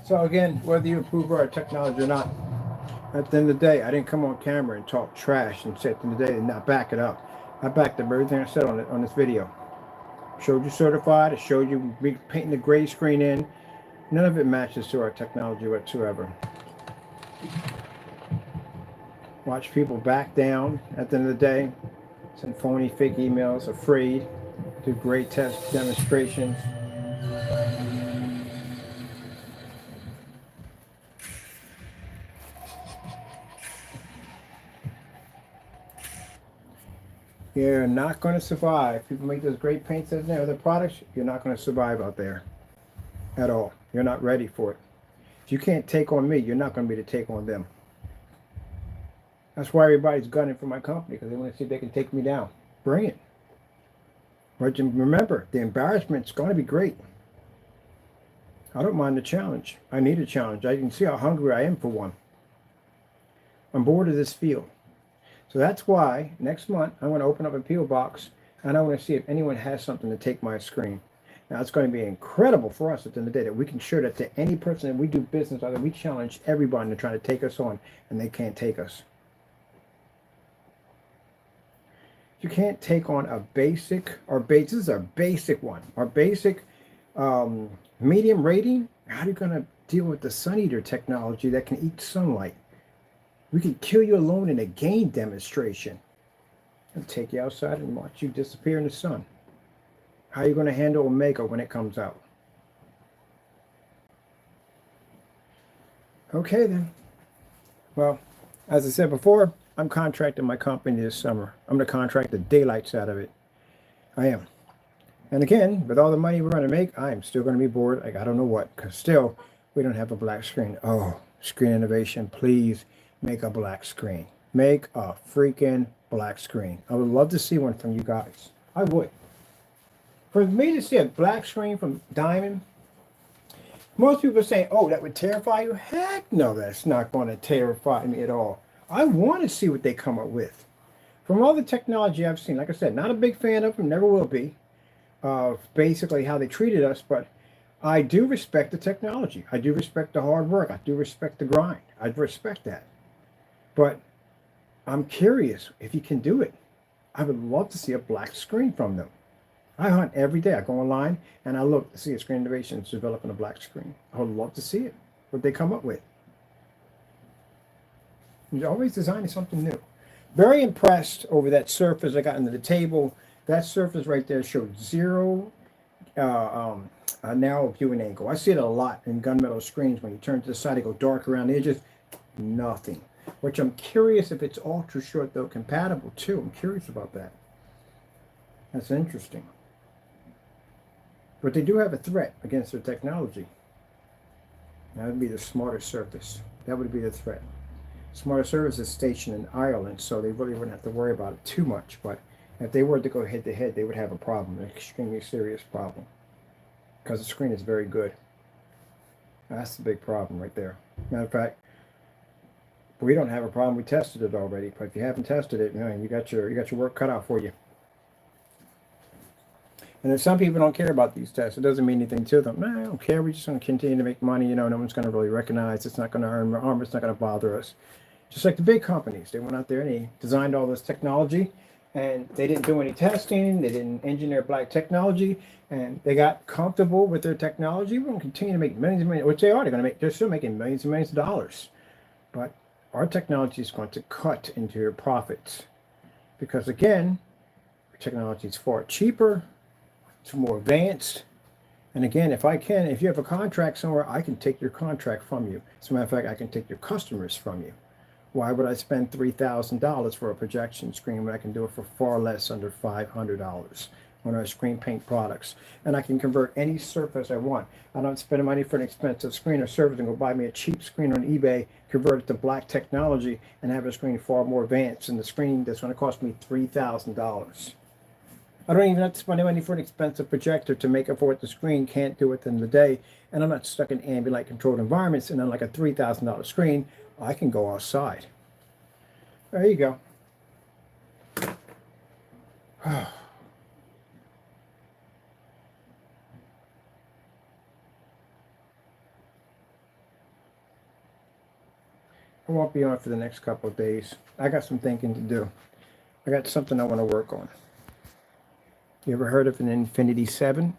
[SPEAKER 1] So again, whether you approve our technology or not, at the end of the day, I didn't come on camera and talk trash and say at the end of the day and not back it up. I backed up everything I said on this video. Showed you certified. I showed you painting the gray screen in. None of it matches to our technology whatsoever. Watch people back down at the end of the day. Send phony, fake emails, afraid. Do great test demonstrations. You're not going to survive. People make those great paints and other products. You're not going to survive out there at all. You're not ready for it. If you can't take on me, you're not going to be able to take on them. That's why everybody's gunning for my company, because they want to see if they can take me down. Bring it. But remember, the embarrassment's going to be great. I don't mind the challenge. I need a challenge. I can see how hungry I am for one. I'm bored of this field. So that's why next month I'm going to open up a P.O. box and I want to see if anyone has something to take my screen. Now it's going to be incredible for us at the end of the day that we can show that to any person that we do business with. We challenge everybody to try to take us on and they can't take us. You can't take on a basic, this is our basic one, our basic medium rating. How are you going to deal with the Sun Eater technology that can eat sunlight? We can kill you alone in a game demonstration and take you outside and watch you disappear in the sun. How are you going to handle Omega when it comes out? Okay then. Well, as I said before, I'm contracting my company this summer. I'm going to contract the daylights out of it. I am. And again, with all the money we're going to make, I am still going to be bored. Like I don't know what, because still we don't have a black screen. Oh, Screen Innovation, please. Make a black screen. Make a freaking black screen. I would love to see one from you guys. I would. For me to see a black screen from Diamond, most people say, oh, that would terrify you. Heck no, that's not going to terrify me at all. I want to see what they come up with. From all the technology I've seen, like I said, not a big fan of them, never will be, of basically how they treated us, but I do respect the technology. I do respect the hard work. I do respect the grind. I respect that. But I'm curious if you can do it. I would love to see a black screen from them. I hunt every day. I go online and I look to see a Screen Innovations developing a black screen. I would love to see it. What they come up with. You're always designing something new. Very impressed over that surface I got into the table. That surface right there showed zero narrow viewing angle. I see it a lot in gunmetal screens. When you turn to the side, they go dark around the edges. Nothing. Which I'm curious if it's ultra short though compatible too. I'm curious about that. That's interesting. But they do have a threat against their technology. That would be the Smarter Surface. That would be the threat. Smarter Surface is stationed in Ireland, so they really wouldn't have to worry about it too much. But if they were to go head to head, they would have a problem, an extremely serious problem. Because the screen is very good. That's the big problem right there. Matter of fact, we don't have a problem. We tested it already. But if you haven't tested it, you got your work cut out for you. And if some people don't care about these tests, it doesn't mean anything to them. No, I don't care. We're just going to continue to make money. No one's going to really recognize. It's not going to earn harm. It's not going to bother us. Just like the big companies. They went out there and they designed all this technology. And they didn't do any testing. They didn't engineer black technology. And they got comfortable with their technology. We're going to continue to make millions and millions. Which they are. They're still making millions and millions of dollars. But our technology is going to cut into your profits. Because again, our technology is far cheaper. It's more advanced. And again, if you have a contract somewhere, I can take your contract from you. As a matter of fact, I can take your customers from you. Why would I spend $3,000 for a projection screen when I can do it for far less, under $500? on our screen paint products. And I can convert any surface I want. I don't spend money for an expensive screen or surface and go buy me a cheap screen on eBay, convert it to black technology, and have a screen far more advanced than the screen that's going to cost me $3,000. I don't even have to spend money for an expensive projector to make up for what the screen can't do within the day. And I'm not stuck in ambient light controlled environments. And unlike a $3,000 screen, I can go outside. There you go. I won't be on for the next couple of days. I got some thinking to do. I got something I want to work on. You ever heard of an Infinity 7?